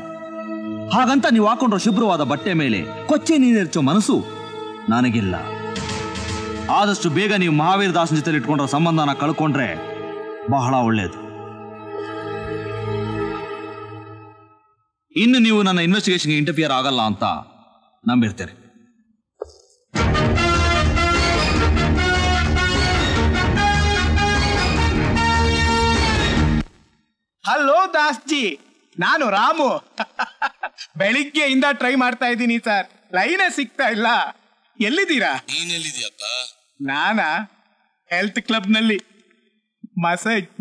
ಹಾಗಂತ ನೀವು ಹಾಕೊಂಡ್ರೋ ಶುಭ್ರವಾದ ಬಟ್ಟೆ ಮೇಲೆ ಕೊಚ್ಚೆ ನೀರೆಚ್ಚೋ ಮನಸ್ಸು ನನಗಿಲ್ಲ. ಆದಷ್ಟು ಬೇಗ ನೀವು ಮಹಾವೀರ್ ದಾಸ್ ಜೊತೆ ಇಟ್ಕೊಂಡ್ರ ಸಂಬಂಧನ ಕಳ್ಕೊಂಡ್ರೆ ಬಹಳ ಒಳ್ಳೆಯದು. ಇನ್ನು ನೀವು ನನ್ನ ಇನ್ವೆಸ್ಟಿಗೇಷನ್ಗೆ ಇಂಟರ್ಫಿಯರ್ ಆಗಲ್ಲ ಅಂತ ನಂಬಿರ್ತೇನೆ. ಹಲೋ ದಾಸ್ಜಿ, ನಾನು ರಾಮು. ಬೆಳಿಗ್ಗೆಯಿಂದ ಟ್ರೈ ಮಾಡ್ತಾ ಇದ್ದೀನಿ ಸರ್, ಲೈನೇ ಸಿಗ್ತಾ ಇಲ್ಲ. ಎಲ್ಲಿದ್ದೀರಾ? ನಾನಾ ಹೆಲ್ತ್ ಕ್ಲಬ್ ನಲ್ಲಿ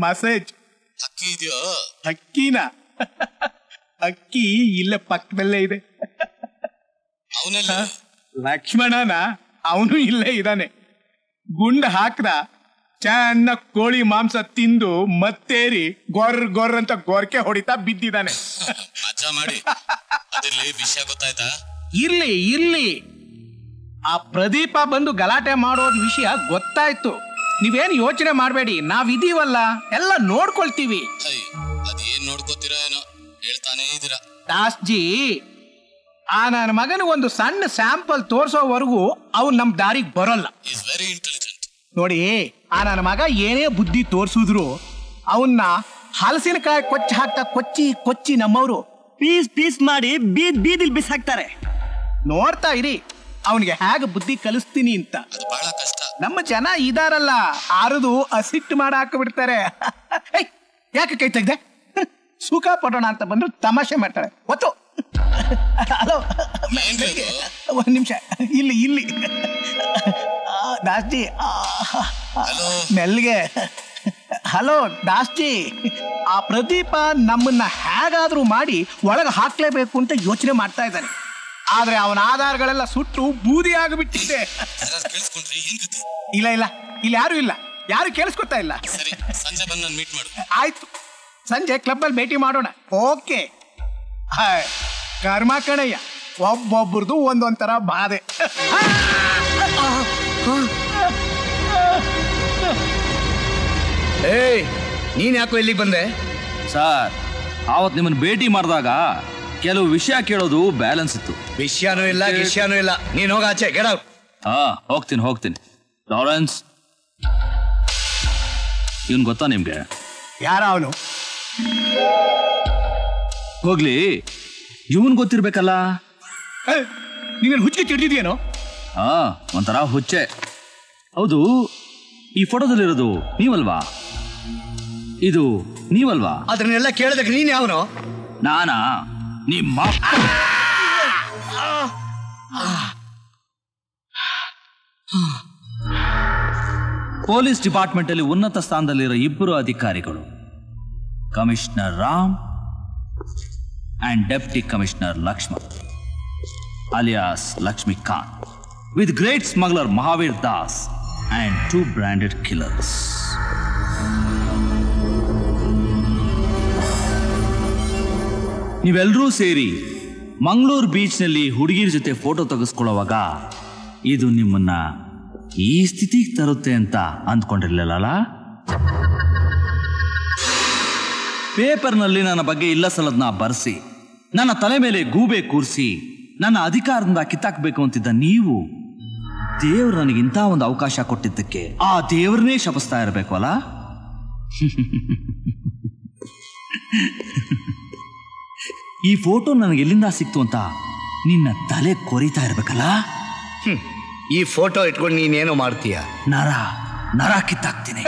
ಮಸೇಜ್. ಅಕ್ಕಿನಾ? ಅಕ್ಕಿ ಇಲ್ಲೇ ಪಕ್ಕದಲ್ಲೇ ಇದೆ. ಲಕ್ಷ್ಮಣನ? ಅವನು ಇಲ್ಲೇ ಇದ್ದಾನೆ. ಗುಂಡು ಹಾಕ್ದ, ಚೆನ್ನಾಗಿ ಕೋಳಿ ಮಾಂಸ ತಿಂದು ಮತ್ತೇರಿ ಗೊರ್ ಅಂತ ಗೊರ್ಕೆ ಹೊಡಿತಾ ಬಿದ್ದಿದ್ದಾನೆ. ಇರ್ಲಿ, ಆ ಪ್ರದೀಪ ಬಂದು ಗಲಾಟೆ ಮಾಡೋದ್ ವಿಷಯ ಗೊತ್ತಾಯ್ತು. ನೀವೇನು ಯೋಚನೆ ಮಾಡಬೇಡಿ, ನಾವಿದೀವಲ್ಲ, ಎಲ್ಲ ನೋಡ್ಕೊಳ್ತೀವಿ. ದಾಸ್ಜಿ, ಆ ನನ್ನ ಮಗನ ಒಂದು ಸಣ್ಣ ಸ್ಯಾಂಪಲ್ ತೋರ್ಸೋವರೆಗೂ ಅವ್ನು ನಮ್ ದಾರಿಗೆ ಬರೋಲ್ಲ. ನೋಡಿ, ಆ ನನ್ನ ಮಗ ಏನೇ ಬುದ್ಧಿ ತೋರ್ಸಿದ್ರು ಅವನ್ನ ಹಲಸಿನಕಾಯಿ ಕೊಚ್ಚಿ ಹಾಕ್ತಾ ಕೊಚ್ಚಿ ನಮ್ಮವರು ಪೀಸ್ ಮಾಡಿ ಬೀದಿಲ್ ಬಿಸಾಕ್ತಾರೆ. ನೋಡ್ತಾ ಇರಿ ಅವನಿಗೆ ಹೇಗೆ ಬುದ್ಧಿ ಕಲಿಸ್ತೀನಿ ಅಂತ. ನಮ್ಮ ಜನ ಇದಾರಲ್ಲ, ಆರದು ಅಸಿಟ್ಟು ಮಾಡಾಕ ಬಿಡ್ತಾರೆ. ಯಾಕೆ ಕೈ ತೆಗ್ದೆ? ಸುಖ ಪಡೋಣ ಅಂತ ಬಂದ್ರು ತಮಾಷೆ ಮಾಡ್ತಾಳೆ. ಒತ್ತು. ಹಲೋ, ಒಂದ್ ನಿಮಿಷ, ಇಲ್ಲಿ ದಾಸ್ಜಿ, ಮೆಲ್ಗೆ. ಹಲೋ ದಾಸ್ಜಿ, ಆ ಪ್ರದೀಪ ನಮ್ಮನ್ನ ಹೇಗಾದ್ರೂ ಮಾಡಿ ಒಳಗೆ ಹಾಕ್ಲೇಬೇಕು ಅಂತ ಯೋಚನೆ ಮಾಡ್ತಾ ಇದ್ದಾನೆ. ಆದ್ರೆ ಅವನ ಆಧಾರಗಳೆಲ್ಲ ಸುಟ್ಟು ಬೂದಿ ಆಗಿಬಿಟ್ಟಿದೆ. ಇಲ್ಲ, ಇಲ್ಲಿ ಯಾರು ಕೇಳಿಸ್ಕೊತಾ ಇಲ್ಲ. ಆಯ್ತು, ಸಂಜೆ ಕ್ಲಬ್ಬಲ್ಲಿ ಭೇಟಿ ಮಾಡೋಣ. ಓಕೆ. ಕರ್ಮ ಕಣಯ್ಯ, ಒಬ್ಬೊಬ್ರದು ಒಂದೊಂಥರ ಬಾಧೆ. ಏಯ್, ನೀನ್ ಯಾಕೋ ಇಲ್ಲಿಗೆ ಬಂದೆ? ಸರ್, ಆವತ್ತು ನಿಮ್ಮನ್ನು ಭೇಟಿ ಮಾಡಿದಾಗ ಕೆಲವು ವಿಷಯ ಕೇಳೋದು ಬ್ಯಾಲೆನ್ಸ್ ಇತ್ತು. ವಿಷಯನೂ ಇಲ್ಲ ಗಿಷ್ಯನೂ ಇಲ್ಲ, ನೀನ್ ಹೋಗ ಆಚೆ. Get out. ಹೋಗ್ತೀನಿ. ಲಾರೆನ್ಸ್, ಇವನ್ ಗೊತ್ತಾ ನಿಮ್ಗೆ? ಯಾರ ಅವನು? ಹೋಗ್ಲಿ, ಇವನ್ ಗೊತ್ತಿರ್ಬೇಕಲ್ಲ. ನೀವೇನು ಹುಚ್ಚಿಗೆ ಚಿಡ್ದಿದ್ಯೇನೋ? ಒಂಥರ ಹುಚ್ಚೆ. ಹೌದು, ಈ ಫೋಟೋದಲ್ಲಿರೋದು ನೀವಲ್ವಾ? ಇದು ನೀವಲ್ವಾ? ಅದನ್ನೆಲ್ಲ ಕೇಳೋದಕ್ಕೆ ನೀನ್ ಯಾವನು? ನಾನಾ? ನಿಮ್ಮ ಪೊಲೀಸ್ ಡಿಪಾರ್ಟ್ಮೆಂಟ್ ಅಲ್ಲಿ ಉನ್ನತ ಸ್ಥಾನದಲ್ಲಿರೋ ಇಬ್ಬರು ಅಧಿಕಾರಿಗಳು, commissioner Ram and deputy commissioner Lakshman alias Lakshmikant, with great smuggler Mahavir Das and 2 branded killers. ನೀವೆಲ್ಲರೂ ಸೇರಿ ಮಂಗಳೂರು ಬೀಚ್ನಲ್ಲಿ ಹುಡುಗಿರ ಜೊತೆ ಫೋಟೋ ತೆಗೆಸ್ಕೊಳ್ಳೋವಾಗ ಇದು ನಿಮ್ಮನ್ನ ಈ ಸ್ಥಿತಿಗೆ ತರುತ್ತೆ ಅಂತ ಅಂದ್ಕೊಂಡಿರ್ಲಿಲ್ಲ. ಪೇಪರ್ನಲ್ಲಿ ನನ್ನ ಬಗ್ಗೆ ಇಲ್ಲ ಸಲದ್ನ ಬರೆಸಿ ನನ್ನ ತಲೆ ಮೇಲೆ ಗೂಬೆ ಕೂರಿಸಿ ನನ್ನ ಅಧಿಕಾರದಿಂದ ಕಿತ್ತಾಕ್ಬೇಕು ಅಂತಿದ್ದ ನೀವು, ದೇವರು ನನಗಿಂತ ಒಂದು ಅವಕಾಶ ಕೊಟ್ಟಿದ್ದಕ್ಕೆ ಆ ದೇವ್ರನ್ನೇ ಶಪಿಸ್ತಾ ಇರಬೇಕು ಅಲ್ಲ? ಈ ಫೋಟೋ ನನಗೆ ಎಲ್ಲಿಂದ ಸಿಕ್ತು ಅಂತ ನಿನ್ನ ತಲೆ ಕೊರಿತಾ ಇರ್ಬೇಕಲ್ಲ? ಈ ಫೋಟೋ ಇಟ್ಕೊಂಡು ನೀನೇನೋ ಮಾಡ್ತೀಯ? ನರ ಕಿತ್ತಾಕ್ತೀನಿ.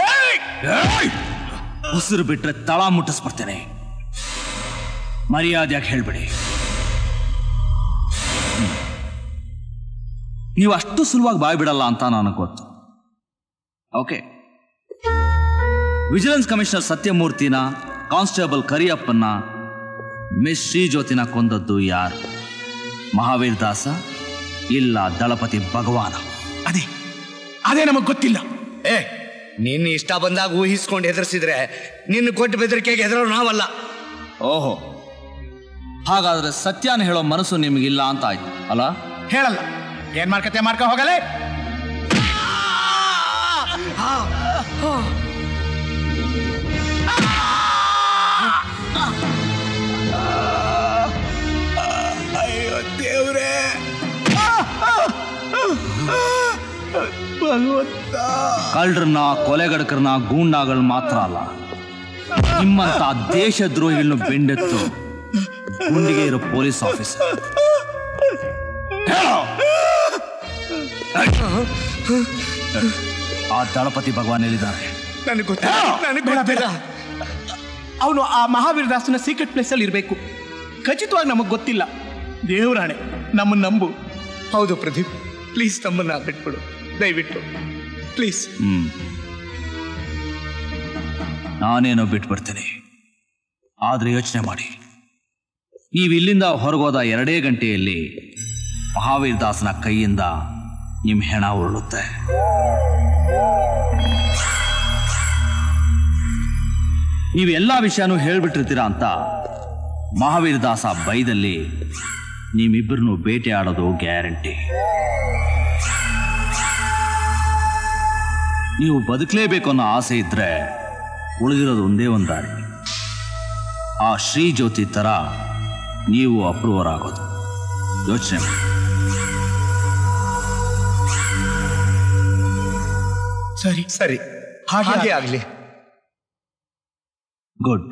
ಉಸಿರು ಬಿಟ್ರೆ ತಳ ಮುಟ್ಟಿಸ್ಬಿಡ್ತೇನೆ. ಮರ್ಯಾದೆಯಾಗಿ ಹೇಳ್ಬಿಡಿ. ನೀವು ಅಷ್ಟು ಸುಲಭವಾಗಿ ಬಾಯ್ ಬಿಡಲ್ಲ ಅಂತ ನನಗೆ ಗೊತ್ತು. ಓಕೆ, ವಿಜಿಲೆನ್ಸ್ ಕಮಿಷನರ್ ಸತ್ಯಮೂರ್ತಿನ, ಕಾನ್ಸ್ಟೇಬಲ್ ಕರಿಯಪ್ಪನ್ನ, ಮಿಸ್ ಶ್ರೀಜ್ಯೋತಿನ ಕೊಂದದ್ದು ಯಾರು? ಮಹಾವೀರ್ ದಾಸ ಇಲ್ಲ ದಳಪತಿ ಭಗವಾನ? ಅದೇ ನಮಗ್ ಗೊತ್ತಿಲ್ಲ. ನಿನ್ನ ಇಷ್ಟ ಬಂದಾಗ ಊಹಿಸ್ಕೊಂಡು ಹೆದರ್ಸಿದ್ರೆ ನಿನ್ನ ಕೊಟ್ಟು ಬೆದರಿಕೆಗೆ ಹೆದರೋ ನಾವಲ್ಲ. ಓಹೋ, ಹಾಗಾದ್ರೆ ಸತ್ಯನ ಹೇಳೋ ಮನಸ್ಸು ನಿಮಗಿಲ್ಲ ಅಂತ ಆಯ್ತು ಅಲ್ಲ? ಹೇಳಲ್ಲ. ಏನ್ ಮಾಡ್ಕ ಹೋಗಲೇ. ಅಯ್ಯೋ ದೇವ್ರೇ, ಕಳ್ಳರನ್ನ, ಕೊಲೆಗಡಕರನ್ನ, ಗೂಂಡಾಗಳು ಮಾತ್ರ ಅಲ್ಲ, ನಿಮ್ಮಂತ ದೇಶದ್ರೋಹಿಗಳನ್ನು ಬೆಂಡೆತ್ತು ಗುಂಡಿಗೆ ಇರೋ ಪೊಲೀಸ್ ಆಫೀಸರ್. ಆ ದಳಪತಿ ಭಗವಾನ್ ಎಲ್ಲಿದ್ದಾರೆ? ನನಗೆ ಗೊತ್ತಿಲ್ಲ. ಅವನು ಆ ಮಹಾವೀರ್ ದಾಸನ ಸೀಕ್ರೆಟ್ ಪ್ಲೇಸ್ ಅಲ್ಲಿ ಇರಬೇಕು. ಖಚಿತವಾಗಿ ನಮಗ್ ಗೊತ್ತಿಲ್ಲ. ದೇವರಾಣೆ, ನಮ್ಮನ್ನ ನಂಬು. ಹೌದು ಪ್ರದೀಪ್, ಪ್ಲೀಸ್ ನಮ್ಮನ್ನ ಬಿಟ್ಬಿಡು, ದಯವಿಟ್ಟು ಪ್ಲೀಸ್. ನಾನೇನೋ ಬಿಟ್ಬಿಡ್ತೇನೆ, ಆದ್ರೆ ಯೋಚನೆ ಮಾಡಿ, ನೀವು ಇಲ್ಲಿಂದ ಹೊರಗೋದ 2 ಗಂಟೆಯಲ್ಲಿ ಮಹಾವೀರ್ ದಾಸನ ಕೈಯಿಂದ ನಿಮ್ಮ ಹೆಣ ಉರುಳುತ್ತೆ. ನೀವೆಲ್ಲ ವಿಷಯನೂ ಹೇಳ್ಬಿಟ್ಟಿರ್ತೀರಾ ಅಂತ ಮಹಾವೀರ್ ದಾಸ ಬೈದಲ್ಲಿ ನಿಮ್ಮಿಬ್ಬರನ್ನು ಬೇಟೆ ಆಡೋದು ಗ್ಯಾರಂಟಿ. ನೀವು ಬದುಕಲೇಬೇಕು ಅನ್ನೋ ಆಸೆ ಇದ್ರೆ ಉಳಿದಿರೋದು ಒಂದೇ ಒಂದು ದಾರಿ. ಆ ಶ್ರೀ ಜ್ಯೋತಿ ತರ ನೀವು ಅಪ್ರೂವರ್ ಆಗೋದು. ಯೋಚನೆ ಮಾಡಿ. ಸರಿ, ಹಾಗೆ ಆಗ್ಲಿ. ಗುಡ್.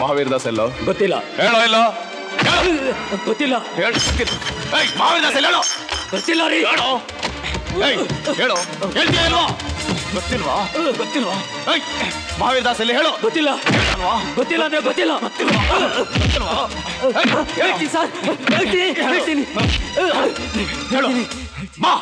ಮಹಾವೀರ್ ದಾಸ್ ಎಲ್ಲೋ? ಗೊತ್ತಿಲ್ಲ. ಹೇಳೋ ಎಲ್ಲೋ? ಗೊತ್ತಿಲ್ಲ. ಮಹಾವೀರ್ ದಾಸ್ ಎಲ್ಲೋ? ಗೊತ್ತಿಲ್ಲ ರೀ. ಹೇಳೋ, ಹೇಳ್ತೀಯ ಇಲ್ವೋ? ಗೊತ್ತಿಲ್ವಾ ಗೊತ್ತಿಲ್ವಾ ಮಹಾವೀರ್ ದಾಸ್ ಇಲ್ಲಿ ಹೇಳು. ಗೊತ್ತಿಲ್ಲ ಗೊತ್ತಿಲ್ಲ ಅಂದ್ರೆ ಗೊತ್ತಿಲ್ಲ ಹೇಳ್ತೀನಿ ಸರ್ ಹೇಳ್ತೀನಿ ಹೇಳು ಬಾ.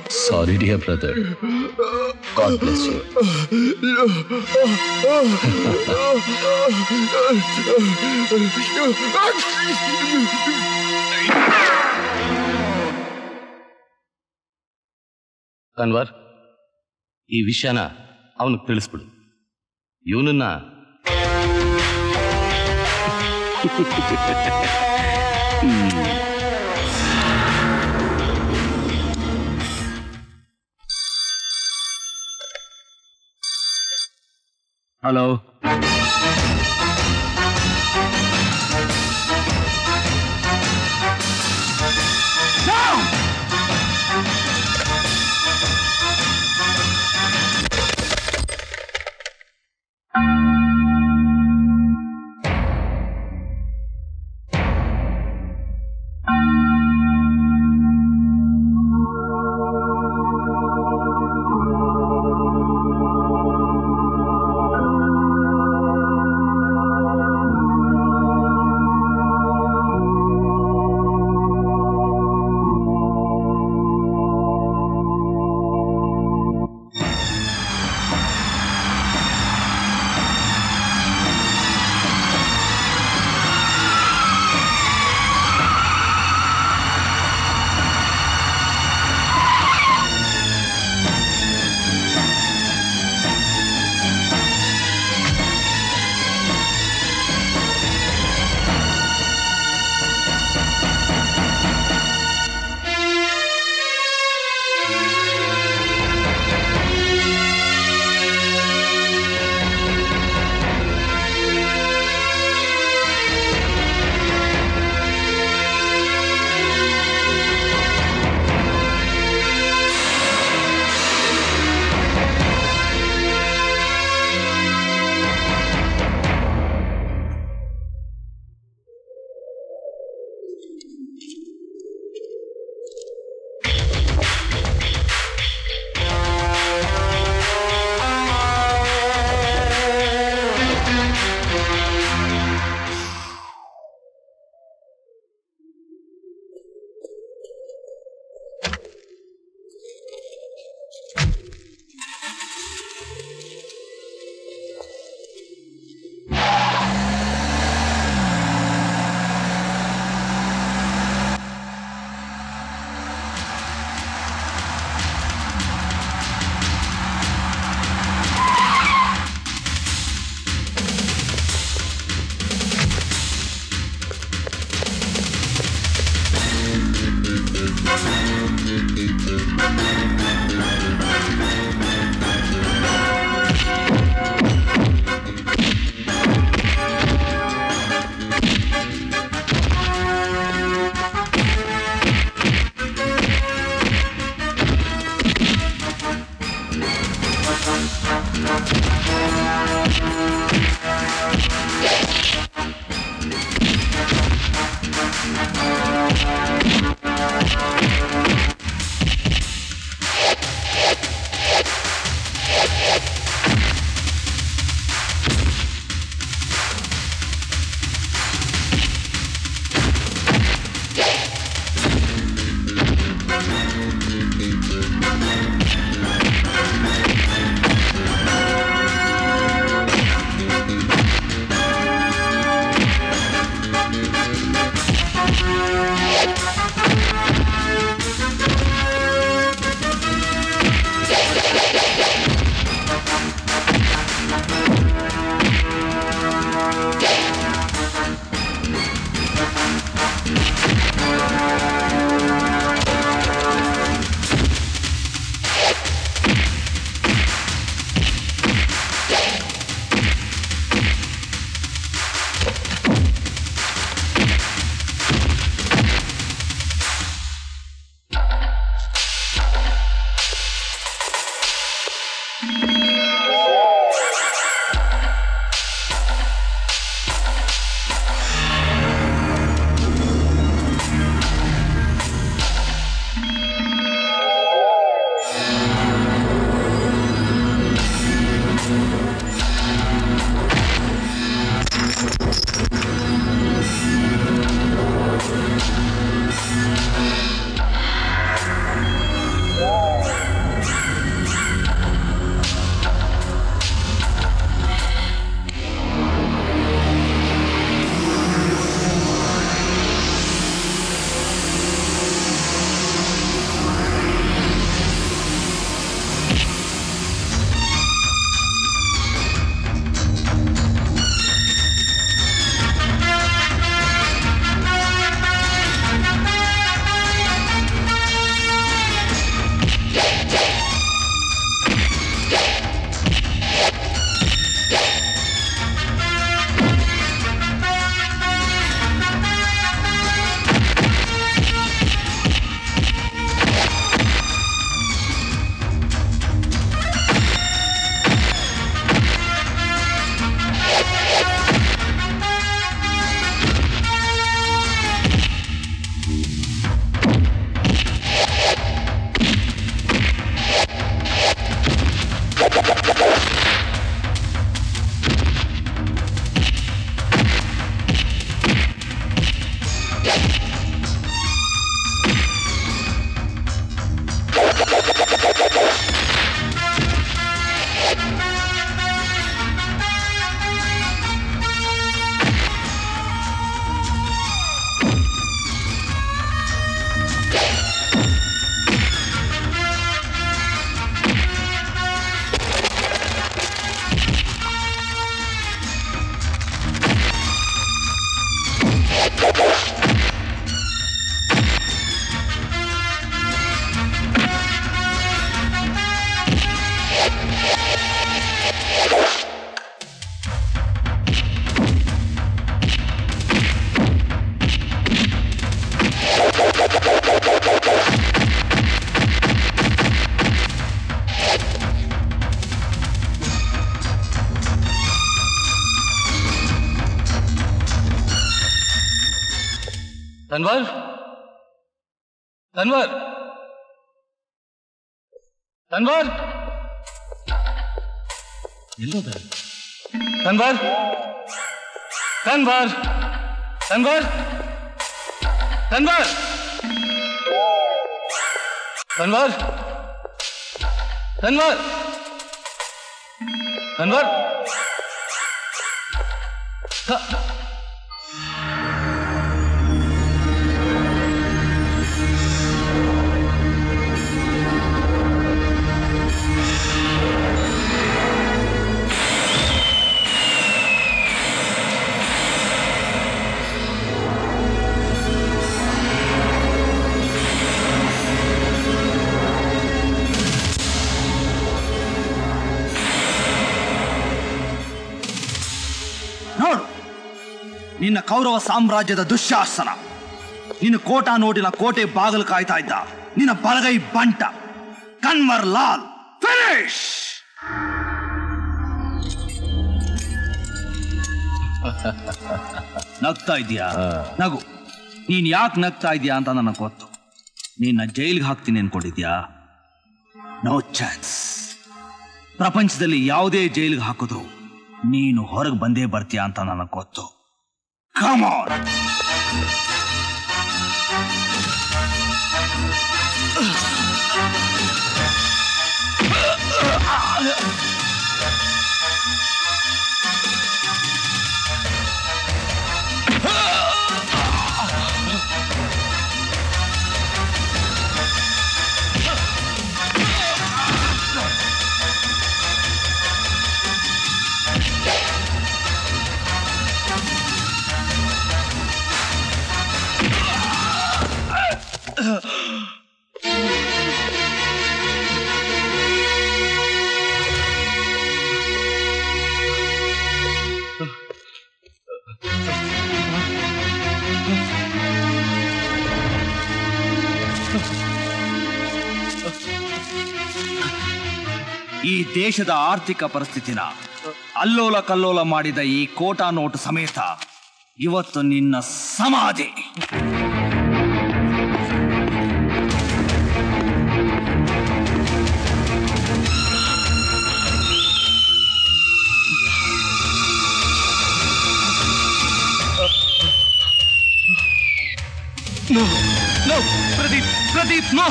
Sorry, dear brother. God bless you. Anwar, ಈ ವಿಷಯನ ಅವನಿಗೆ ತಿಳಿಸ್ಬಿಡು. ಇವನನ್ನ ಹಲೋ, तनवर तनवर तनवर तनवर तनवर तनवर तनवर तनवर तनवर तनवर ನಿನ್ನ ಕೌರವ ಸಾಮ್ರಾಜ್ಯದ ದುಶ್ಯಾಸನ. ನಿನ್ನ ಕೋಟಾ ನೋಟಿನ ಕೋಟೆ ಬಾಗಿಲು ಕಾಯ್ತಾ ಇದ್ದ ನಿನ್ನ ಬಲಗೈ ಬಂಟ ಕನ್ವರ್ ಲಾಲ್. ಫಿನಿಶ್. ನಗ್ತಾ ಇದೀಯಾ? ನಗು. ನೀನ್ ಯಾಕೆ ನಗ್ತಾ ಇದೀಯಾ ಅಂತ ನನಗೆ ಗೊತ್ತು. ನಿನ್ನ ಜೈಲ್ಗೆ ಹಾಕ್ತೀನಿ ಅನ್ಕೊಂಡಿದ್ಯಾ? No chance. ಪ್ರಪಂಚದಲ್ಲಿ ಯಾವುದೇ ಜೈಲಿಗೆ ಹಾಕಿದ್ರು ನೀನು ಹೊರಗೆ ಬಂದೇ ಬರ್ತೀಯಾ ಅಂತ ನನಗೆ ಗೊತ್ತು. Come on! ಈ ದೇಶದ ಆರ್ಥಿಕ ಪರಿಸ್ಥಿತಿನ ಅಲ್ಲೋಲ ಕಲ್ಲೋಲ ಮಾಡಿದ ಈ ಕೋಟಾ ನೋಟು ಸಮೇತ ಇವತ್ತು ನಿನ್ನ ಸಮಾಧಿ. No, no, Pradeep, Pradeep, no!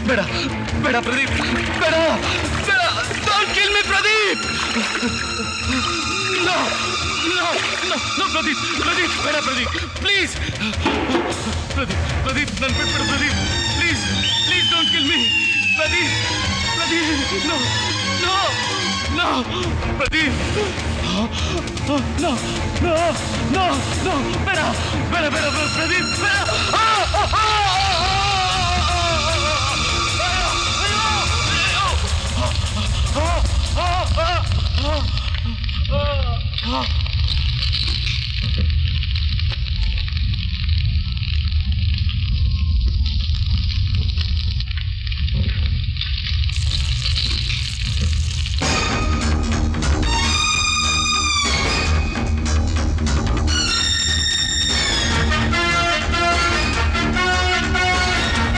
ಬೇಡ ಬೇಡ ಪ್ರದೀಪ್, ಬೇಡ ಬೇಡ, don't kill me Pradeep. No no no no Pradeep, Pradeep ಬೇಡ ಪ್ರದೀಪ್, ಪ್ಲೀಸ್ ಪ್ರದೀಪ್, ಪ್ರದೀಪ್ ನನ್ನ ಬಿಟ್ಬಿಡು Pradeep, please please don't kill me Pradeep, Pradeep no no no Pradeep, no no no no ಬೇಡ ಬೇಡ ಬೇಡ ಪ್ರದೀಪ್, ಬೇಡ. Oh!